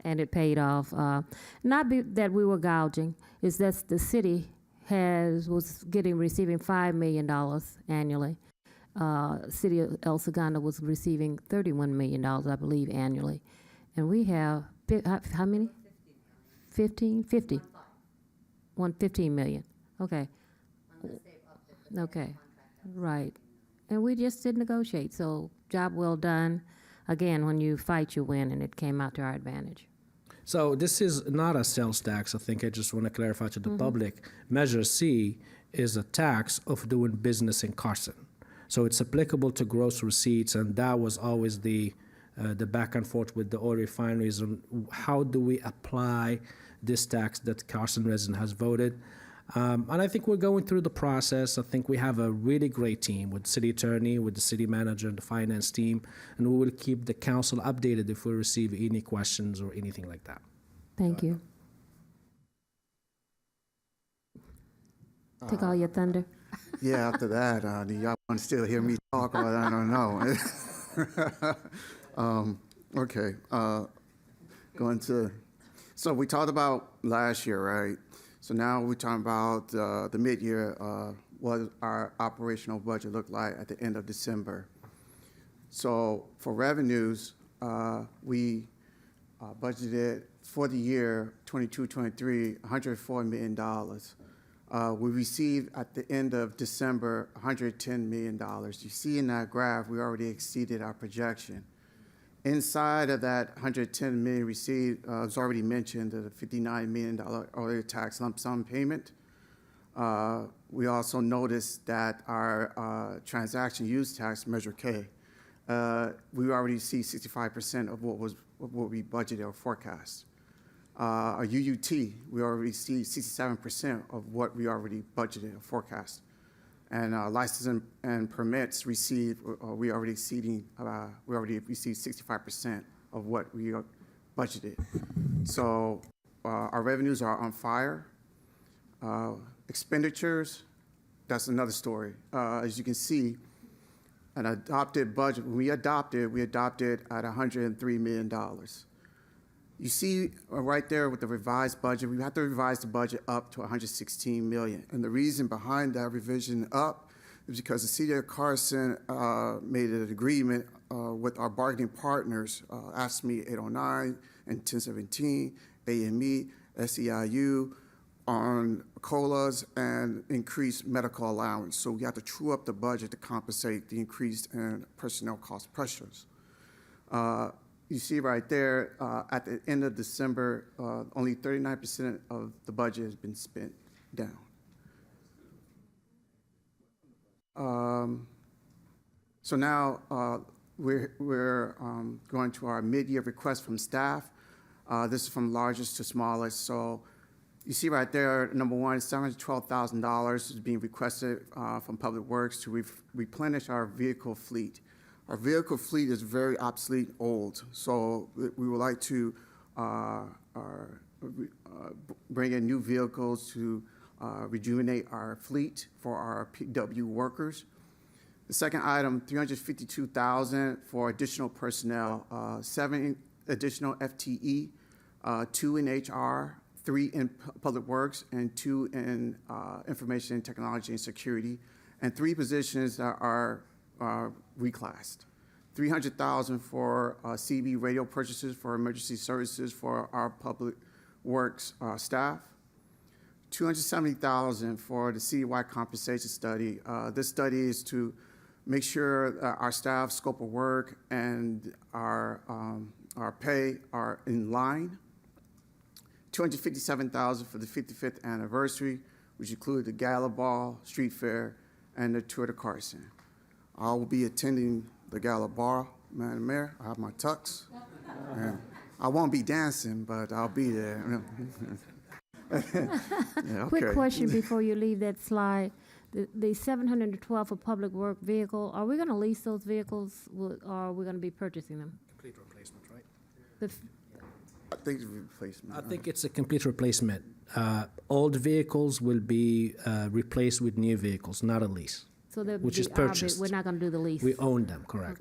And it paid off. That we were gouging, it's that the city was receiving $5 million annually. City of El Segundo was receiving $31 million, I believe, annually. And we have, how many? 15? 50. 15 million. Okay. Okay. Right. And we just did negotiate. So job well done. Again, when you fight, you win, and it came out to our advantage. So this is not a sales tax. I think I just want to clarify to the public. Measure C is a tax of doing business in Carson. So it's applicable to gross receipts, and that was always the back and forth with the oil refineries on how do we apply this tax that Carson resident has voted. And I think we're going through the process. I think we have a really great team with the city attorney, with the city manager, and the finance team, and we will keep the council updated if we receive any questions or anything like that. Thank you. Take all your thunder. Yeah, after that, do y'all want to still hear me talk, or I don't know. Okay, going to, so we talked about last year, right? So now we're talking about the mid-year, what our operational budget looked like at the end of December. So for revenues, we budgeted for the year 22-23, $104 million. We received at the end of December $110 million. You see in that graph, we already exceeded our projection. Inside of that $110 million received, was already mentioned, the $59 million oil tax lump sum payment. We also noticed that our transaction use tax, Measure K, we already see 65% of what we budgeted or forecast. Our UUT, we already see 67% of what we already budgeted or forecast. And licenses and permits received, we already received 65% of what we budgeted. So our revenues are on fire. Expenditures, that's another story. As you can see, an adopted budget, when we adopted at $103 million. You see right there with the revised budget, we have to revise the budget up to $116 million. And the reason behind that revision up is because the city of Carson made an agreement with our bargaining partners, AFSCME 809 and 1017, AME, SEIU, on COLAs and increased medical allowance. So we have to true up the budget to compensate the increased and personnel cost pressures. You see right there, at the end of December, only 39% of the budget has been spent down. So now we're going to our mid-year request from staff. This is from largest to smallest. So you see right there, number one, $712,000 is being requested from Public Works to replenish our vehicle fleet. Our vehicle fleet is very obsolete, old. So we would like to bring in new vehicles to rejuvenate our fleet for our PW workers. The second item, $352,000 for additional personnel, 7 additional FTE, 2 in HR, 3 in Public Works, and 2 in Information Technology and Security, and 3 positions that are reclassed. $300,000 for CB radio purchases for emergency services for our Public Works staff. $270,000 for the citywide compensation study. This study is to make sure that our staff scope of work and our pay are in line. $257,000 for the 55th anniversary, which included the Gala Ball, Street Fair, and the Tour de Carson. I will be attending the Gala Ball, Madam Mayor. I have my tux. And I won't be dancing, but I'll be there. Yeah, Quick okay. question before you leave that slide. The 712 for public work vehicle, are we going to lease those vehicles or are we going to be purchasing them? Complete replacement, right? I think it's replacement. I think it's a complete replacement. Old vehicles will be replaced with new vehicles, not a lease. So they'll which be is our bit. purchased. We're not going to do the lease. We own them, correct.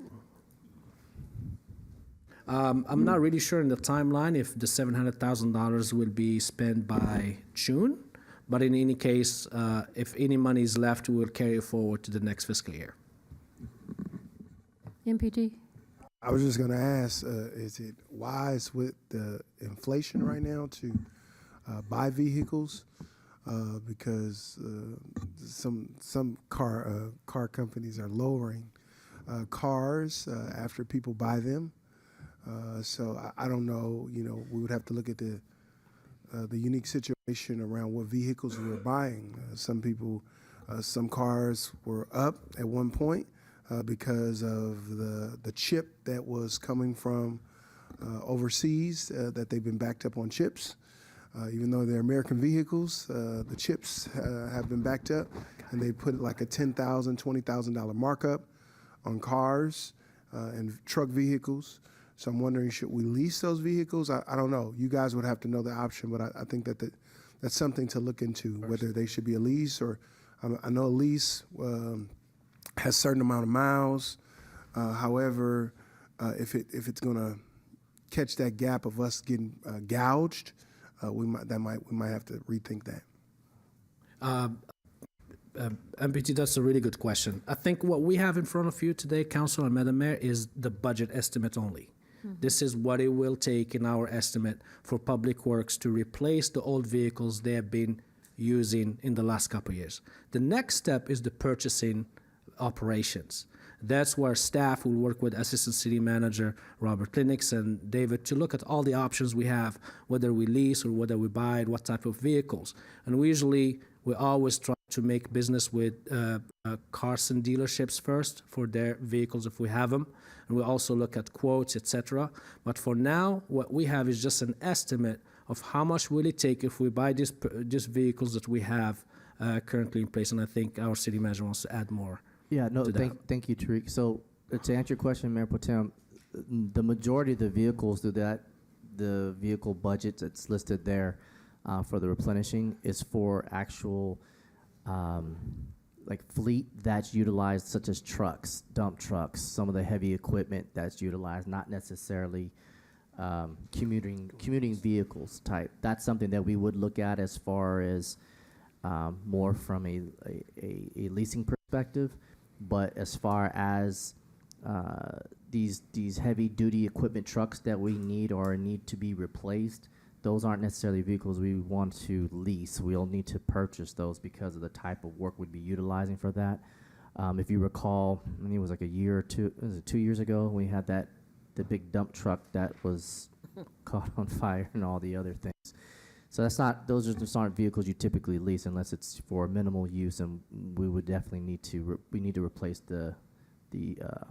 I'm not really sure in the timeline if the $700,000 will be spent by June, but in any case, if any money is left, we will carry it forward to the next fiscal year. MPT? I was just going to ask, is it wise with the inflation right now to buy vehicles? Because some car companies are lowering cars after people buy them. So I don't know. You know, we would have to look at the unique situation around what vehicles we were buying. Some people, some cars were up at one point because of the chip that was coming from overseas, that they've been backed up on chips. Even though they're American vehicles, the chips have been backed up, and they put like a $10,000, $20,000 markup on cars and truck vehicles. So I'm wondering, should we lease those vehicles? I don't know. You guys would have to know the option, but I think that's something to look into, whether they should be a lease or I know a lease has a certain amount of miles. However, if it's going to catch that gap of us getting gouged, we might have to rethink that. MPT, that's a really good question. I think what we have in front of you today, Council and Madam Mayor, is the budget estimate only. This is what it will take in our estimate for Public Works to replace the old vehicles they have been using in the last couple of years. The next step is the purchasing operations. That's where staff will work with Assistant City Manager Robert Linux and David to look at all the options we have, whether we lease or whether we buy it, what type of vehicles. And we always try to make business with Carson dealerships first for their vehicles if we have them. And we also look at quotes, etc. But for now, what we have is just an estimate of how much will it take if we buy these vehicles that we have currently in place. And I think our city manager wants to add more. Yeah, no, thank you, Tariq. So to answer your question, Mayor Pro Tem, the majority of the vehicles the vehicle budget that's listed there for the replenishing is for actual like fleet that's utilized, such as trucks, dump trucks, some of the heavy equipment that's utilized, not necessarily commuting vehicles type. That's something that we would look at as far as more from a leasing perspective. But as far as these heavy duty equipment trucks that we need or need to be replaced, those aren't necessarily vehicles we want to lease. We'll need to purchase those because of the type of work we'd be utilizing for that. If you recall, I think it was like a year or two, was it 2 years ago, we had the big dump truck that was caught on fire and all the other things. So those just aren't vehicles you typically lease unless it's for minimal use, and we would definitely need to replace the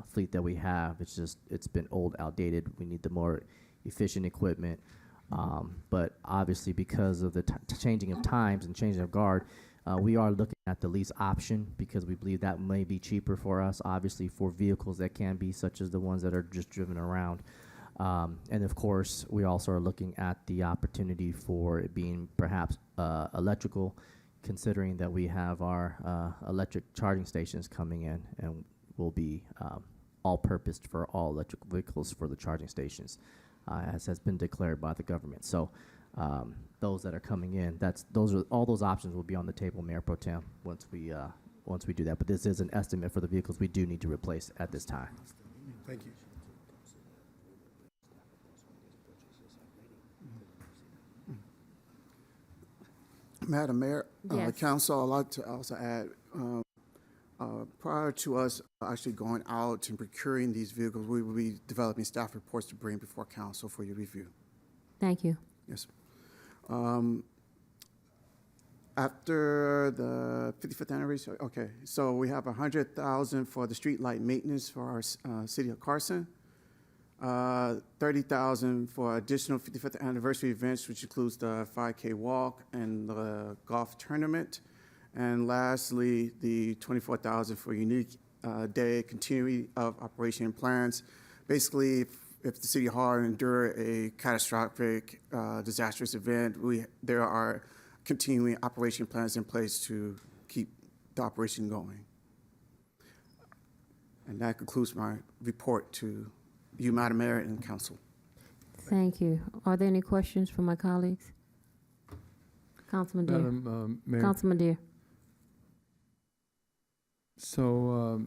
fleet that we have. It's been old, outdated. We need the more efficient equipment. But obviously, because of the changing of times and changing of guard, we are looking at the lease option because we believe that may be cheaper for us, obviously, for vehicles that can be such as the ones that are just driven around. And of course, we also are looking at the opportunity for it being perhaps electrical, considering that we have our electric charging stations coming in and will be all-purpose for all electric vehicles for the charging stations, as has been declared by the government. So those that are coming in, all those options will be on the table, Mayor Pro Tem, once we do that. But this is an estimate for the vehicles we do need to replace at this time. Thank you. Madam Mayor, Yes. Council, I'd like to also add, prior to us actually going out and procuring these vehicles, we will be developing staff reports to bring before council for your review. Thank you. Yes. After the 55th anniversary, okay, so we have $100,000 for the street light maintenance for our city of Carson, $30,000 for additional 55th anniversary events, which includes the 5K walk and the golf tournament. And lastly, the $24,000 for unique day continuity of operation plans. Basically, if the city hall endure a catastrophic disastrous event, there are continuing operation plans in place to keep the operation going. And that concludes my report to you, Madam Mayor, and Council. Thank you. Are there any questions from my colleagues? Councilman Deere. Madam Mayor. Councilman Deere. So,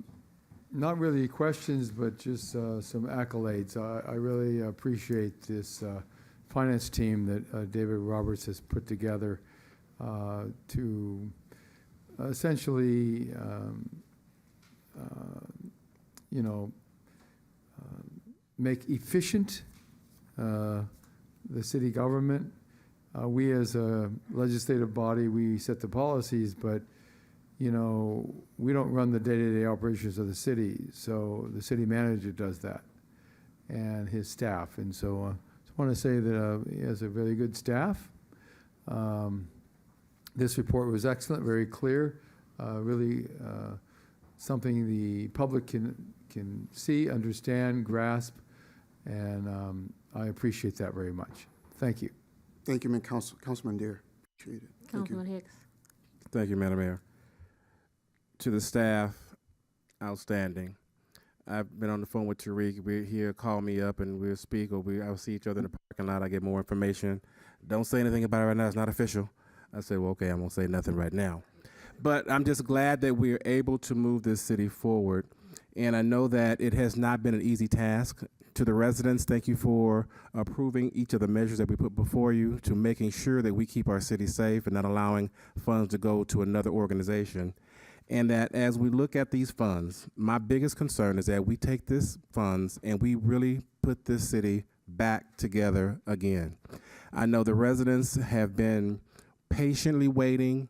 not really questions, but just some accolades. I really appreciate this finance team that David Roberts has put together to essentially, make efficient the city government. We as a legislative body, we set the policies, but we don't run the day-to-day operations of the city. So the city manager does that and his staff. And so I just want to say that he has a very good staff. This report was excellent, very clear, really something the public can see, understand, grasp, and I appreciate that very much. Thank you. Thank you, Councilman Deere. Appreciate it. Thank you. Councilman Hicks. Thank you, Madam Mayor. To the staff, outstanding. I've been on the phone with Tariq. We're here, call me up, and we'll speak, or I'll see each other in the parking lot. I get more information. Don't say anything about it right now. It's not official. I said, well, okay, I won't say nothing right now. But I'm just glad that we're able to move this city forward. And I know that it has not been an easy task. To the residents, thank you for approving each of the measures that we put before you, to making sure that we keep our city safe and not allowing funds to go to another organization. And that as we look at these funds, my biggest concern is that we take these funds and we really put this city back together again. I know the residents have been patiently waiting.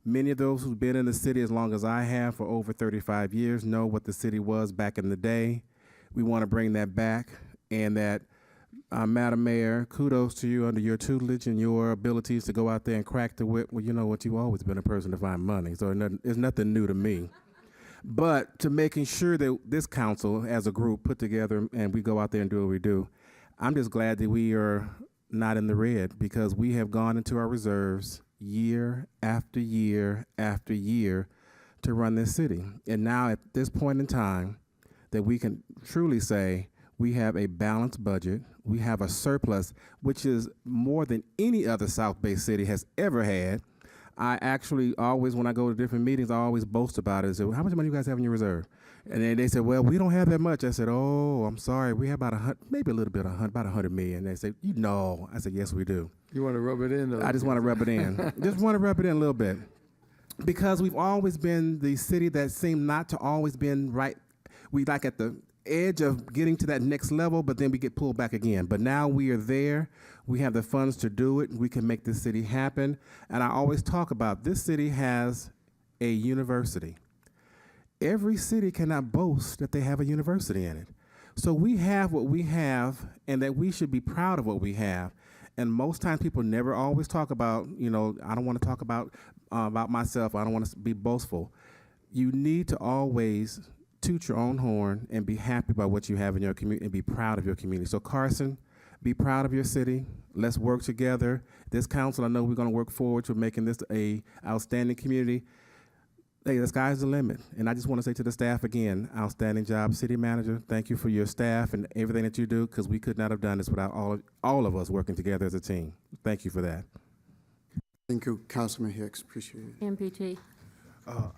Many of those who've been in the city as long as I have, for over 35 years, know what the city was back in the day. We want to bring that back, and that, Madam Mayor, kudos to you under your tutelage and your abilities to go out there and crack the whip. Well, you know what, you've always been a person to find money, so it's nothing new to me. But to making sure that this council as a group put together and we go out there and do what we do, I'm just glad that we are not in the red, because we have gone into our reserves year after year after year to run this city. And now at this point in time, that we can truly say we have a balanced budget, we have a surplus, which is more than any other South Bay city has ever had. I actually always, when I go to different meetings, I always boast about it. I say, well, how much money you guys have in your reserve? And then they said, well, we don't have that much. I said, oh, I'm sorry. We have about maybe a little bit, about 100 million. They said, you know. I said, yes, we do. You want to rub it in? I just want to rub it in. Just want to rub it in a little bit. Because we've always been the city that seemed not to always been right. We like at the edge of getting to that next level, but then we get pulled back again. But now we are there. We have the funds to do it. We can make this city happen. And I always talk about this city has a university. Every city cannot boast that they have a university in it. So we have what we have, and that we should be proud of what we have. And most times people never always talk about, you know, I don't want to talk about myself. I don't want to be boastful. You need to always toot your own horn and be happy about what you have in your community and be proud of your community. So Carson, be proud of your city. Let's work together. This council, I know we're going to work forward to making this a outstanding community. Hey, the sky's the limit. And I just want to say to the staff again, outstanding job, city manager. Thank you for your staff and everything that you do, because we could not have done this without all of us working together as a team. Thank you for that. Thank you, Councilman Hicks. Appreciate it. MPT.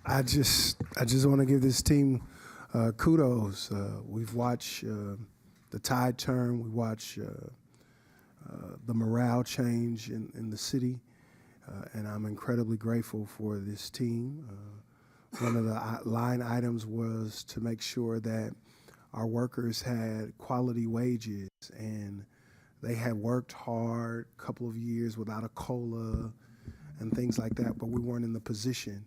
I just want to give this team kudos. We've watched the tide turn. We watch the morale change in the city, and I'm incredibly grateful for this team. One of the line items was to make sure that our workers had quality wages, and they had worked hard a couple of years without a COLA and things like that, but we weren't in the position.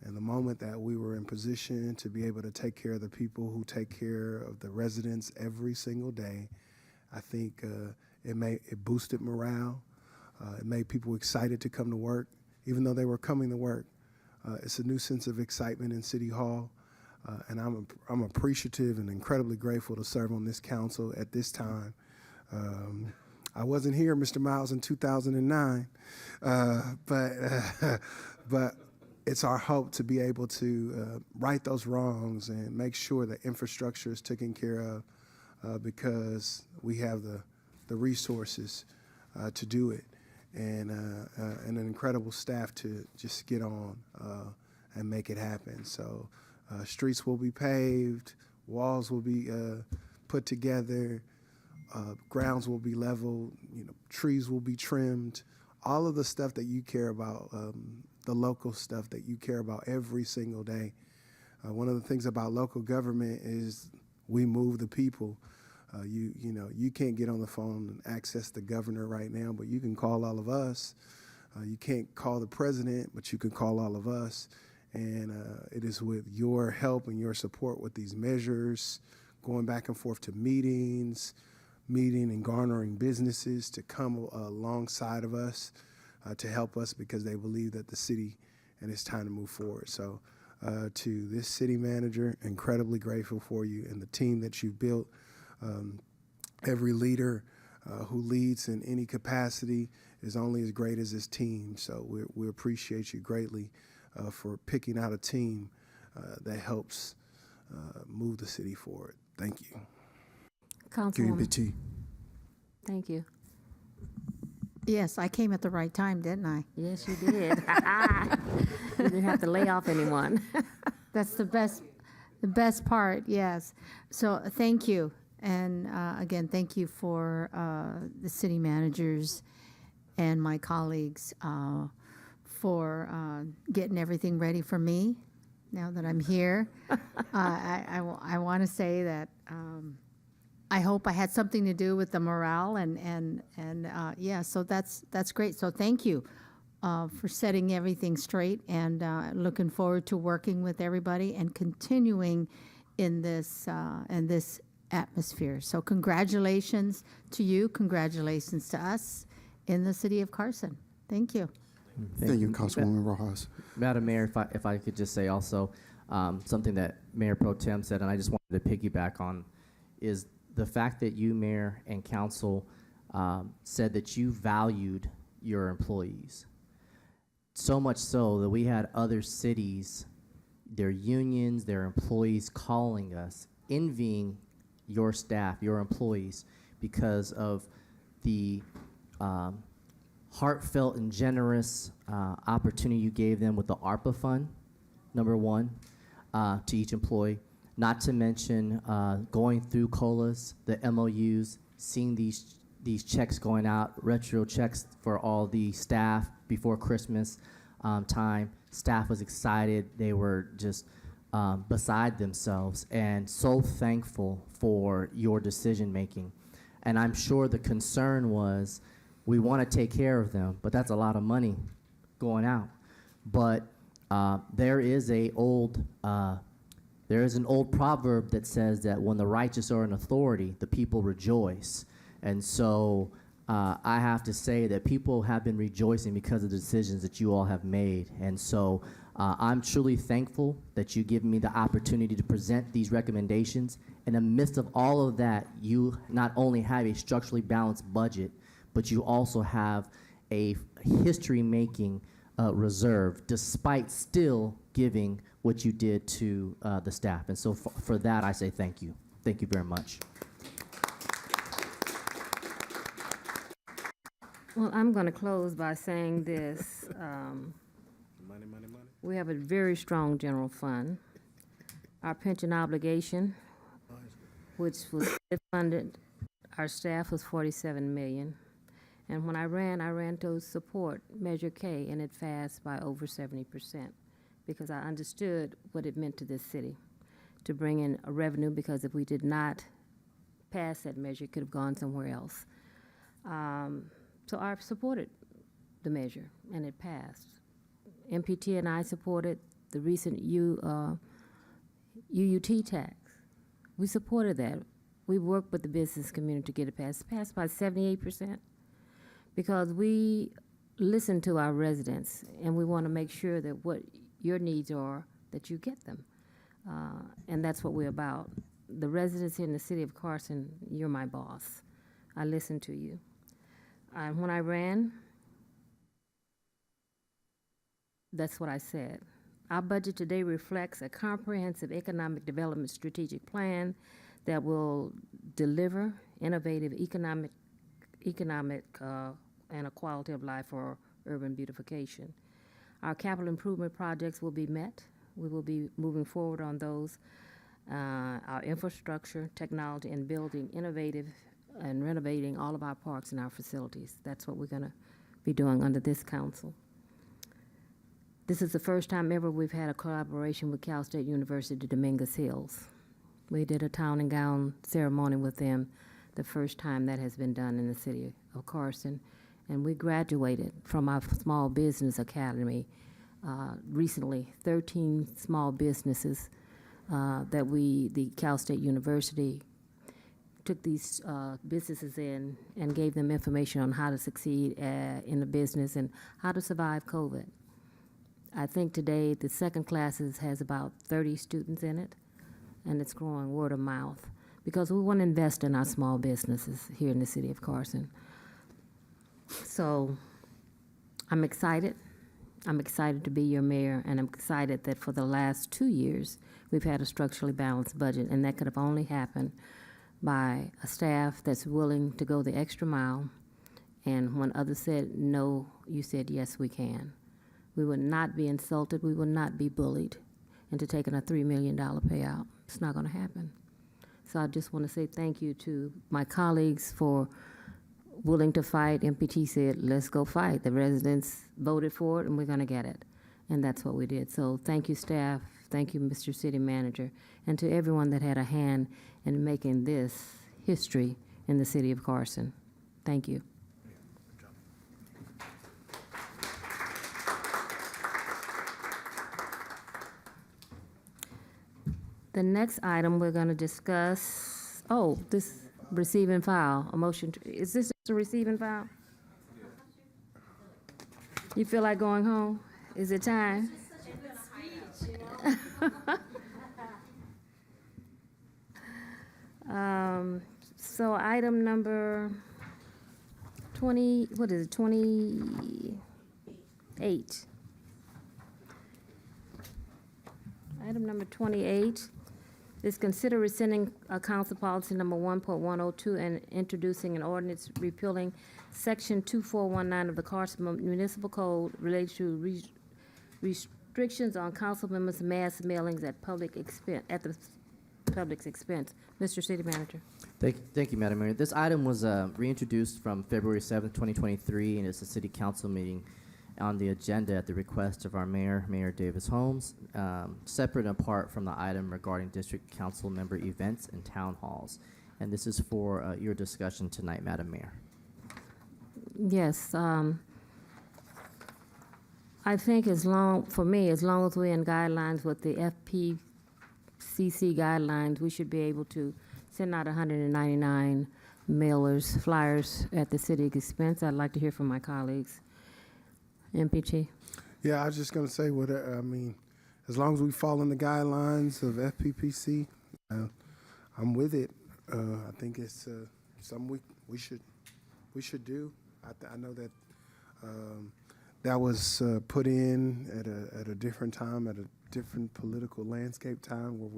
And the moment that we were in position to be able to take care of the people who take care of the residents every single day, I think it boosted morale. It made people excited to come to work, even though they were coming to work. It's a new sense of excitement in City Hall, and I'm appreciative and incredibly grateful to serve on this council at this time. I wasn't here, Mr. Miles, in 2009, but it's our hope to be able to right those wrongs and make sure that infrastructure is taken care of because we have the resources to do it, and an incredible staff to just get on and make it happen. So streets will be paved, walls will be put together, grounds will be leveled, trees will be trimmed, all of the stuff that you care about, the local stuff that you care about every single day. One of the things about local government is we move the people. You can't get on the phone and access the governor right now, but you can call all of us. You can't call the president, but you can call all of us. And it is with your help and your support with these measures, going back and forth to meetings, meeting and garnering businesses to come alongside of us to help us because they believe that the city and it's time to move forward. So to this city manager, incredibly grateful for you and the team that you've built. Every leader who leads in any capacity is only as great as his team. So we appreciate you greatly for picking out a team that helps move the city forward. Thank you. Councilwoman. QUPT. Thank you. Yes, I came at the right time, didn't I? Yes, you did. You didn't have to lay off anyone. That's the best part, yes. So thank you. And again, thank you for the city managers and my colleagues for getting everything ready for me now that I'm here. I want to say that I hope I had something to do with the morale and yeah, so that's great. So thank you for setting everything straight, and looking forward to working with everybody and continuing in this atmosphere. So congratulations to you, congratulations to us in the city of Carson. Thank you. Thank you, Councilwoman Rojas. Madam Mayor, if I could just say also something that Mayor Pro Tem said, and I just wanted to piggyback on, is the fact that you, Mayor, and Council said that you valued your employees. So much so that we had other cities, their unions, their employees calling us, envying your staff, your employees, because of the heartfelt and generous opportunity you gave them with the ARPA fund, number one, to each employee. not to mention going through COLAs, the MOUs, seeing these checks going out, retro checks for all the staff before Christmas time. Staff was excited. They were just beside themselves and so thankful for your decision making. And I'm sure the concern was, we want to take care of them, but that's a lot of money going out. But there is an old proverb that says that when the righteous are in authority, the people rejoice. And so I have to say that people have been rejoicing because of the decisions that you all have made. And so I'm truly thankful that you give me the opportunity to present these recommendations. In the midst of all of that, you not only have a structurally balanced budget, but you also have a history-making reserve, despite still giving what you did to the staff. And so for that, I say thank you. Thank you very much. Well, I'm going to close by saying this. We have a very strong general fund. Our pension obligation, which was funded, our staff was $47 million. And when I ran to support Measure K, and it passed by over 70%, because I understood what it meant to this city to bring in a revenue, because if we did not pass that measure, it could have gone somewhere else. So I supported the measure, and it passed. MPT and I supported the recent UUT tax. We supported that. We worked with the business community to get it passed. It passed by 78%, because we listen to our residents, and we want to make sure that what your needs are, that you get them. And that's what we're about. The residents here in the city of Carson, you're my boss. I listen to you. When I ran, that's what I said. Our budget today reflects a comprehensive economic development strategic plan that will deliver innovative economic and a quality of life for urban beautification. Our capital improvement projects will be met. We will be moving forward on those. Our infrastructure, technology, and building innovative and renovating all of our parks and our facilities. That's what we're going to be doing under this council. This is the first time ever we've had a collaboration with Cal State University Dominguez Hills. We did a town and gown ceremony with them, the first time that has been done in the city of Carson. And we graduated from our small business academy recently, 13 small businesses that the Cal State University took these businesses in and gave them information on how to succeed in the business and how to survive COVID. I think today the second classes has about 30 students in it, and it's growing word of mouth, because we want to invest in our small businesses here in the city of Carson. So I'm excited. I'm excited to be your mayor, and I'm excited that for the last 2 years we've had a structurally balanced budget, and that could have only happened by a staff that's willing to go the extra mile. And when others said no, you said yes, we can. We would not be insulted. We would not be bullied into taking a $3 million payout. It's not going to happen. So I just want to say thank you to my colleagues for willing to fight. MPT said, let's go fight. The residents voted for it, and we're going to get it. And that's what we did. So thank you, staff. Thank you, Mr. City Manager, and to everyone that had a hand in making this history in the city of Carson. Thank you. The next item we're going to discuss, this receive and file, a motion. Is this just a receive and file? You feel like going home? Is it time? So item number 20, what is it, 28. Item number 28 is consider rescinding council policy number 1.102 and introducing an ordinance repealing section 2419 of the Carson Municipal Code related to restrictions on council members' mass mailings at public expense, at the public expense. Mr. City Manager. Thank you, Madam Mayor. This item was reintroduced from February 7th, 2023, and it's a city council meeting on the agenda at the request of our mayor, Mayor Davis Holmes, separate and apart from the item regarding district council member events and town halls. And this is for your discussion tonight, Madam Mayor. Yes, I think as long as we're in guidelines with the FPCC guidelines, we should be able to send out 199 mailers, flyers at the city expense. I'd like to hear from my colleagues. MPT. Yeah, I was just going to say I mean, as long as we fall in the guidelines of FPPC, I'm with it. I think it's something we should do. I know that that was put in at a different time, at a different political landscape time, where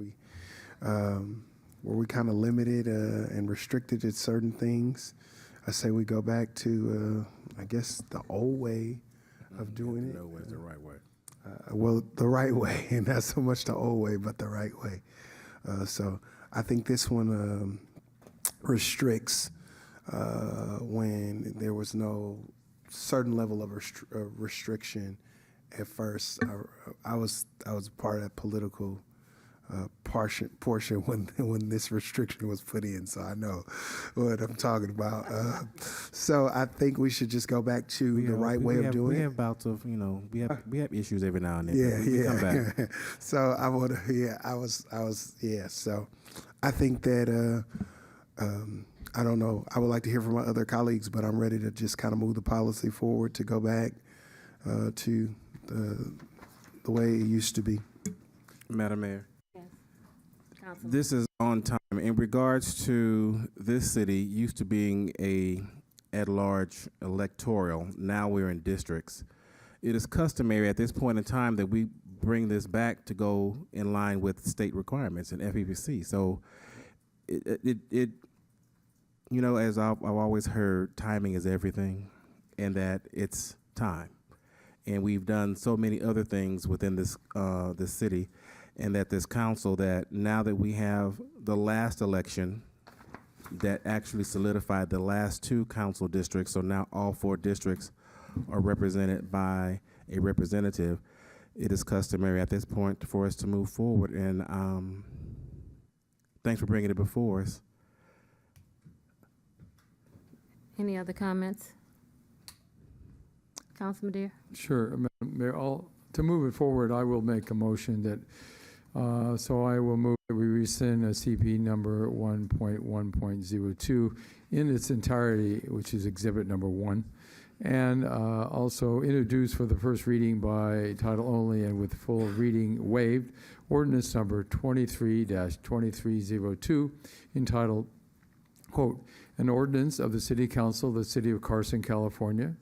we kind of limited and restricted at certain things. I say we go back to I guess the old way of doing it. No way is the right way. Well, the right way, and not so much the old way, but the right way. So I think this one restricts when there was no certain level of restriction. At first, I was part of that political portion when this restriction was put in, so I know what I'm talking about. So I think we should just go back to the right way of doing it. We have bouts of, we have issues every now and then. Yeah, but we come back. So I would, So I think that I don't know. I would like to hear from my other colleagues, but I'm ready to just kind of move the policy forward to go back to the way it used to be. Madam Mayor. This is on time. In regards to this city used to being a at-large electoral, now we're in districts. It is customary at this point in time that we bring this back to go in line with state requirements in FEPC. So it as I've always heard, timing is everything, and that it's time. And we've done so many other things within this city, and that this council, that now that we have the last election that actually solidified the last two council districts, so now all 4 districts are represented by a representative, it is customary at this point for us to move forward. And thanks for bringing it before us. Any other comments? Councilman Deere? Sure, Madam Mayor. To move it forward, I will make a motion that, so I will move that we rescind CP number 1.1.02 in its entirety, which is exhibit number 1, and also introduce for the first reading by title only and with full reading waived, ordinance number 23-2302, entitled, quote, an ordinance of the City Council of the City of Carson, California,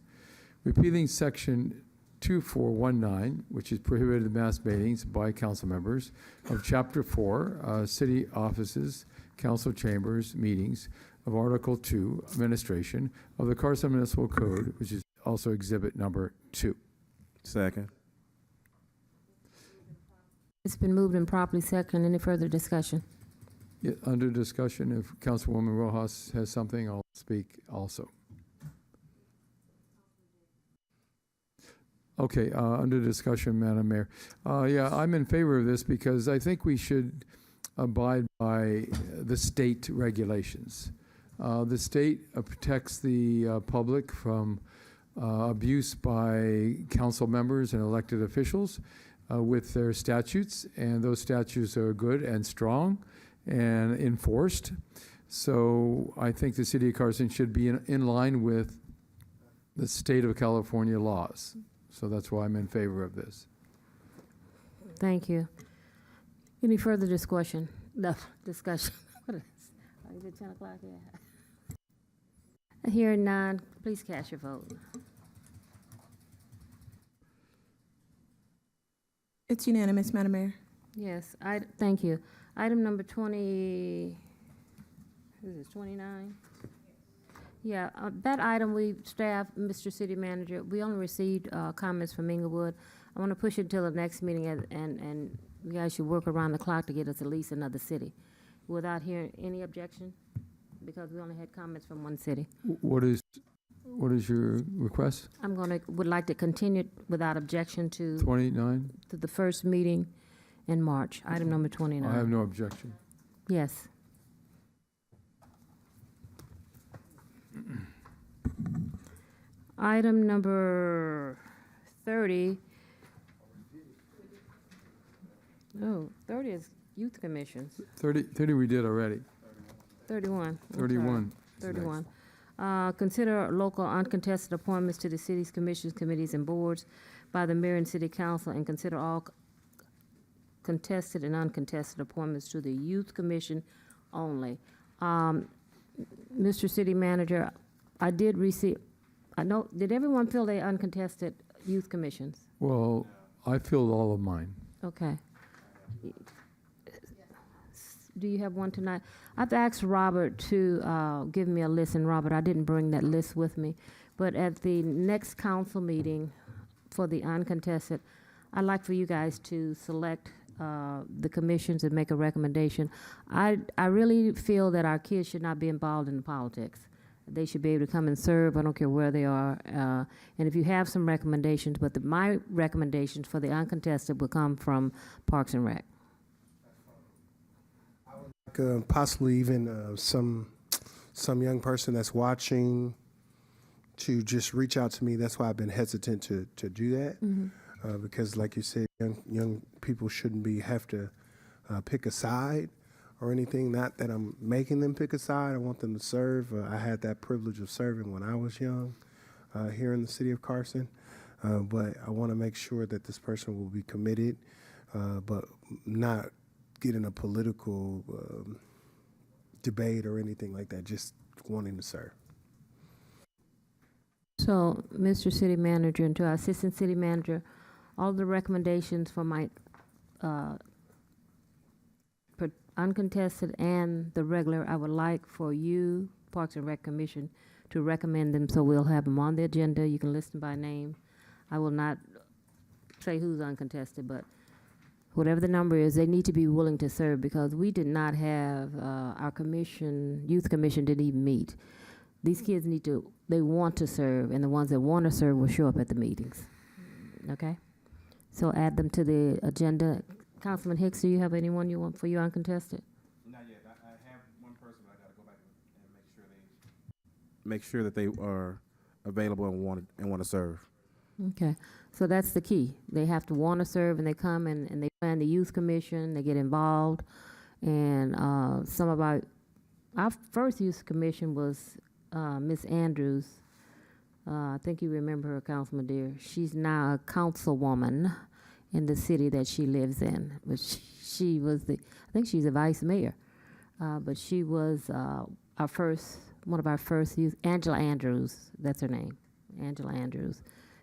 repealing section 2419, which is prohibited mass meetings by council members, of Chapter 4, City Offices, Council Chambers, Meetings, of Article 2, Administration, of the Carson Municipal Code, which is also exhibit number 2. Second. It's been moved and properly second. Any further discussion? Yeah, under discussion, if Councilwoman Rojas has something, I'll speak also. Okay, under discussion, Madam Mayor. Yeah, I'm in favor of this because I think we should abide by the state regulations. The state protects the public from abuse by council members and elected officials with their statutes, and those statutes are good and strong and enforced. So I think the City of Carson should be in line with the state of California laws. So that's why I'm in favor of this. Thank you. Any further discussion? No, discussion. What is it, 10 o'clock? Yeah. Hearing none, please cast your vote. It's unanimous, Madam Mayor. Yes, thank you. Item number 20, is it 29? Yeah, that item staff, Mr. City Manager, we only received comments from Inglewood. I want to push it until the next meeting, and you guys should work around the clock to get us at least another city. without hearing any objection, because we only had comments from one city. What is your request? Would like to continue it without objection to 29? the first meeting in March, item number 29. I have no objection. Yes. Item number 30. Oh, 30 is youth commissions. 30 we did already. 31. I'm sorry. 31 is 31. Consider local uncontested appointments to the city's commissions, committees, and boards by the mayor and city council, and consider all contested and uncontested appointments to the youth commission only. Mr. City Manager, did everyone fill their uncontested youth commissions? Well, I filled all of mine. Okay. Do you have one tonight? I've asked Robert to give me a list, and Robert, I didn't bring that list with me. But at the next council meeting for the uncontested, I'd like for you guys to select the commissions and make a recommendation. I really feel that our kids should not be involved in politics. They should be able to come and serve. I don't care where they are. And if you have some recommendations, but my recommendations for the uncontested will come from Parks and Rec. Possibly even some young person that's watching to just reach out to me. That's why I've been hesitant to do that. Because like you said, young people shouldn't have to pick a side or anything. Not that I'm making them pick a side. I want them to serve. I had that privilege of serving when I was young here in the city of Carson. But I want to make sure that this person will be committed, but not get in a political debate or anything like that, just wanting to serve. So, Mr. City Manager, and to our Assistant City Manager, all the recommendations for my uncontested and the regular, I would like for you, Parks and Rec Commission, to recommend them, so we'll have them on the agenda. You can list them by name. I will not say who's uncontested, but whatever the number is, they need to be willing to serve, because we did not have, our commission, youth commission didn't even meet. These kids they want to serve, and the ones that want to serve will show up at the meetings. Okay? So add them to the agenda. Councilman Hicks, do you have anyone you want for your uncontested? Not yet. I have one person, but I got to go back and make sure that they are available and want to serve. Okay, so that's the key. They have to want to serve, and they come and they plan the youth commission, they get involved. And some of our first youth commission was Miss Andrews. I think you remember her, Councilman Deere. She's now a councilwoman in the city that she lives in. But she was I think she's a vice mayor. But she was one of our first youth, Angela Andrews, that's her name, Angela Andrews.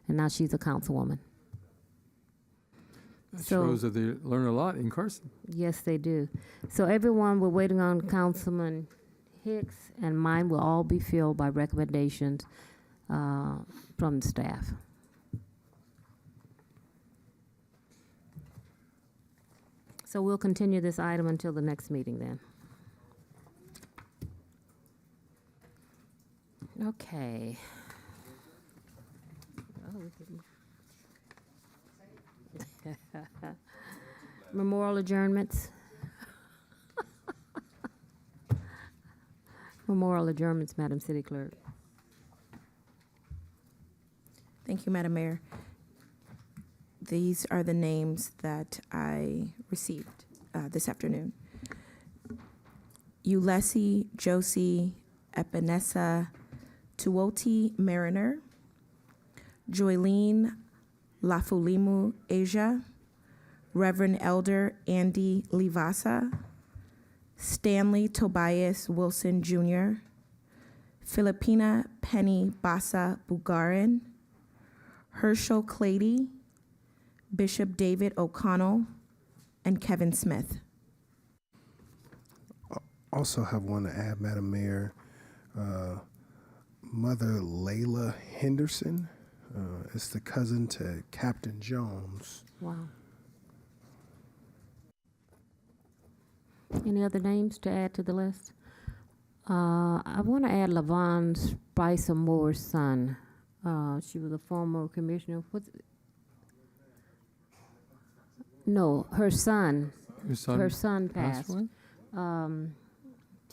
And now she's a councilwoman. That shows that they learn a lot in Carson. Yes, they do. So everyone, we're waiting on Councilman Hicks, and mine will all be filled by recommendations from the staff. So we'll continue this item until the next meeting then. Okay. Memorial adjournments. Memorial adjournments, Madam City Clerk. Thank you, Madam Mayor. These are the names that I received this afternoon. Ulysses Josie Epinesa Tuoti Mariner, Joylene Lafulimu Asia, Reverend Elder Andy Livasa, Stanley Tobias Wilson Jr., Filipina Penny Basa Bugarin, Herschel Clady, Bishop David O'Connell, and Kevin Smith. Also have one to add, Madam Mayor. Mother Layla Henderson is the cousin to Captain Jones. Wow. Any other names to add to the list? I want to add Lavon Spicer Moore's son. She was a former commissioner. No, her son. Her son passed. away?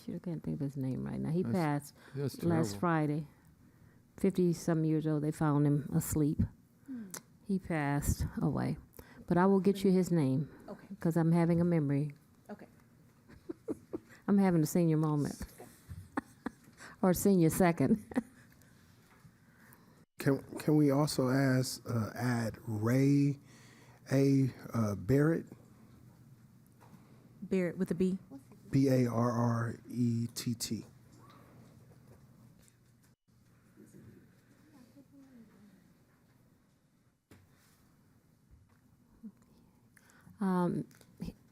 Shoot, I can't think of his name right now. He That's- passed that's last terrible. Friday. 50-some years old. They found him asleep. He passed away. But I will get you his name. Okay. Because I'm having a memory. Okay. I'm having a senior moment. Or senior second. Can we also add Ray A. Barrett, Barrett with a B. Barrett?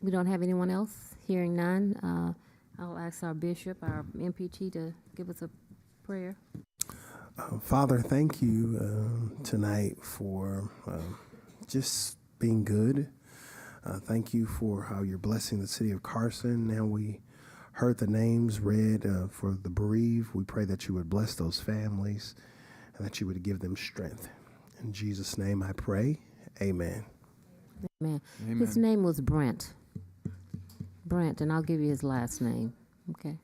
We don't have anyone else? Hearing none, I'll ask our bishop, our MPT, to give us a prayer. Father, thank you tonight for just being good. Thank you for how you're blessing the city of Carson. Now we heard the names read for the bereaved. We pray that you would bless those families and that you would give them strength. In Jesus' name I pray. Amen. Amen. Amen. His name was Brent. Brent, and I'll give you his last name. Okay.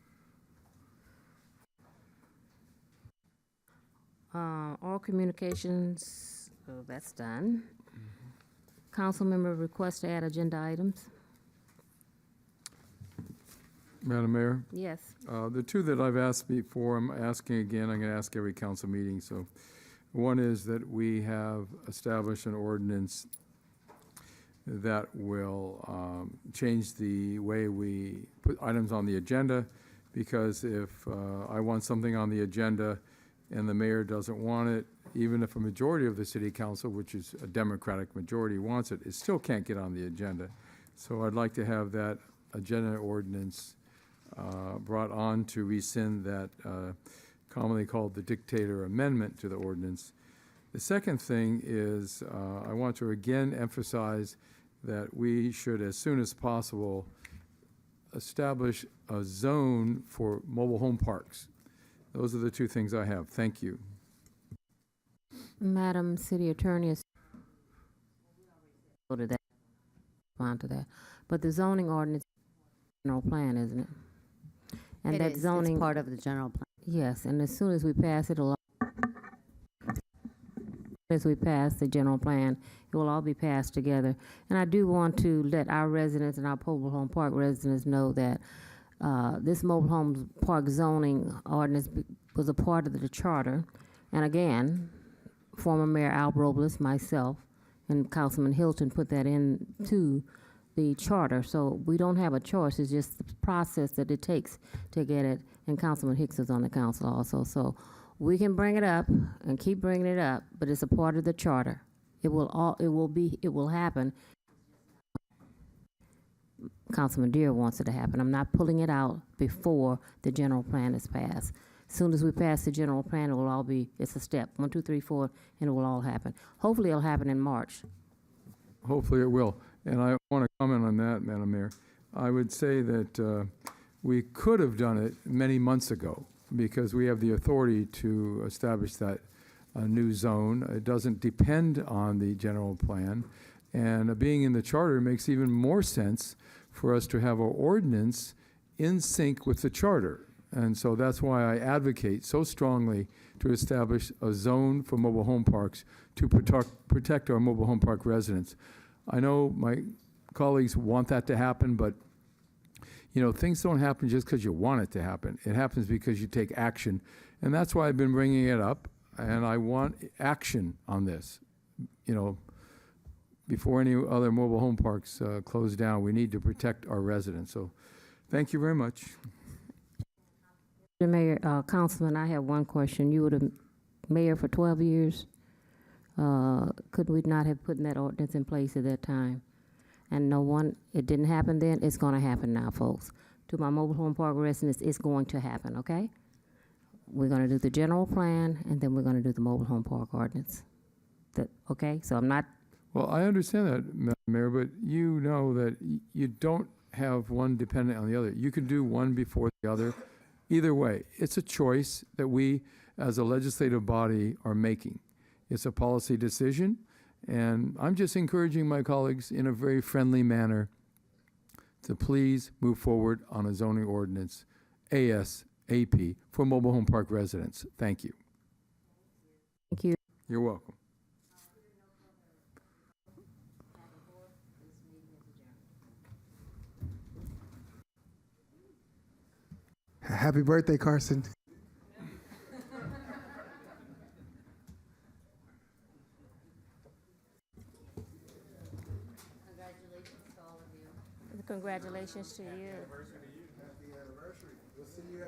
All communications, that's done. Council member request to add agenda items? Madam Mayor? Yes. The two that I've asked before, I'm asking again, I'm going to ask every council meeting. So one is that we have established an ordinance that will change the way we put items on the agenda, because if I want something on the agenda and the mayor doesn't want it, even if a majority of the city council, which is a Democratic majority, wants it, it still can't get on the agenda. So I'd like to have that agenda ordinance brought on to rescind that commonly called the dictator amendment to the ordinance. The second thing is I want to again emphasize that we should, as soon as possible, establish a zone for mobile home parks. Those are the two things I have. Thank you. Madam City Attorney is go to that, respond to that. But the zoning ordinance is general plan, isn't it? And It that is. zoning It's part of the general plan. Yes, and as soon as we pass it, as we pass the general plan, it will all be passed together. And I do want to let our residents and our mobile home park residents know that this mobile home park zoning ordinance was a part of the charter. And again, former Mayor Al Robles, myself, and Councilman Hilton put that into the charter. So we don't have a choice. It's just the process that it takes to get it. And Councilman Hicks is on the council also. So we can bring it up and keep bringing it up, but it's a part of the charter. It will happen. Councilman Deere wants it to happen. I'm not pulling it out before the general plan is passed. As soon as we pass the general plan, it will all be, it's a step, 1, 2, 3, 4, and it will all happen. Hopefully it'll happen in March. Hopefully it will. And I want to comment on that, Madam Mayor. I would say that we could have done it many months ago because we have the authority to establish that new zone. It doesn't depend on the general plan. And being in the charter makes even more sense for us to have an ordinance in sync with the charter. And so that's why I advocate so strongly to establish a zone for mobile home parks to protect our mobile home park residents. I know my colleagues want that to happen, but you know, things don't happen just because you want it to happen. It happens because you take action. And that's why I've been bringing it up, and I want action on this. You know, before any other mobile home parks close down, we need to protect our residents. So thank you very much. Mr. Mayor, Councilman, I have one question. You were the mayor for 12 years. Could we not have put that ordinance in place at that time? And no one, it didn't happen then, it's going to happen now, folks. To my mobile home park residents, it's going to happen, okay? We're going to do the general plan, and then we're going to do the mobile home park ordinance. Okay, so I'm not. Well, I understand that, Madam Mayor, but you know that you don't have one dependent on the other. You can do one before the other. Either way, it's a choice that we, as a legislative body, are making. It's a policy decision, and I'm just encouraging my colleagues in a very friendly manner to please move forward on a zoning ordinance ASAP for mobile home park residents. Thank you. Thank you. You're welcome. Happy birthday, Carson. Congratulations to you. Happy anniversary. We'll see you